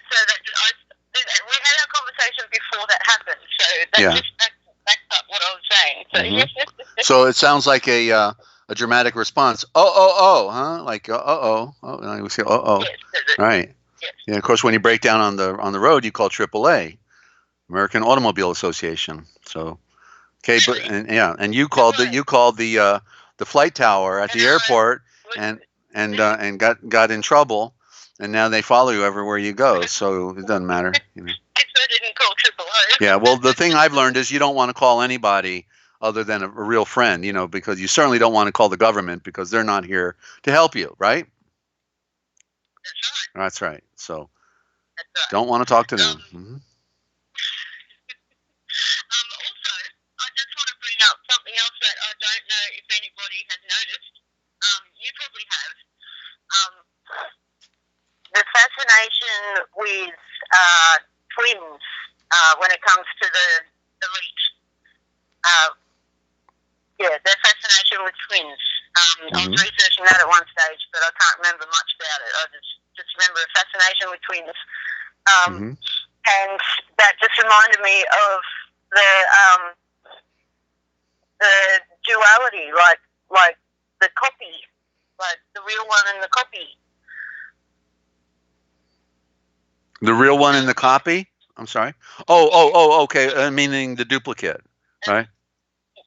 So we had our conversation before that happened. So that just backs up what I was saying. So,
So it sounds like a dramatic response. Oh, huh? Like oh. And we say oh.
Yes,
right.
Yes.
Yeah. Of course, when you break down on the road, you call AAA, American Automobile Association. So, okay,
really?
and you called the flight tower at the airport and got in trouble, and now they follow you everywhere you go. So it doesn't matter.
I didn't call AAA.
Yeah. Well, the thing I've learned is you don't want to call anybody other than a real friend, because you certainly don't want to call the government because they're not here to help you, right?
That's right.
So don't want to talk to them.
Also, I just want to bring up something else that I don't know if anybody has noticed. You probably have. The fascination with twins when it comes to the elite. Their fascination with twins. I was researching that at one stage, but I can't remember much about it. I just remember a fascination with twins. And that just reminded me of the duality, like the copy, like the real one and the copy.
The real one and the copy? I'm sorry. Oh, okay. Meaning the duplicate, right?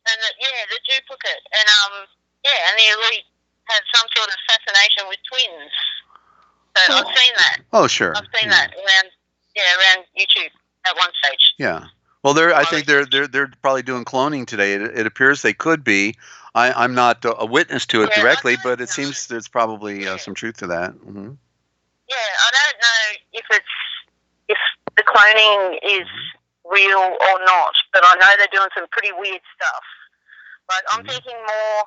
And the duplicate, and and the elite have some sort of fascination with twins. So I've seen that.
Oh, sure.
I've seen that around YouTube at one stage.
Yeah. Well, I think they're probably doing cloning today. It appears they could be. I'm not a witness to it directly, but it seems there's probably some truth to that. Mm-hmm.
Yeah, I don't know if the cloning is real or not, but I know they're doing some pretty weird stuff. But I'm thinking more,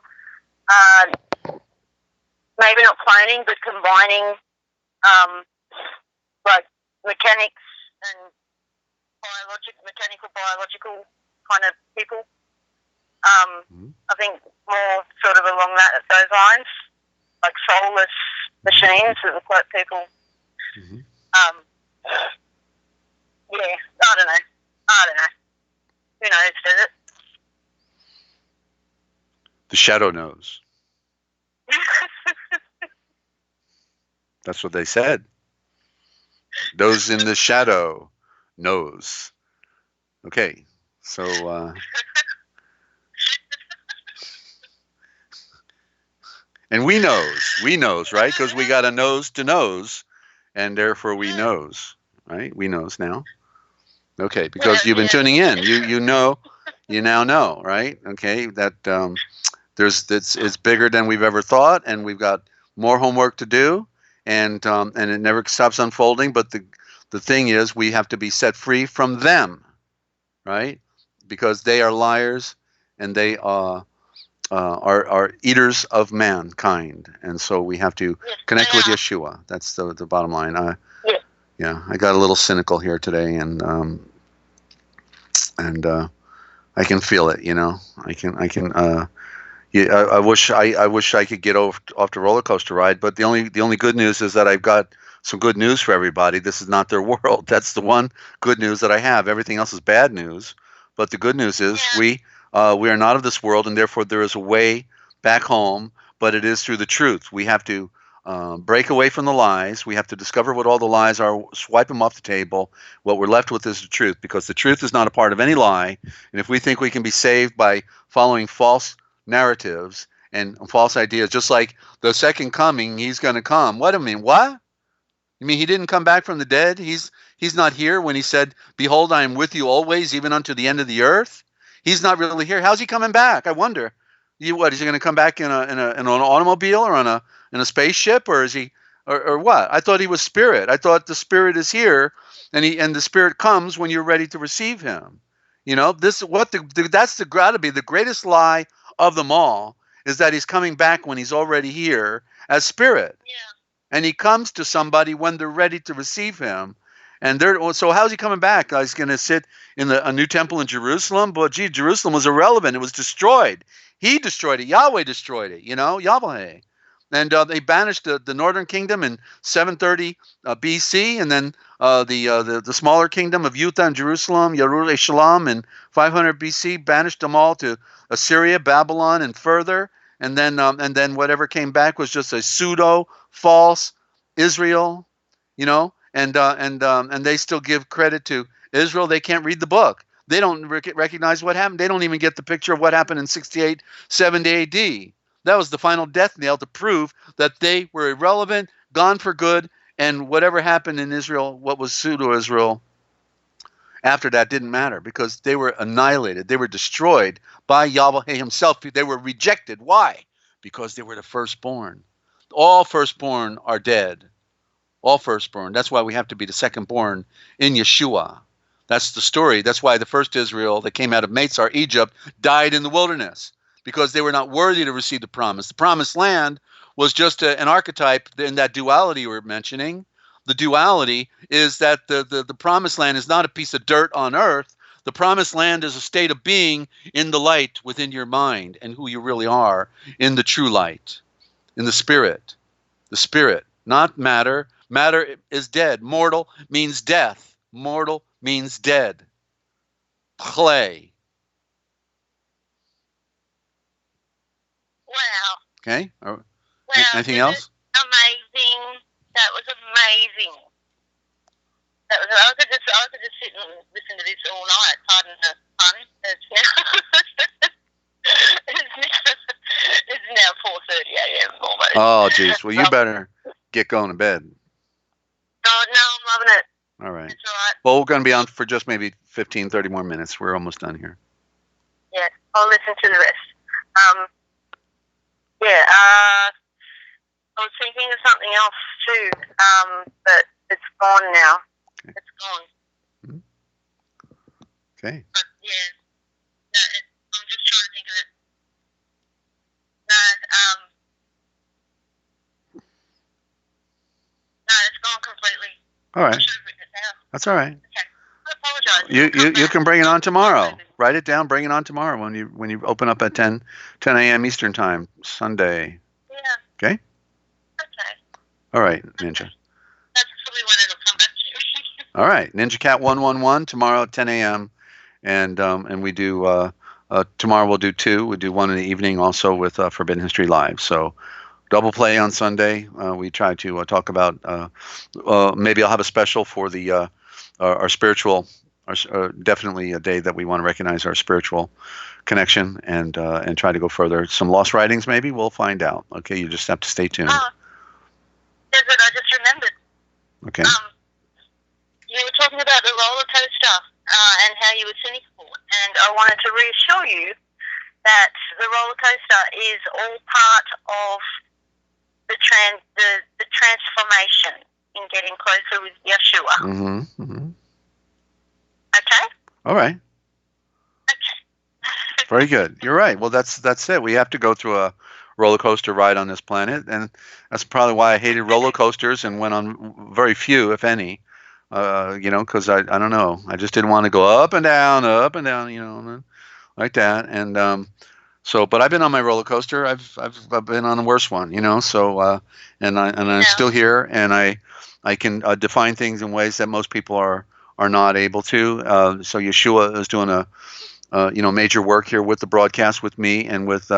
maybe not cloning, but combining, like mechanics and biological kind of people. I think more sort of along those lines, like soulless machines that look like people. I don't know. Who knows, does it?
The shadow knows. That's what they said. Those in the shadow knows. Okay, so and we knows, right? Because we got a nose to nose, and therefore we knows, right? We knows now. Okay, because you've been tuning in. You now know, right? Okay, that it's bigger than we've ever thought, and we've got more homework to do, and it never stops unfolding. But the thing is, we have to be set free from them, right? Because they are liars, and they are eaters of mankind, and so we have to connect with Yeshua. That's the bottom line. I got a little cynical here today, and I can feel it. I can. I wish I could get off the roller coaster ride, but the only good news is that I've got some good news for everybody. This is not their world. That's the one good news that I have. Everything else is bad news. But the good news is we are not of this world, and therefore there is a way back home. But it is through the truth. We have to break away from the lies. We have to discover what all the lies are, swipe them off the table. What we're left with is the truth, because the truth is not a part of any lie. And if we think we can be saved by following false narratives and false ideas, just like the second coming, he's going to come. What? You mean he didn't come back from the dead? He's not here when he said, "Behold, I am with you always, even unto the end of the earth." He's not really here. How's he coming back? I wonder. What is he going to come back in an automobile or in a spaceship, or is he or what? I thought he was spirit. I thought the spirit is here, and the spirit comes when you're ready to receive him. That's got to be the greatest lie of them all, is that he's coming back when he's already here as spirit.
Yeah.
And he comes to somebody when they're ready to receive him. So how's he coming back? He's going to sit in a new temple in Jerusalem? But gee, Jerusalem was irrelevant. It was destroyed. He destroyed it. Yahweh destroyed it. Yahweh. And they banished the northern kingdom in 730 BC, and then the smaller kingdom of Judah and Jerusalem, Yochelleg, in 500 BC, banished them all to Assyria, Babylon, and further. And then whatever came back was just a pseudo false Israel, and they still give credit to Israel. They can't read the book. They don't recognize what happened. They don't even get the picture of what happened in 68, 70 AD. That was the final death nail to prove that they were irrelevant, gone for good, and whatever happened in Israel, what was pseudo-Israel, after that didn't matter, because they were annihilated. They were destroyed by Yahweh himself. They were rejected. Why? Because they were the firstborn. All firstborn are dead. All firstborn. That's why we have to be the secondborn in Yeshua. That's the story. That's why the first Israel that came out of Meitzar, Egypt, died in the wilderness, because they were not worthy to receive the promise. The promised land was just an archetype in that duality we're mentioning. The duality is that the promised land is not a piece of dirt on earth. The promised land is a state of being in the light within your mind and who you really are in the true light, in the spirit. The spirit, not matter. Matter is dead. Mortal means death. Mortal means dead. Clay.
Wow.
Okay.
Wow.
Anything else?
Amazing. That was amazing. I could just sit and listen to this all night. Pardon the pun. It's now 4:30 a.m. almost.
Oh, geez. Well, you better get going to bed.
Oh, no, I'm loving it.
All right.
It's all right.
Well, we're going to be on for just maybe 15, 30 more minutes. We're almost done here.
Yeah, I'll listen to the rest. I was thinking of something else too, but it's gone now. Okay. It's gone.
Mm-hmm. Okay.
But yeah, no, I'm just trying to think of it. No, it's gone completely.
All right.
I should have written it down.
That's all right.
Okay. I apologize.
You can bring it on tomorrow. Write it down. Bring it on tomorrow when you open up at 10 a.m. Eastern time, Sunday.
Yeah.
Okay.
Okay.
All right, Ninja.
That's probably when it'll come back to you.
All right, Ninja Cat 111 tomorrow at 10 a.m. and we do tomorrow we'll do 2. We do 1 in the evening also with Forbidden History Live. So double play on Sunday. We try to talk about maybe I'll have a special for the our spiritual. Definitely a day that we want to recognize our spiritual connection and try to go further. Some lost writings, maybe we'll find out. Okay, you just have to stay tuned.
Desert, I just remembered.
Okay.
You were talking about the roller coaster and how you were cynical, and I wanted to reassure you that the roller coaster is all part of the transformation in getting closer with Yeshua.
Mm-hmm. Mm-hmm.
Okay?
All right.
Okay.
Very good. You're right. Well, that's it. We have to go through a roller coaster ride on this planet, and that's probably why I hated roller coasters and went on very few, if any. Because I don't know. I just didn't want to go up and down, like that. And but I've been on my roller coaster. I've been on the worst one, So and I'm still here, and I can define things in ways that most people are not able to. So Yeshua is doing a major work here with the broadcast, with me and with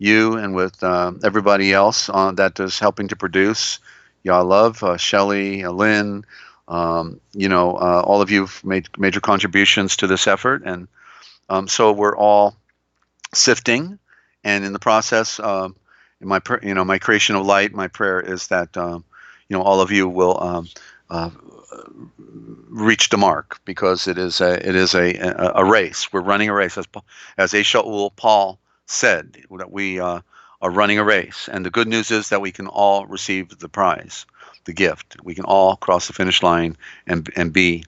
you and with everybody else that is helping to produce. I love Shelley, Lynn, all of you have made major contributions to this effort, and so we're all sifting, and in the process, in my creation of light, my prayer is that all of you will reach the mark, because it is a race. We're running a race, as Yochelleg, Paul said that we are running a race, and the good news is that we can all receive the prize, the gift. We can all cross the finish line and be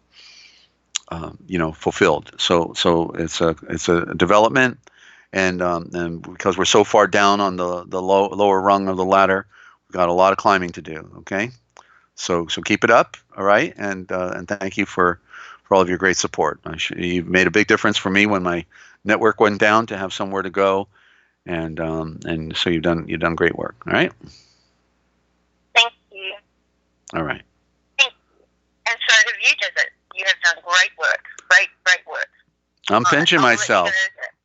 fulfilled. So it's a development, and because we're so far down on the lower rung of the ladder, we've got a lot of climbing to do. Okay, so keep it up, all right, and thank you for all of your great support. You've made a big difference for me when my network went down to have somewhere to go, and so you've done great work. All right.
Thank you.
All right.
Thank you. And so have you, Desert. You have done great work. Great work.
I'm pinching myself.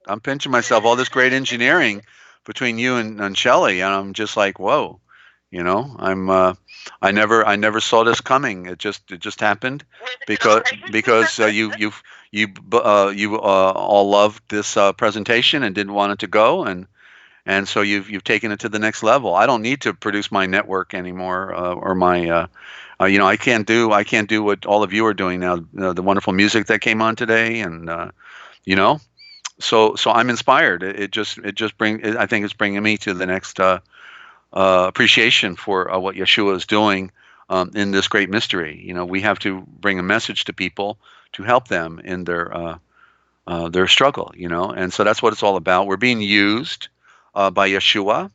I'm pinching myself. All this great engineering between you and Shelley, and I'm just like, whoa. I never saw this coming. It just happened because you all loved this presentation and didn't want it to go, and so you've taken it to the next level. I don't need to produce my network anymore, or my I can't do what all of you are doing now. The wonderful music that came on today, and so I'm inspired. It just I think it's bringing me to the next appreciation for what Yeshua is doing in this great mystery. We have to bring a message to people to help them in their struggle. And so that's what it's all about. We're being used by Yeshua,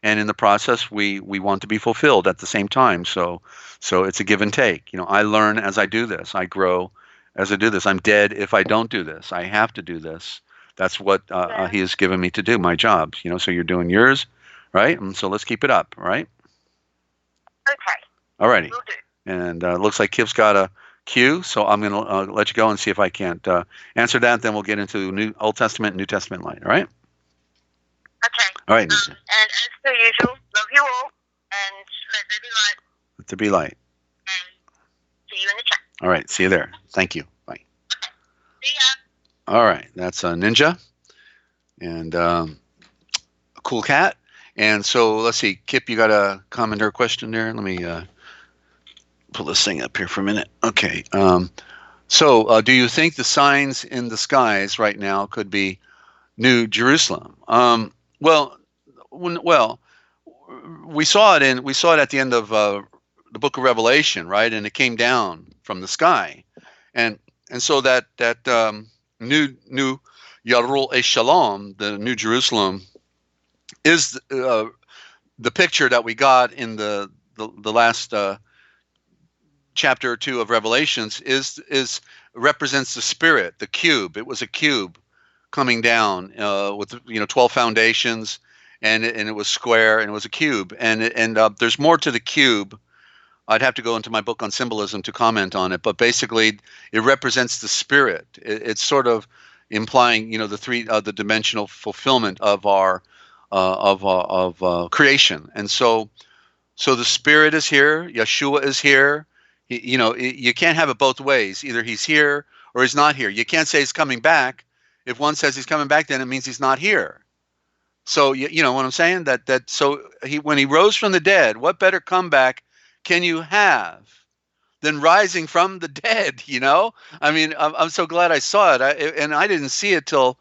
and in the process, we want to be fulfilled at the same time. So it's a give and take. I learn as I do this. I grow as I do this. I'm dead if I don't do this. I have to do this. That's what He has given me to do. My job. So you're doing yours. Right, and so let's keep it up, right?
Okay.
All righty.
Will do.
And it looks like Kiv's got a cue, so I'm going to let you go and see if I can't answer that. Then we'll get into Old Testament and New Testament light, all right?
Okay.
All right.
And as per usual, love you all, and let there be light.
Let there be light.
And see you in the chat.
All right, see you there. Thank you. Bye.
Okay. See ya.
All right, that's a Ninja, and a cool cat. And so let's see, Kip, you got a comment or a question there? Let me pull this thing up here for a minute. Okay. So do you think the signs in the skies right now could be New Jerusalem? Well, we saw it at the end of the book of Revelation, right? And it came down from the sky, and so that new Yarul Shalom, the New Jerusalem, is the picture that we got in the last chapter or two of Revelations is represents the spirit, the cube. It was a cube coming down with 12 foundations, and it was square, and it was a cube. And there's more to the cube. I'd have to go into my book on symbolism to comment on it, but basically it represents the spirit. It's sort of implying the dimensional fulfillment of our creation. And so the spirit is here. Yeshua is here. You can't have it both ways. Either he's here or he's not here. You can't say he's coming back. If one says he's coming back, then it means he's not here. So you know what I'm saying? So when he rose from the dead, what better comeback can you have than rising from the dead? I mean, I'm so glad I saw it. And I didn't see it till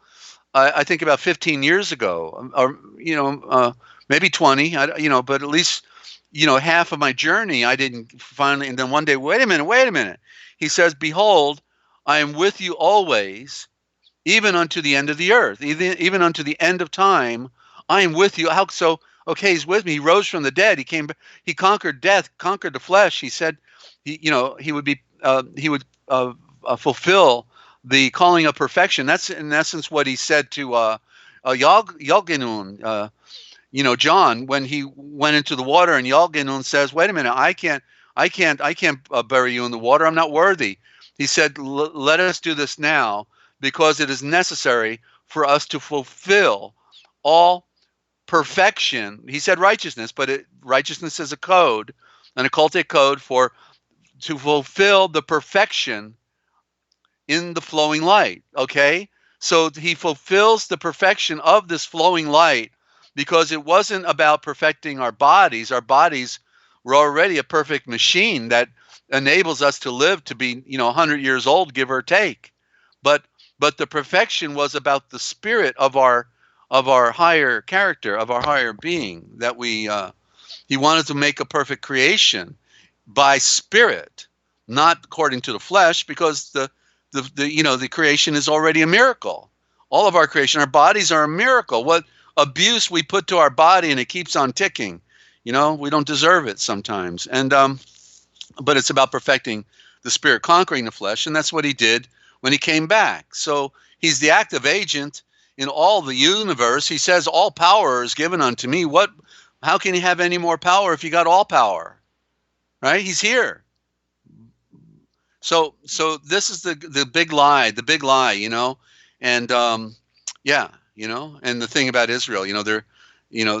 I think about 15 years ago, or maybe 20. But at least half of my journey I didn't finally. And then one day, wait a minute. He says, "Behold, I am with you always, even unto the end of the earth, even unto the end of time. I am with you." How so? Okay, he's with me. He rose from the dead. He came. He conquered death, conquered the flesh. He said, he would fulfill the calling of perfection. That's in essence what he said to Yalgenun, John, when he went into the water, and Yalgenun says, "Wait a minute, I can't bury you in the water. I'm not worthy." He said, "Let us do this now, because it is necessary for us to fulfill all perfection." He said righteousness, but righteousness is a code, an occultic code to fulfill the perfection in the flowing light. Okay, so he fulfills the perfection of this flowing light, because it wasn't about perfecting our bodies. Our bodies were already a perfect machine that enables us to live to be 100 years old, give or take. But the perfection was about the spirit of our of our higher character, of our higher being, that he wanted to make a perfect creation by spirit, not according to the flesh, because the creation is already a miracle. All of our creation, our bodies are a miracle. What abuse we put to our body, and it keeps on ticking. We don't deserve it sometimes. And but it's about perfecting the spirit, conquering the flesh, and that's what he did when he came back. So he's the active agent in all the universe. He says, all power is given unto me. How can he have any more power if you got all power? Right? He's here. So this is the big lie, and and the thing about Israel,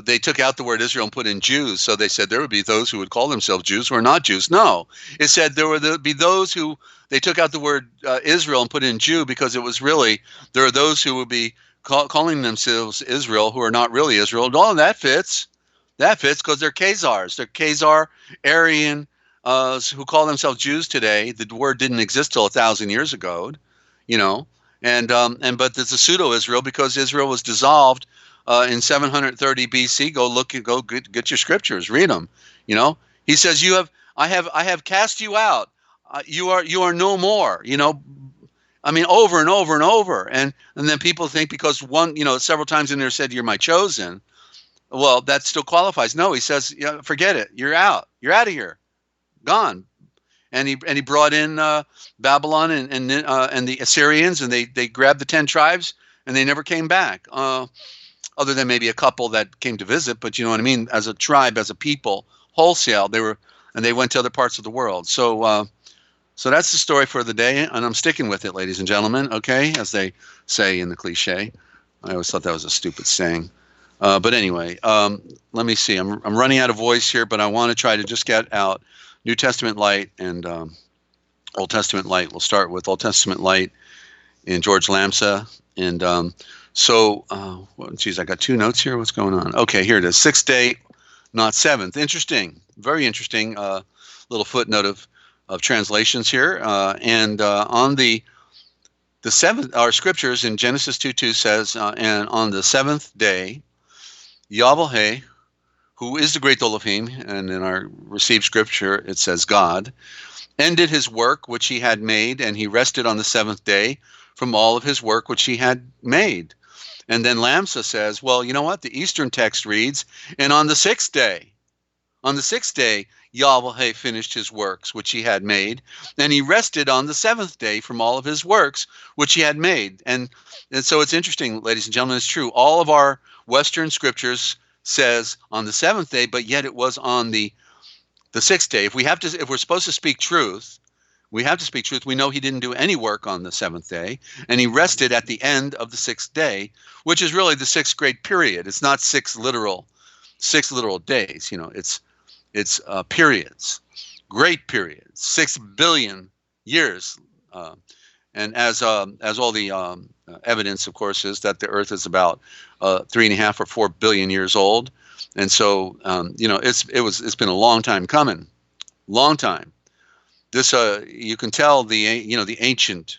they took out the word Israel and put in Jews. So they said there would be those who would call themselves Jews who are not Jews. No, it said there would be those who, they took out the word Israel and put in Jew, because it was really, there are those who would be calling themselves Israel who are not really Israel. No, that fits. That fits because they're Khazars. They're Khazar, Aryan, who call themselves Jews today. The word didn't exist till 1,000 years ago, but there's a pseudo-Israel because Israel was dissolved in 730 BC. Go get your scriptures, read them. He says, I have cast you out. You are no more. Over and over and over. And then people think because several times in there said, you're my chosen. Well, that still qualifies. No, he says, forget it. You're out. You're out of here. Gone. And he brought in Babylon and the Assyrians, and they grabbed the 10 tribes, and they never came back. Other than maybe a couple that came to visit, but you know what I mean? As a tribe, as a people, wholesale, they went to other parts of the world. So that's the story for the day, and I'm sticking with it, ladies and gentlemen, okay? As they say in the cliche. I always thought that was a stupid saying. But anyway, let me see. I'm running out of voice here, but I want to try to just get out New Testament light and Old Testament light. We'll start with Old Testament light in George Lamsa. And I got 2 notes here. What's going on? Okay, here it is. 6th day, not 7th. Interesting. Very interesting little footnote of translations here. And on the 7th, our scriptures in Genesis 2:2 says, and on the 7th day, Yahweh, who is the great Elohim, and in our received scripture it says God, ended his work which he had made, and he rested on the 7th day from all of his work which he had made. And then Lamsa says, well, you know what? The Eastern text reads, and on the 6th day, Yahweh finished his works which he had made, and he rested on the 7th day from all of his works which he had made. And so it's interesting, ladies and gentlemen, it's true. All of our Western scriptures says on the 7th day, but yet it was on the 6th day. If we're supposed to speak truth, we have to speak truth. We know he didn't do any work on the 7th day, and he rested at the end of the 6th day, which is really the 6th great period. It's not 6 literal days. It's periods, great periods, 6 billion years. And as all the evidence, of course, is that the Earth is about 3.5 or 4 billion years old, and so it's been a long time coming, long time. This you can tell the ancient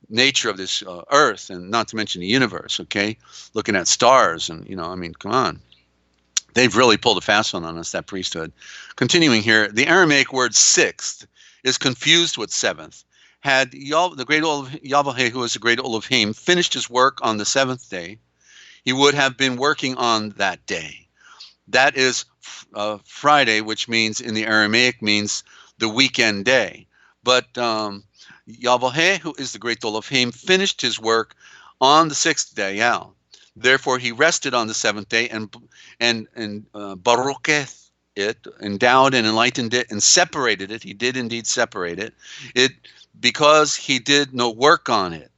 nature of this Earth, and not to mention the universe. Okay, looking at stars, and come on. They've really pulled a fast one on us, that priesthood. Continuing here, the Aramaic word 6th is confused with 7th. Had the great Yahweh, who is the great Elohim, finished his work on the 7th day, he would have been working on that day. That is Friday, which means in the Aramaic means the weekend day. But Yahweh, who is the great Elohim, finished his work on the 6th day. Yeah. Therefore, he rested on the 7th day and barucheth it, endowed and enlightened it, and separated it. He did indeed separate it. Because he did no work on it.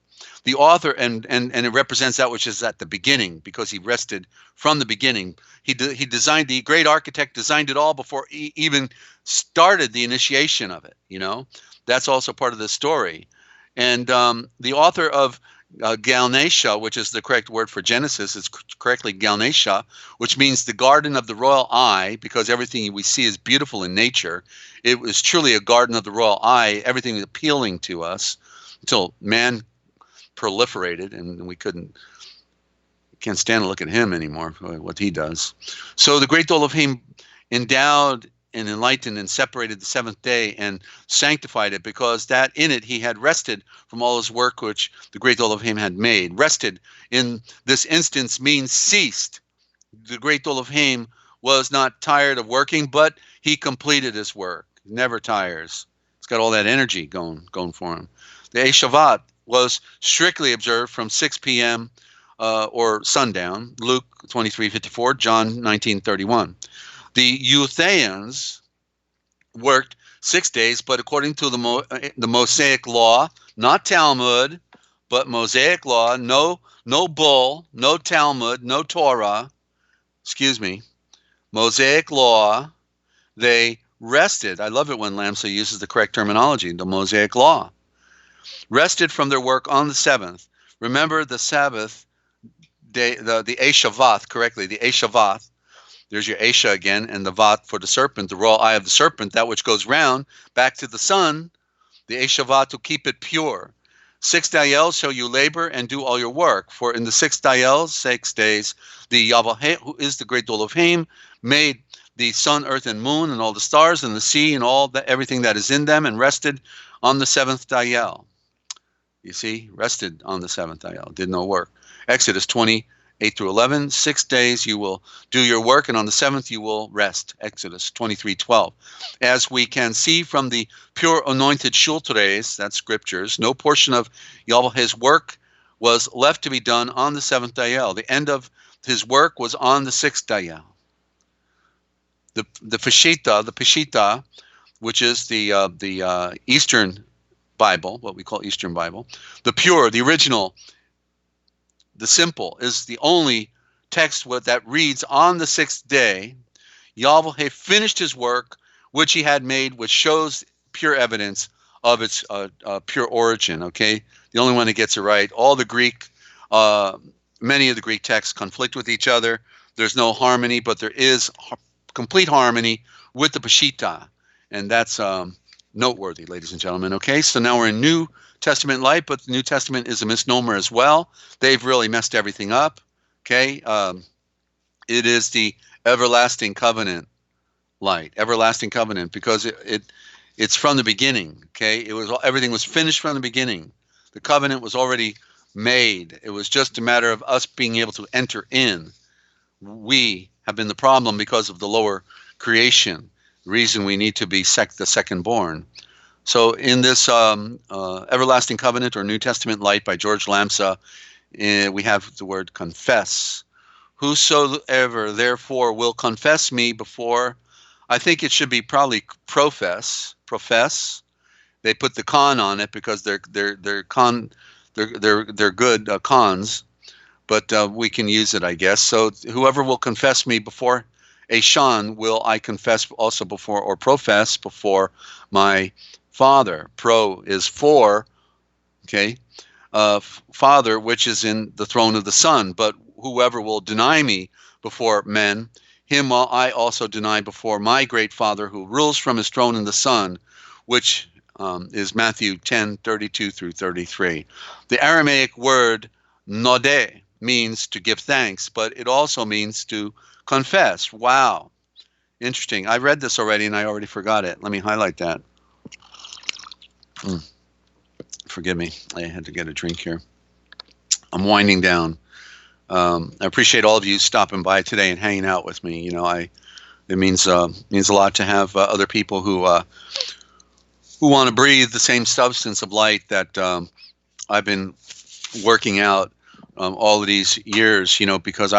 The author, and it represents that which is at the beginning, because he rested from the beginning. He designed, the great architect designed it all before he even started the initiation of it. That's also part of the story. And the author of Galnesha, which is the correct word for Genesis, is correctly Galnesha, which means the garden of the royal eye, because everything we see is beautiful in nature. It was truly a garden of the royal eye, everything appealing to us, until man proliferated and we couldn't can't stand to look at him anymore, what he does. So the great Elohim endowed and enlightened and separated the seventh day and sanctified it, because that in it he had rested from all his work which the great Elohim had made. Rested in this instance means ceased. The great Elohim was not tired of working, but he completed his work. He never tires. He's got all that energy going for him. The Shavat was strictly observed from 6 p.m. Or sundown, Luke 23:54, John 19:31. The Euthayans worked 6 days, but according to the Mosaic law, not Talmud, but Mosaic law, no bull, no Talmud, no Torah, Mosaic law, they rested. I love it when Lamsa uses the correct terminology, the Mosaic law. Rested from their work on the seventh. Remember the Sabbath day, the Shavat, correctly, the Shavat. There's your Asha again, and the Vat for the serpent, the raw eye of the serpent, that which goes round back to the sun, the Shavat, to keep it pure. 6 Dayel shall you labor and do all your work. For in the 6 Dayel, 6 days, the Yahweh, who is the great Elohim, made the sun, earth, and moon, and all the stars, and the sea, and everything that is in them, and rested on the 7th Dayel. You see, rested on the 7th Dayel, did no work. Exodus 20:8-11, 6 days you will do your work, and on the 7th you will rest. Exodus 23:12. As we can see from the pure anointed shulteres, that's scriptures, no portion of Yahweh's work was left to be done on the 7th Dayel. The end of his work was on the 6th Dayel. The Peshitta, which is the Eastern Bible, what we call Eastern Bible, the pure, the original, the simple, is the only text that reads, on the 6th day, Yahweh finished his work, which he had made, which shows pure evidence of its pure origin, okay? The only one that gets it right. All the Greek, many of the Greek texts conflict with each other. There's no harmony, but there is complete harmony with the Peshitta, and that's noteworthy, ladies and gentlemen. Okay, so now we're in New Testament light, but the New Testament is a misnomer as well. They've really messed everything up. Okay, it is the everlasting covenant light, everlasting covenant, because it's from the beginning. Okay, everything was finished from the beginning. The covenant was already made. It was just a matter of us being able to enter in. We have been the problem because of the lower creation. The reason we need to be the second born. So in this Everlasting Covenant or New Testament Light by George Lamsa, we have the word confess. Whosoever therefore will confess me before, I think it should be probably profess. They put the con on it because they're good cons, but we can use it, I guess. So whoever will confess me before Ashan will I confess also before, or profess before my Father. Pro is for, okay, Father, which is in the throne of the Son. But whoever will deny me before men, him will I also deny before my great Father who rules from his throne in the Son, which is Matthew 10:32-33. The Aramaic word nodeh means to give thanks, but it also means to confess. Wow. Interesting. I read this already and I already forgot it. Let me highlight that. Forgive me. I had to get a drink here. I'm winding down. I appreciate all of you stopping by today and hanging out with me. You know, it means a lot to have other people who want to breathe the same substance of light that I've been working out all of these years, you know, because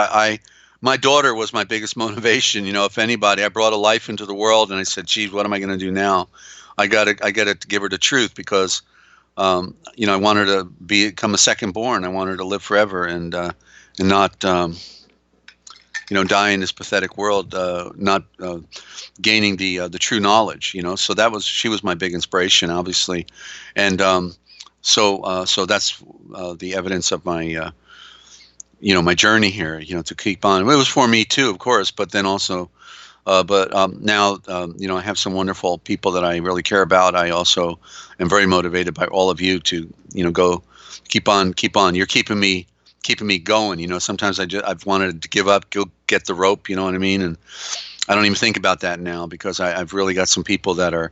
my daughter was my biggest motivation. You know, if anybody, I brought a life into the world and I said, geez, what am I going to do now? I got to give her the truth because, you know, I want her to become a second born. I want her to live forever and not, you know, die in this pathetic world, not gaining the true knowledge, you know. So she was my big inspiration, obviously. And so that's the evidence of my, you know, my journey here, you know, to keep on. It was for me too, of course, but then also, now, you know, I have some wonderful people that I really care about. I also am very motivated by all of you to, you know, go keep on. You're keeping me keeping me going. Sometimes I've wanted to give up, go get the rope. You know what I mean? And I don't even think about that now because I've really got some people that are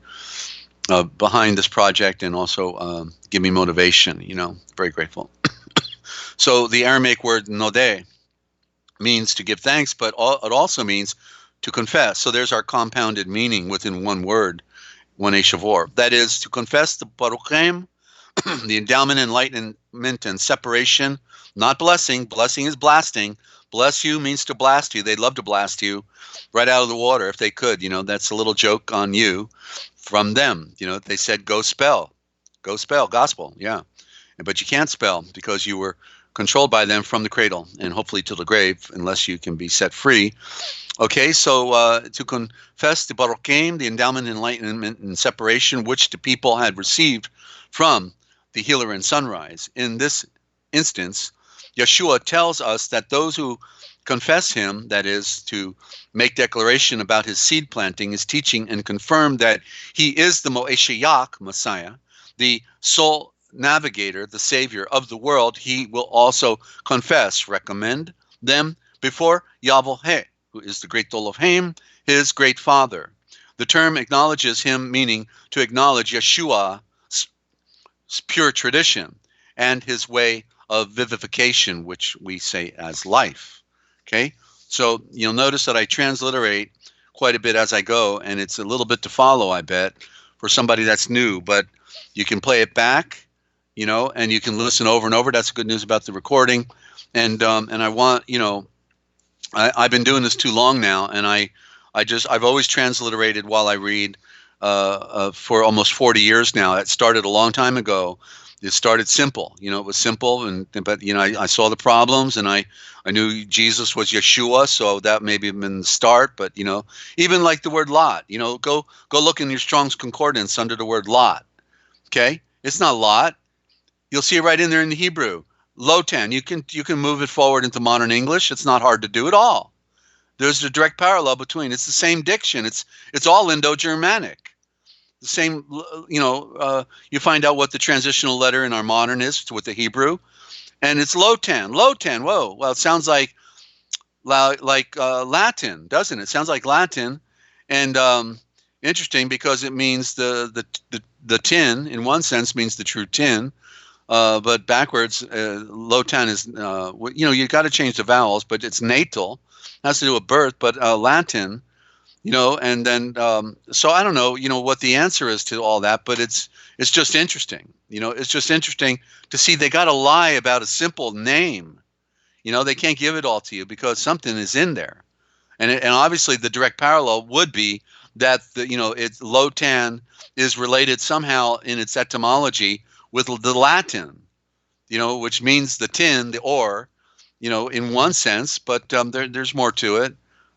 behind this project and also give me motivation. Very grateful. So the Aramaic word nodeh means to give thanks, but it also means to confess. So there's our compounded meaning within one word, one Eshavor. That is to confess the Baruchem, the endowment, enlightenment, and separation, not blessing. Blessing is blasting. Bless you means to blast you. They'd love to blast you right out of the water if they could. That's a little joke on you from them. They said, go spell, gospel. Yeah. But you can't spell because you were controlled by them from the cradle and hopefully to the grave unless you can be set free. Okay, so to confess the Baruchem, the endowment, enlightenment, and separation which the people had received from the healer and sunrise. In this instance, Yeshua tells us that those who confess him, that is, to make declaration about his seed planting, his teaching, and confirm that he is the Mo'eshiach, Messiah, the sole navigator, the savior of the world, he will also confess, recommend them before Yahweh, who is the great Dol of Haim, his great father. The term acknowledges him, meaning to acknowledge Yeshua's pure tradition and his way of vivification, which we say as life. Okay, so you'll notice that I transliterate quite a bit as I go, and it's a little bit to follow, I bet, for somebody that's new, but you can play it back, and you can listen over and over. That's good news about the recording. And I want, I've been doing this too long now, and I've always transliterated while I read for almost 40 years now. It started a long time ago. It started simple, it was simple, but I saw the problems, and I knew Jesus was Yeshua, so that maybe been the start. But even like the word Lot, go look in your Strong's Concordance under the word Lot. Okay, it's not Lot. You'll see it right in there in the Hebrew. Lotan. You can move it forward into modern English. It's not hard to do at all. There's a direct parallel between. It's the same diction. It's all Indo-Germanic. The same, you find out what the transitional letter in our modern is with the Hebrew, and it's Lotan. Lotan. Whoa. Well, it sounds like Latin, doesn't it? It sounds like Latin, and interesting because it means the tin. In one sense, means the true tin, but backwards, Lotan is you got to change the vowels, but it's natal, has to do with birth, but Latin. And then so I don't know, what the answer is to all that, but it's just interesting. It's just interesting to see they got to lie about a simple name. They can't give it all to you because something is in there, and obviously the direct parallel would be that it's Lotan is related somehow in its etymology with the Latin, which means the tin, the ore, in one sense, but there's more to it.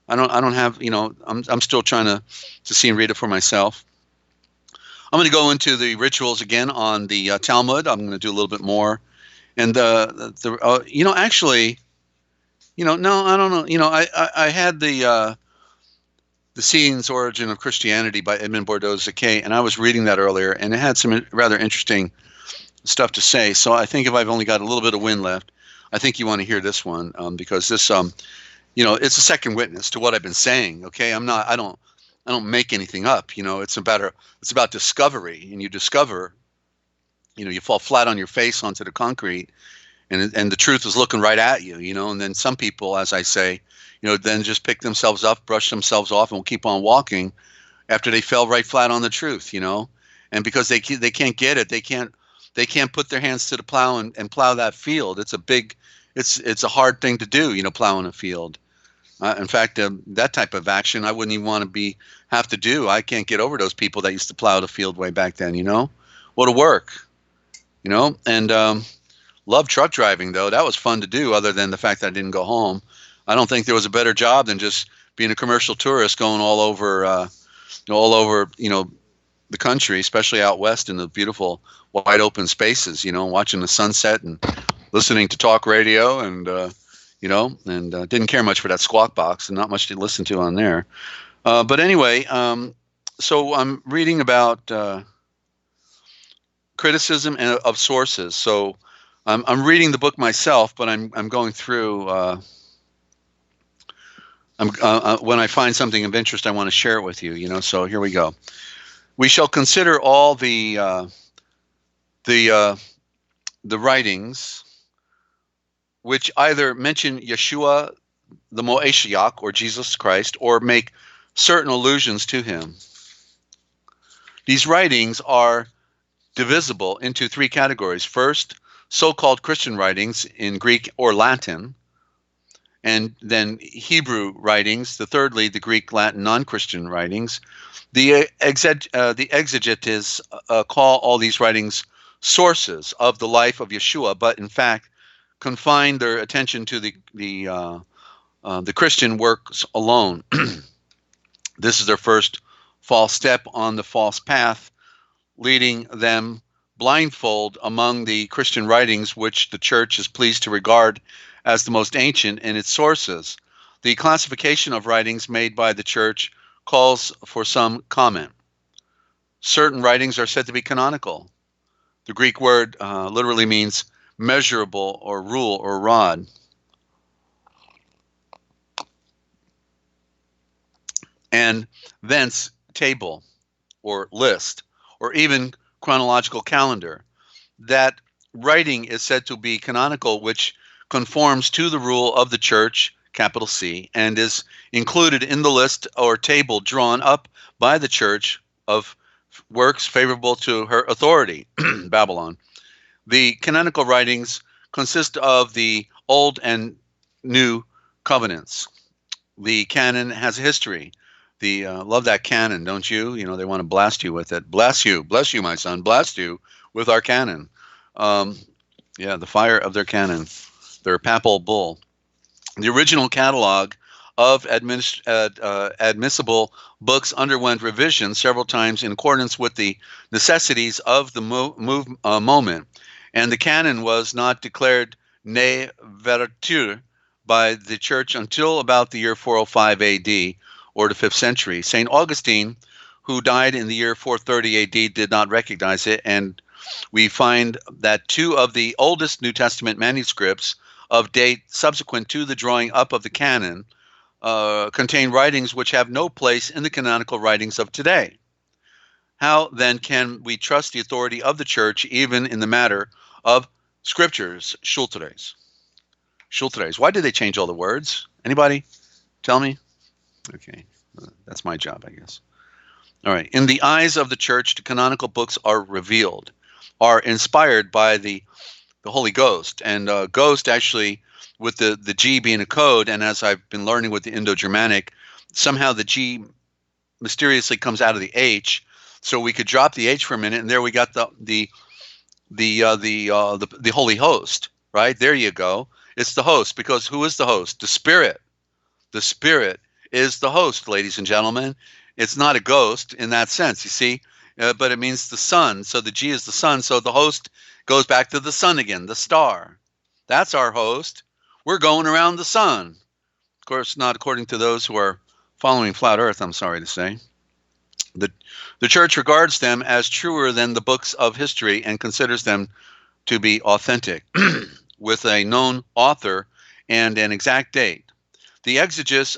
I don't have, I'm still trying to see and read it for myself. I'm going to go into the rituals again on the Talmud. I'm going to do a little bit more. And actually, no, I don't know. I had the Scenes Origin of Christianity by Edmond Bordeaux-Zaquet, and I was reading that earlier, and it had some rather interesting stuff to say. So I think if I've only got a little bit of wind left, I think you want to hear this one because this it's a second witness to what I've been saying. Okay, I don't make anything up. It's about discovery, and you discover, you fall flat on your face onto the concrete, and the truth is looking right at you. And then some people, as I say, then just pick themselves up, brush themselves off, and will keep on walking after they fell right flat on the truth. And because they can't get it, they can't put their hands to the plow and plow that field. It's a hard thing to do, plowing a field. In fact, that type of action I wouldn't even want to have to do. I can't get over those people that used to plow the field way back then. What a work, And love truck driving though. That was fun to do. Other than the fact that I didn't go home, I don't think there was a better job than just being a commercial tourist going all over the country, especially out west in the beautiful wide open spaces. Watching the sunset and listening to talk radio and. Didn't care much for that squawk box and not much to listen to on there. But anyway, so I'm reading about criticism of sources. So I'm reading the book myself, but I'm going through. When I find something of interest, I want to share it with you. You know, so here we go. We shall consider all the writings which either mention Yeshua, the Moeshiach, or Jesus Christ, or make certain allusions to him. These writings are divisible into three categories. First, so-called Christian writings in Greek or Latin, and then Hebrew writings. Thirdly, the Greek, Latin, non-Christian writings. The exegetes call all these writings sources of the life of Yeshua, but in fact confine their attention to the Christian works alone. This is their first false step on the false path, leading them blindfold among the Christian writings which the church is pleased to regard as the most ancient in its sources. The classification of writings made by the church calls for some comment. Certain writings are said to be canonical. The Greek word literally means measurable or rule or rod. And thence table or list or even chronological calendar. That writing is said to be canonical, which conforms to the rule of the church, capital C, and is included in the list or table drawn up by the church of works favorable to her authority, Babylon. The canonical writings consist of the Old and New Covenants. The canon has a history. Love that canon, don't you? You know, they want to blast you with it. Bless you, my son, blast you with our canon. Yeah, the fire of their canon, their papal bull. The original catalog of admissible books underwent revision several times in accordance with the necessities of the moment, and the canon was not declared ne vertu by the church until about the year 405 AD, or the 5th century. St. Augustine, who died in the year 430 AD, did not recognize it, and we find that two of the oldest New Testament manuscripts of date subsequent to the drawing up of the canon contain writings which have no place in the canonical writings of today. How then can we trust the authority of the church even in the matter of scriptures? Schulteres. Why did they change all the words? Anybody? Tell me. Okay, that's my job, I guess. All right. In the eyes of the church, the canonical books are revealed, are inspired by the Holy Ghost. And ghost actually, with the G being a code, and as I've been learning with the Indo-Germanic, somehow the G mysteriously comes out of the H, so we could drop the H for a minute, and there we got the Holy Host, right? There you go. It's the host, because who is the host? The Spirit. The Spirit is the host, ladies and gentlemen. It's not a ghost in that sense, you see, but it means the sun. So the G is the sun. So the host goes back to the sun again, the star. That's our host. We're going around the sun. Of course, not according to those who are following flat earth, I'm sorry to say. The church regards them as truer than the books of history and considers them to be authentic, with a known author and an exact date. The exegetes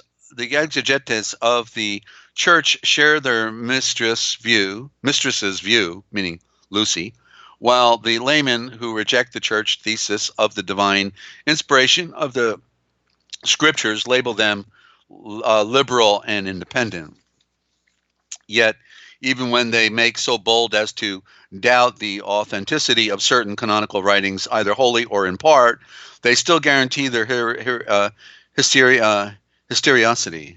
of the church share their mistress's view, meaning Lucy, while the laymen who reject the church thesis of the divine inspiration of the scriptures label them liberal and independent. Yet, even when they make so bold as to doubt the authenticity of certain canonical writings, either wholly or in part, they still guarantee their historicity.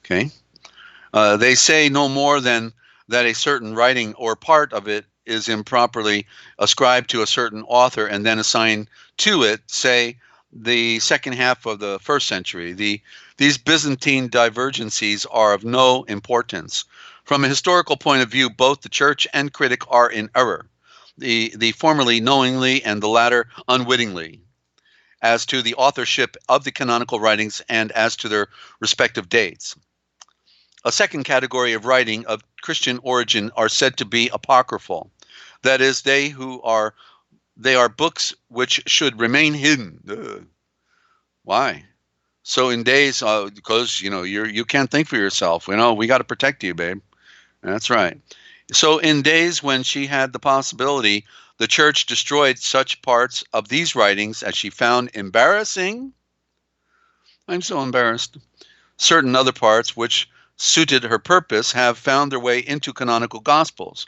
Okay, they say no more than that a certain writing or part of it is improperly ascribed to a certain author and then assigned to it, say, the second half of the 1st century. These Byzantine divergencies are of no importance. From a historical point of view, both the church and critic are in error, the formerly knowingly and the latter unwittingly, as to the authorship of the canonical writings and as to their respective dates. A second category of writing of Christian origin are said to be apocryphal. That is, they are books which should remain hidden. Ugh. Why? So in days, because you can't think for yourself. We got to protect you, babe. That's right. So in days when she had the possibility, the church destroyed such parts of these writings as she found embarrassing. I'm so embarrassed. Certain other parts which suited her purpose have found their way into canonical gospels.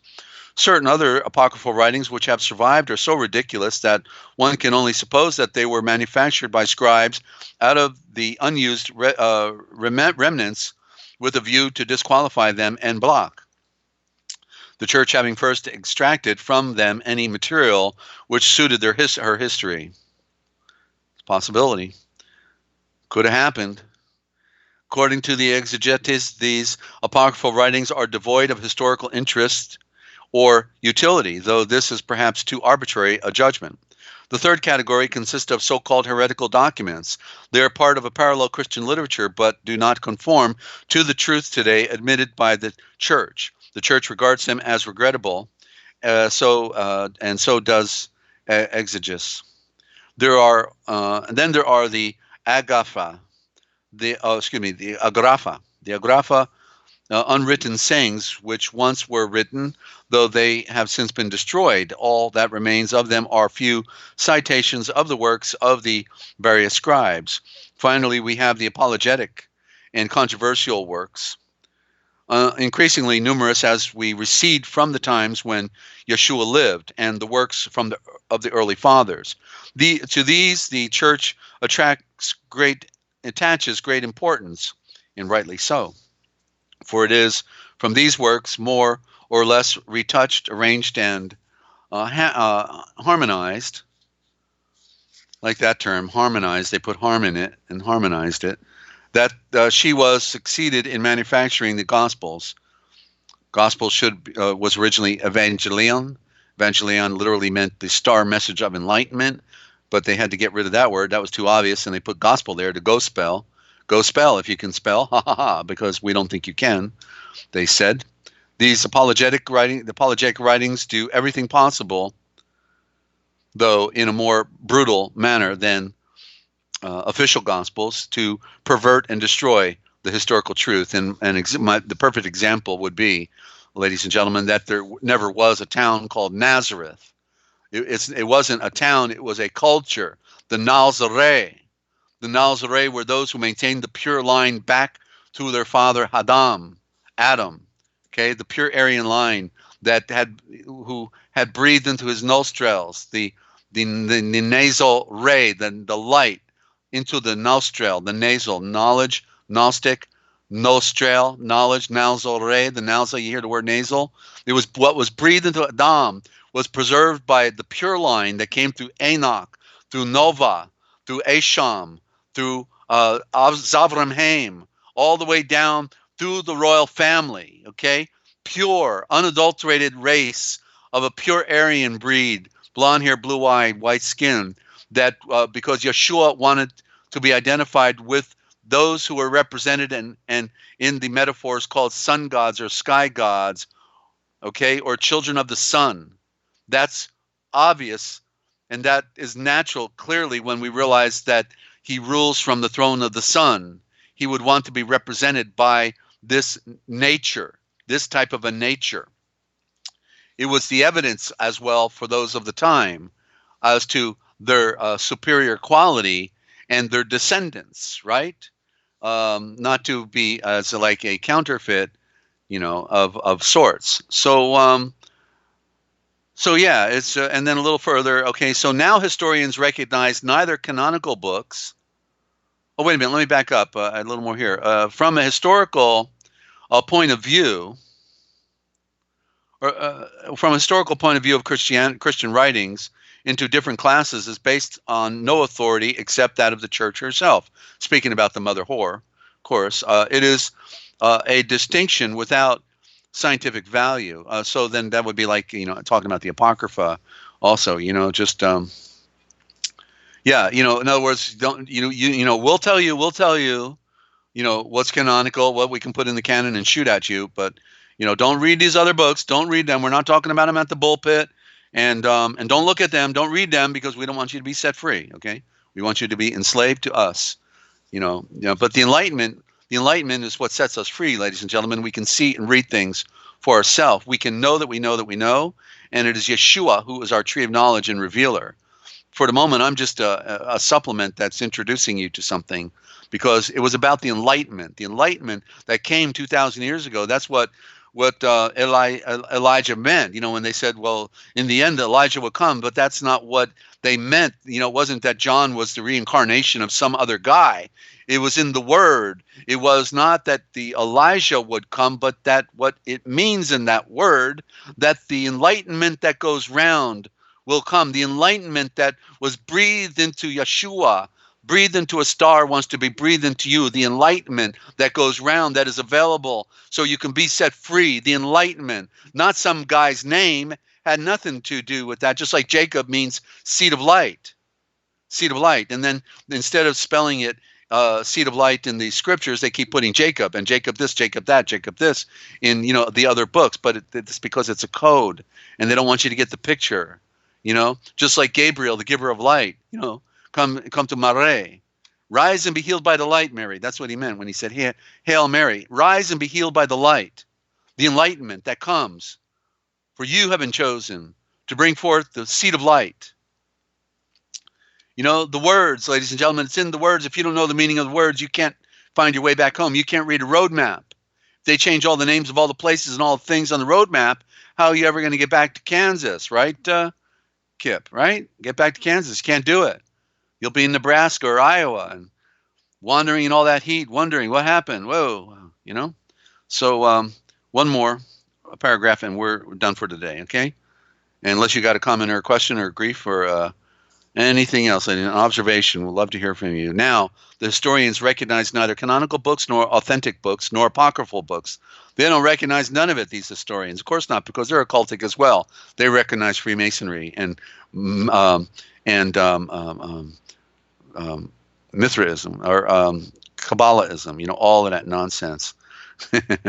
Certain other apocryphal writings which have survived are so ridiculous that one can only suppose that they were manufactured by scribes out of the unused remnants with a view to disqualify them en bloc. The church having first extracted from them any material which suited her history. It's a possibility. Could have happened. According to the exegetes, these apocryphal writings are devoid of historical interest or utility, though this is perhaps too arbitrary a judgment. The third category consists of so-called heretical documents. They are part of a parallel Christian literature, but do not conform to the truth today admitted by the church. The church regards them as regrettable, and so does exegesis. There are the agrapha, the agrapha, unwritten sayings which once were written, though they have since been destroyed. All that remains of them are few citations of the works of the various scribes. Finally, we have the apologetic and controversial works, increasingly numerous as we recede from the times when Yeshua lived, and the works of the early fathers. To these, the church attaches great importance, and rightly so. For it is from these works, more or less retouched, arranged, and harmonized, like that term, harmonized, they put harm in it and harmonized it, that she was succeeded in manufacturing the Gospels. Gospel was originally Evangelion. Evangelion literally meant the star message of enlightenment, but they had to get rid of that word. That was too obvious, and they put gospel there to go spell. Go spell if you can spell, ha ha ha, because we don't think you can, they said. These apologetic writings do everything possible, though in a more brutal manner than official gospels, to pervert and destroy the historical truth. And the perfect example would be, ladies and gentlemen, that there never was a town called Nazareth. It wasn't a town, it was a culture, the Nazaré. The Nazaré were those who maintained the pure line back to their father Adam, okay, the pure Aryan line who had breathed into his nostrils the nasal ray, the light into the nostril, the nasal, knowledge, gnostic, nostril, knowledge, nasal ray, the nasal, you hear the word nasal. It was what was breathed into Adam was preserved by the pure line that came through Enoch, through Nova, through Asham, through Zavramhaim, all the way down through the royal family, okay? Pure, unadulterated race of a pure Aryan breed, blonde hair, blue-eyed, white skin, that because Yeshua wanted to be identified with those who were represented and in the metaphors called sun gods or sky gods, okay, or children of the sun. That's obvious, and that is natural, clearly, when we realize that he rules from the throne of the sun. He would want to be represented by this nature, this type of a nature. It was the evidence as well for those of the time as to their superior quality and their descendants, right? Not to be as like a counterfeit, of sorts. So yeah, it's and then a little further. Okay, so now historians recognize neither canonical books. Oh, wait a minute. Let me back up a little more here. From a historical point of view, from a historical point of view of Christian writings into different classes is based on no authority except that of the church herself. Speaking about the mother whore, of course, it is a distinction without scientific value. So then that would be like, talking about the Apocrypha also, just, yeah, in other words, don't, we'll tell you, what's canonical, what we can put in the canon and shoot at you. But, don't read these other books. Don't read them. We're not talking about them at the pulpit. And don't look at them, don't read them, because we don't want you to be set free. Okay, we want you to be enslaved to us. But the Enlightenment is what sets us free, ladies and gentlemen. We can see and read things for ourselves. We can know that we know that we know, and it is Yeshua who is our tree of knowledge and revealer. For the moment, I'm just a supplement that's introducing you to something, because it was about the Enlightenment that came 2,000 years ago. That's what Elijah meant, when they said, well, in the end, Elijah will come. But that's not what they meant. It wasn't that John was the reincarnation of some other guy. It was in the word. It was not that the Elijah would come, but that what it means in that word, that the enlightenment that goes round will come. The enlightenment that was breathed into Yeshua, breathed into a star, wants to be breathed into you. The enlightenment that goes round, that is available so you can be set free. The enlightenment, not some guy's name, had nothing to do with that. Just like Jacob means seed of light. Seed of light. And then instead of spelling it seed of light in the scriptures, they keep putting Jacob, and Jacob this, Jacob that, Jacob this in the other books. But it's because it's a code, and they don't want you to get the picture. Just like Gabriel, the giver of light, come to Mare. Rise and be healed by the light, Mary. That's what he meant when he said, Hail Mary, rise and be healed by the light, the enlightenment that comes. For you have been chosen to bring forth the seed of light. The words, ladies and gentlemen, it's in the words. If you don't know the meaning of the words, you can't find your way back home. You can't read a road map. If they change all the names of all the places and all the things on the road map, how are you ever going to get back to Kansas, right, Kip, right? Get back to Kansas. Can't do it. You'll be in Nebraska or Iowa and wandering in all that heat, wondering what happened. Whoa, So one more paragraph and we're done for today, okay? And unless you got a comment or a question or a grief or anything else, an observation, we'd love to hear from you. Now, the historians recognize neither canonical books nor authentic books nor apocryphal books. They don't recognize none of it, these historians. Of course not, because they're occultic as well. They recognize Freemasonry and Mithraism or Kabbalahism, all of that nonsense.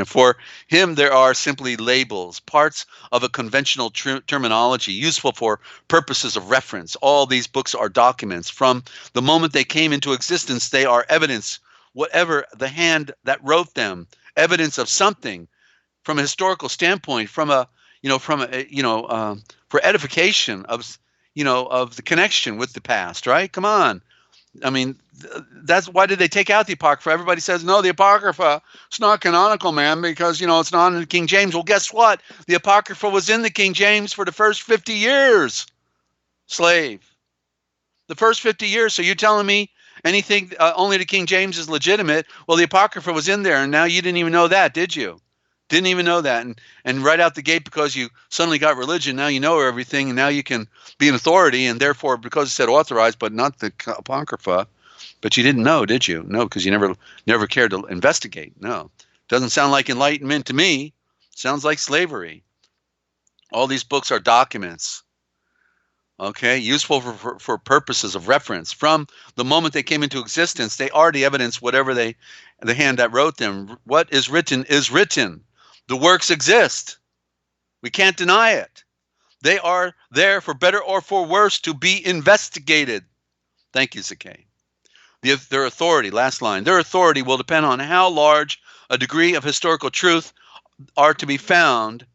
For him, there are simply labels, parts of a conventional terminology useful for purposes of reference. All these books are documents. From the moment they came into existence, they are evidence, whatever the hand that wrote them, evidence of something from a historical standpoint, for edification of the connection with the past, right? Come on. I mean, that's why did they take out the Apocrypha? Everybody says, no, the Apocrypha, it's not canonical, man, because, it's not in the King James. Well, guess what? The Apocrypha was in the King James for the first 50 years. Slave. The first 50 years. So you're telling me anything, only the King James is legitimate? Well, the Apocrypha was in there, and now you didn't even know that, did you? Didn't even know that. And right out the gate, because you suddenly got religion, now you know everything, and now you can be an authority, and therefore, because it said authorized, but not the Apocrypha, but you didn't know, did you? No, because you never cared to investigate. No. Doesn't sound like enlightenment to me. Sounds like slavery. All these books are documents. Okay, useful for purposes of reference. From the moment they came into existence, they are the evidence, whatever the hand that wrote them. What is written is written. The works exist. We can't deny it. They are there for better or for worse to be investigated. Thank you, Zakay. Their authority, last line, their authority will depend on how large a degree of historical truth are to be found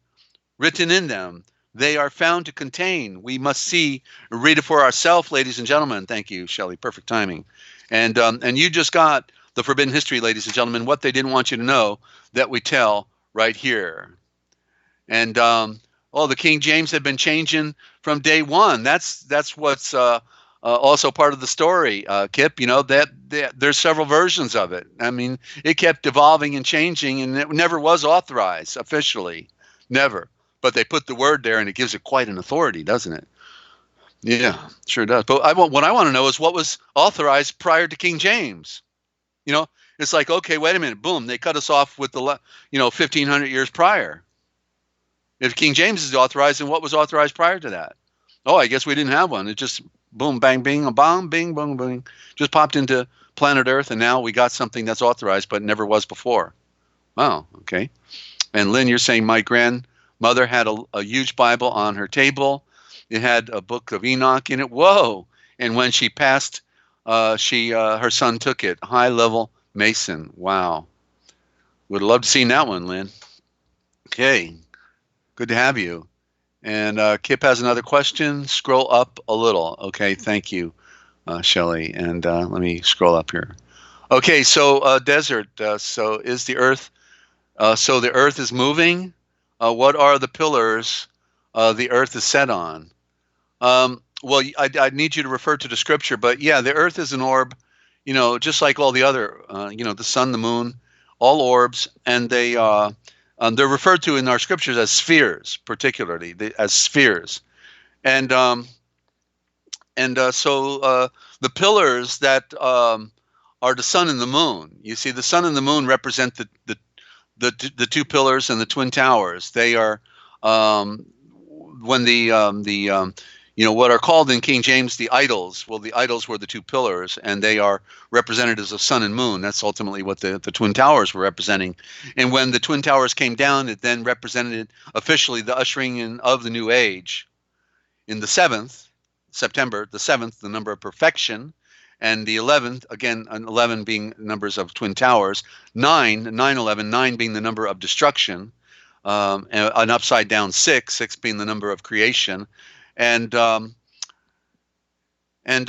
written in them. They are found to contain. We must see, read it for ourselves, ladies and gentlemen. Thank you, Shelley. Perfect timing. And you just got the forbidden history, ladies and gentlemen, what they didn't want you to know that we tell right here. And the King James had been changing from day one. That's what's also part of the story, Kip. There's several versions of it. I mean, it kept evolving and changing, and it never was authorized officially. Never. But they put the word there, and it gives it quite an authority, doesn't it? Yeah, sure does. But what I want to know is what was authorized prior to King James. It's like, okay, wait a minute, boom, they cut us off with the 1,500 years prior. If King James is authorized, then what was authorized prior to that? Oh, I guess we didn't have one. It just boom, bang, bing, a bomb, bing, boom, bing, just popped into planet Earth, and now we got something that's authorized, but never was before. Wow, okay. And Lynn, you're saying my grandmother had a huge Bible on her table. It had a book of Enoch in it. Whoa! And when she passed, her son took it. High level Mason. Wow. Would have loved to seen that one, Lynn. Okay. Good to have you. And Kip has another question. Scroll up a little. Okay. Thank you, Shelley. And let me scroll up here. Okay. So desert. So is the Earth? So the Earth is moving. What are the pillars the Earth is set on? Well, I need you to refer to the scripture, but yeah, the Earth is an orb, just like all the other, the sun, the moon, all orbs, and they're referred to in our scriptures as spheres, particularly as spheres, and so the pillars that are the sun and the moon. You see, the sun and the moon represent the two pillars and the twin towers. They are when what are called in King James the idols. Well, the idols were the two pillars, and they are representatives of sun and moon. That's ultimately what the twin towers were representing. And when the twin towers came down, it then represented officially the ushering in of the new age. In the 7th, September the 7th, the number of perfection, and the 11th, again, 11 being numbers of twin towers, 9 being the number of destruction, an upside down 6 being the number of creation. And so it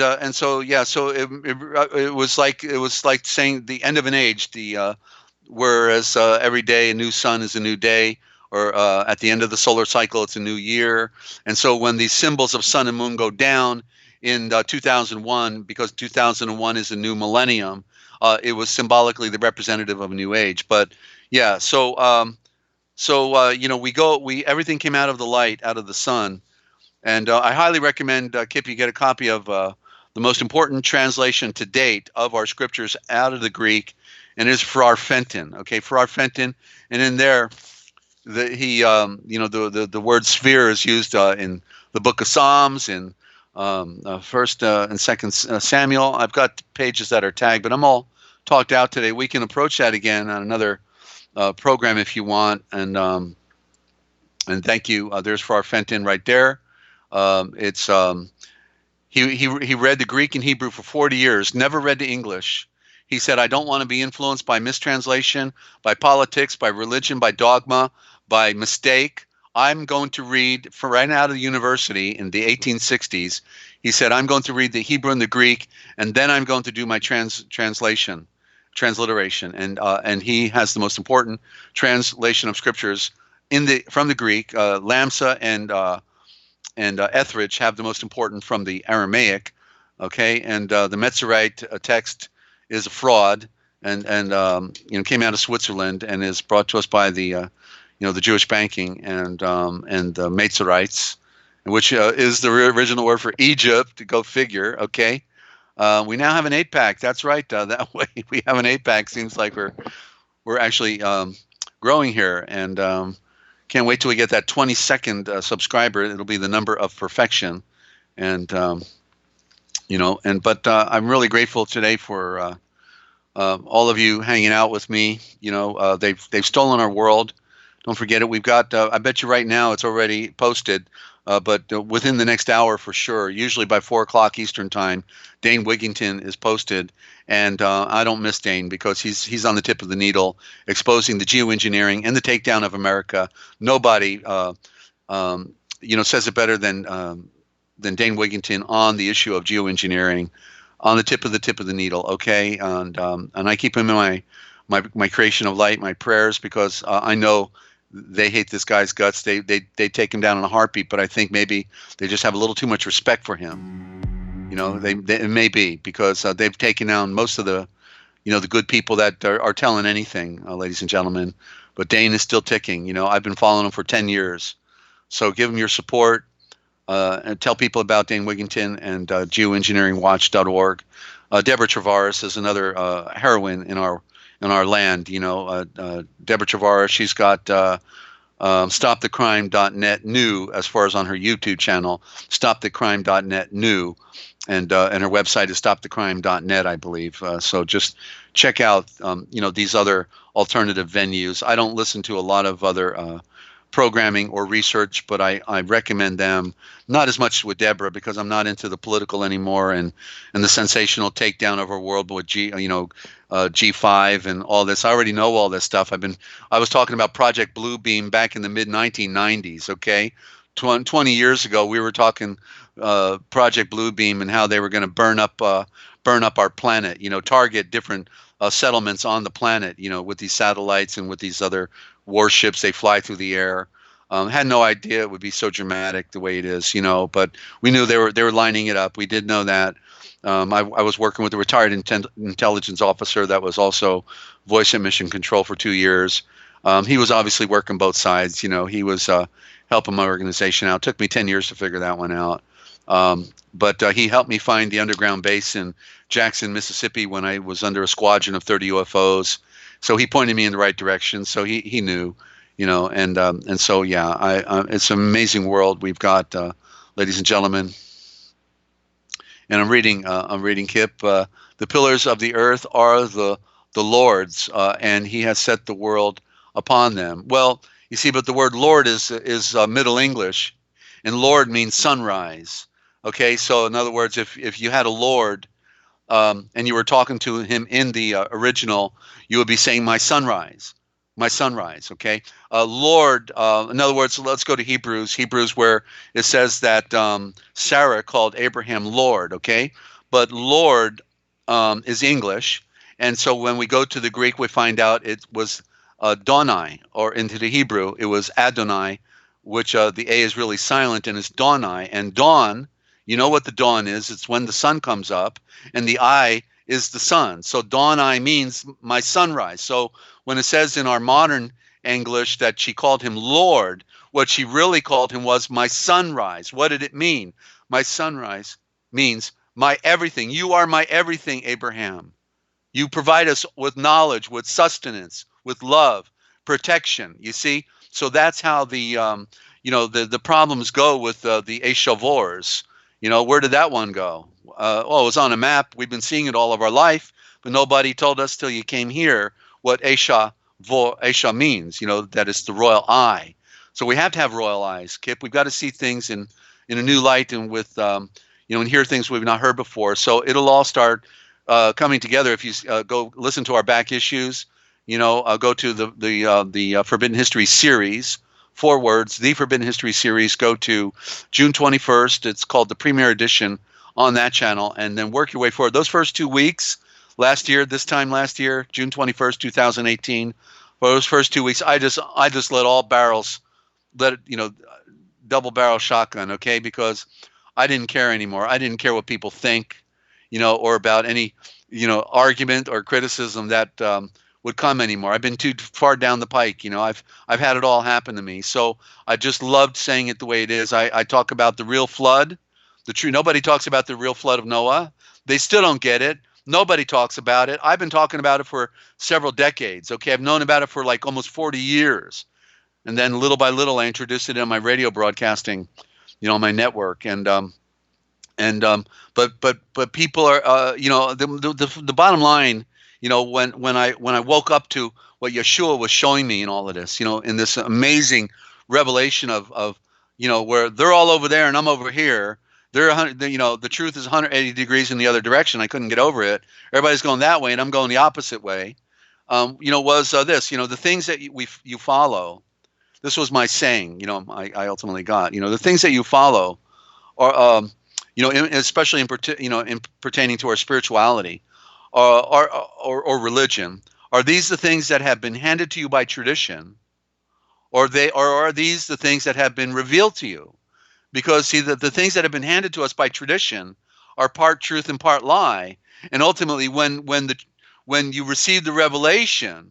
was like saying the end of an age. Whereas every day a new sun is a new day, or at the end of the solar cycle it's a new year. And so when these symbols of sun and moon go down in 2001, because 2001 is a new millennium, it was symbolically the representative of a new age. But yeah, so everything came out of the light, out of the sun. And I highly recommend, Kip, you get a copy of the most important translation to date of our scriptures out of the Greek, and it is Farrar Fenton. Okay, Farrar Fenton, and in there, the word sphere is used in the Book of Psalms, in First and Second Samuel. I've got pages that are tagged, but I'm all talked out today. We can approach that again on another program if you want. And thank you. There's Farrar Fenton right there. He read the Greek and Hebrew for 40 years, never read the English. He said, I don't want to be influenced by mistranslation, by politics, by religion, by dogma, by mistake. I'm going to read, for right out of the university in the 1860s, he said, I'm going to read the Hebrew and the Greek, and then I'm going to do my transliteration. And he has the most important translation of scriptures from the Greek. Lamsa and Etheridge have the most important from the Aramaic, okay, and the Metzerite text is a fraud, and came out of Switzerland and is brought to us by the Jewish banking and the Metzerites, which is the original word for Egypt. Go figure, okay. We now have an 8-pack. That's right. That way we have an 8-pack. Seems like we're actually growing here, and can't wait till we get that 22nd subscriber. It'll be the number of perfection, and I'm really grateful today for all of you hanging out with me. They've stolen our world. Don't forget it. We've got. I bet you right now it's already posted, but within the next hour for sure. Usually by 4 o'clock Eastern time, Dane Wigington is posted. And I don't miss Dane because he's on the tip of the needle, exposing the geoengineering and the takedown of America. Nobody, says it better than Dane Wigington on the issue of geoengineering, on the tip of the needle. Okay, and I keep him in my creation of light, my prayers, because I know they hate this guy's guts. They take him down in a heartbeat, but I think maybe they just have a little too much respect for him. It may be because they've taken down most of the good people that are telling anything, ladies and gentlemen. But Dane is still ticking. I've been following him for 10 years. So give him your support and tell people about Dane Wigington and geoengineeringwatch.org. Deborah Travaris is another heroine in our land. Deborah Travaris, she's got stopthecrime.net new as far as on her YouTube channel, stopthecrime.net new. And her website is stopthecrime.net, I believe. So just check out, these other alternative venues. I don't listen to a lot of other programming or research, but I recommend them, not as much with Deborah because I'm not into the political anymore and the sensational takedown of our world with G5 and all this. I already know all this stuff. I was talking about Project Bluebeam back in the mid 1990s. Okay, 20 years ago we were talking Project Bluebeam and how they were going to burn up our planet. Target different settlements on the planet. With these satellites and with these other warships, they fly through the air. Had no idea it would be so dramatic the way it is, but we knew they were lining it up. We did know that. I was working with a retired intelligence officer that was also voice and mission control for 2 years. He was obviously working both sides. He was helping my organization out. It took me 10 years to figure that one out. But he helped me find the underground base in Jackson, Mississippi when I was under a squadron of 30 UFOs. So he pointed me in the right direction. So he knew, and so, yeah, it's an amazing world we've got, ladies and gentlemen. And I'm reading Kip, the pillars of the earth are the Lord's, and he has set the world upon them. Well, you see, but the word Lord is Middle English, and Lord means sunrise. Okay, so in other words, if you had a Lord, and you were talking to him in the original, you would be saying my sunrise. Okay, Lord. In other words, let's go to Hebrews, where it says that Sarah called Abraham Lord. Okay, but Lord is English, and so when we go to the Greek, we find out it was Donai, or into the Hebrew, it was Adonai, which the A is really silent, and it's Donai. And dawn, you know what the dawn is? It's when the sun comes up, and the I is the sun. So Donai means my sunrise. So when it says in our modern English that she called him Lord, what she really called him was my sunrise. What did it mean? My sunrise means my everything. You are my everything, Abraham. You provide us with knowledge, with sustenance, with love, protection. You see? So that's how the problems go with the Yochelleg. Where did that one go? It was on a map. We've been seeing it all of our life, but nobody told us till you came here what Esha means, that it's the royal eye. So we have to have royal eyes, Kip. We've got to see things in a new light and with, and hear things we've not heard before. So it'll all start coming together if you go listen to our back issues. Go to the Forbidden History series, 4 words, the Forbidden History series. Go to June 21st. It's called the Premier Edition on that channel, and then work your way forward. Those first 2 weeks, this time last year, June 21st, 2018, for those first 2 weeks, I just let all barrels, double barrel shotgun, okay, because I didn't care anymore. I didn't care what people think, or about any, argument or criticism that would come anymore. I've been too far down the pike. I've had it all happen to me. So I just loved saying it the way it is. I talk about the real flood, the true. Nobody talks about the real flood of Noah. They still don't get it. Nobody talks about it. I've been talking about it for several decades. Okay, I've known about it for like almost 40 years, and then little by little, I introduced it in my radio broadcasting, on my network. But people are, the bottom line. When I woke up to what Yeshua was showing me in all of this, in this amazing revelation of where they're all over there and I'm over here. The truth is 180 degrees in the other direction. I couldn't get over it. Everybody's going that way and I'm going the opposite way. Was this, the things that you follow. This was my saying, I ultimately got, the things that you follow are, especially in pertaining to our spirituality, or religion, are these the things that have been handed to you by tradition, or are these the things that have been revealed to you? Because see, the things that have been handed to us by tradition are part truth and part lie, and ultimately, when you receive the revelation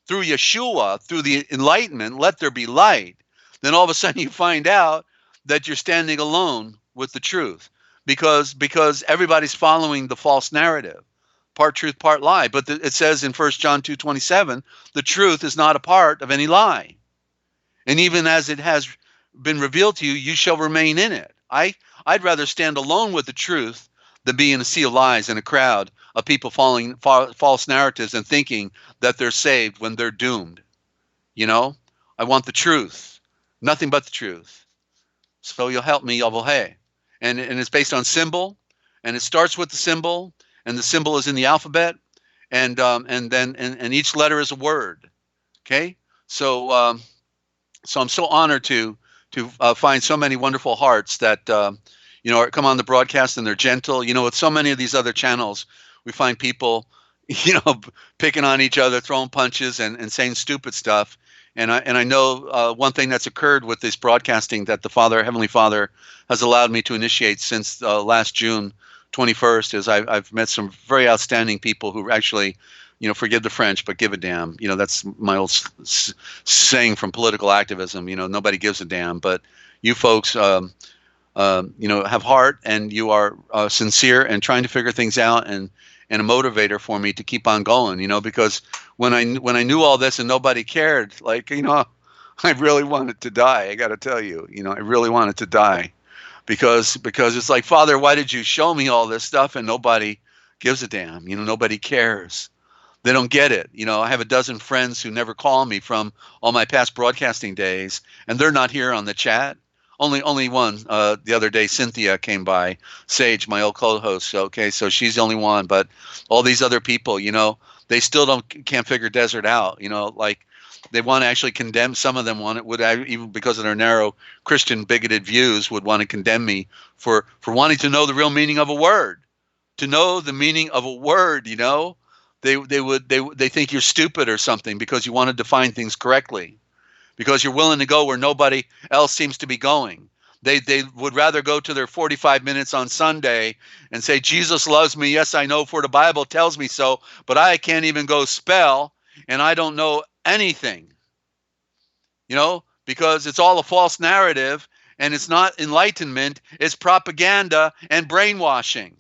through Yeshua, through the enlightenment, let there be light, then all of a sudden you find out that you're standing alone with the truth, because everybody's following the false narrative. Part truth, part lie. But it says in 1 John 2:27, the truth is not a part of any lie. And even as it has been revealed to you, you shall remain in it. I'd rather stand alone with the truth than be in a sea of lies and a crowd of people following false narratives and thinking that they're saved when they're doomed. I want the truth. Nothing but the truth. So you'll help me, Yavohe. And it's based on symbol, and it starts with the symbol, and the symbol is in the alphabet, and then each letter is a word. Okay, so so I'm so honored to find so many wonderful hearts that come on the broadcast, and they're gentle. With so many of these other channels, we find people picking on each other, throwing punches, and saying stupid stuff. And I know one thing that's occurred with this broadcasting that the Heavenly Father, has allowed me to initiate since last June 21st is I've met some very outstanding people who actually, forgive the French, but give a damn. That's my old saying from political activism. Nobody gives a damn, but you folks, have heart, and you are sincere and trying to figure things out, and a motivator for me to keep on going. Because when I knew all this and nobody cared, I really wanted to die. I got to tell you, I really wanted to die. Because it's like, Father, why did you show me all this stuff and nobody gives a damn? Nobody cares. They don't get it. I have a dozen friends who never call me from all my past broadcasting days, and they're not here on the chat. Only one. The other day, Cynthia came by. Sage, my old co-host. Okay, so she's the only one. But all these other people, they still can't figure Desert out. They want to actually condemn. Some of them would even because of their narrow Christian bigoted views would want to condemn me for wanting to know the real meaning of a word. To know the meaning of a word, they think you're stupid or something because you want to define things correctly, because you're willing to go where nobody else seems to be going. They would rather go to their 45 minutes on Sunday and say, Jesus loves me. Yes, I know, for the Bible tells me so, but I can't even go spell, and I don't know anything, because it's all a false narrative, and it's not enlightenment, it's propaganda and brainwashing.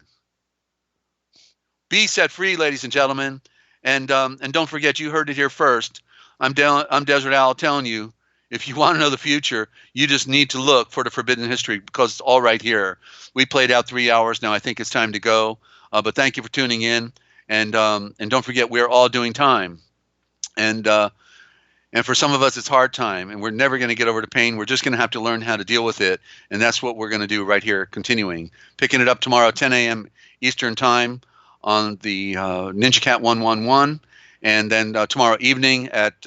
Be set free, ladies and gentlemen, and don't forget, you heard it here first. I'm Dezert-Owl telling you, if you want to know the future, you just need to look for the Forbidden History, because it's all right here. We played out 3 hours now. I think it's time to go, but thank you for tuning in, and don't forget, we're all doing time. And for some of us, it's hard time, and we're never going to get over the pain. We're just going to have to learn how to deal with it, and that's what we're going to do right here, continuing. Picking it up tomorrow, 10 a.m. Eastern Time on the Ninja Cat 111, and then tomorrow evening at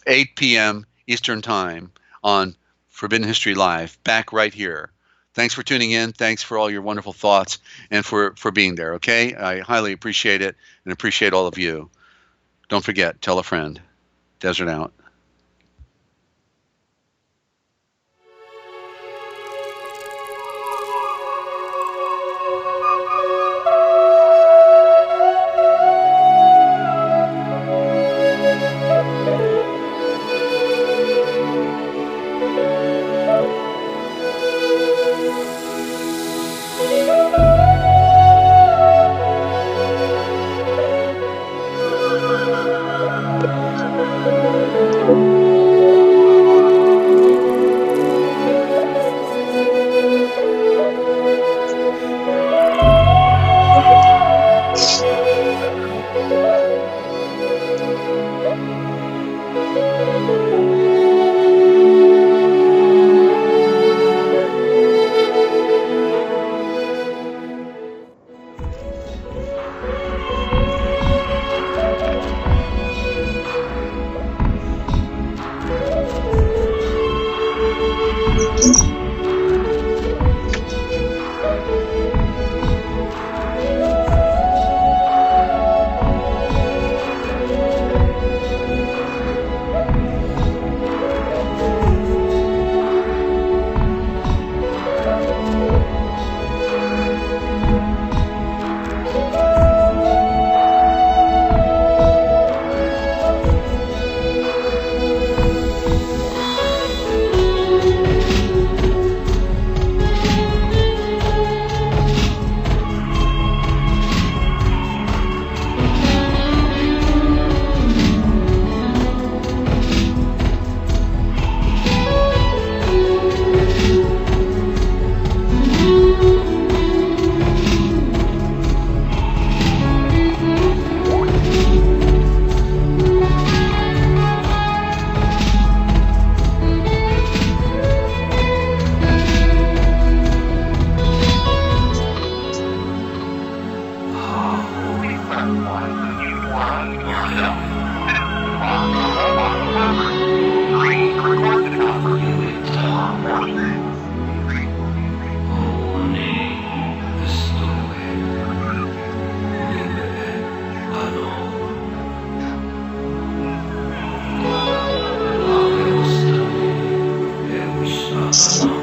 8 p.m. Eastern Time on Forbidden History Live, back right here. Thanks for tuning in. Thanks for all your wonderful thoughts and for being there, okay? I highly appreciate it and appreciate all of you. Don't forget, tell a friend. Desert out.
Yes.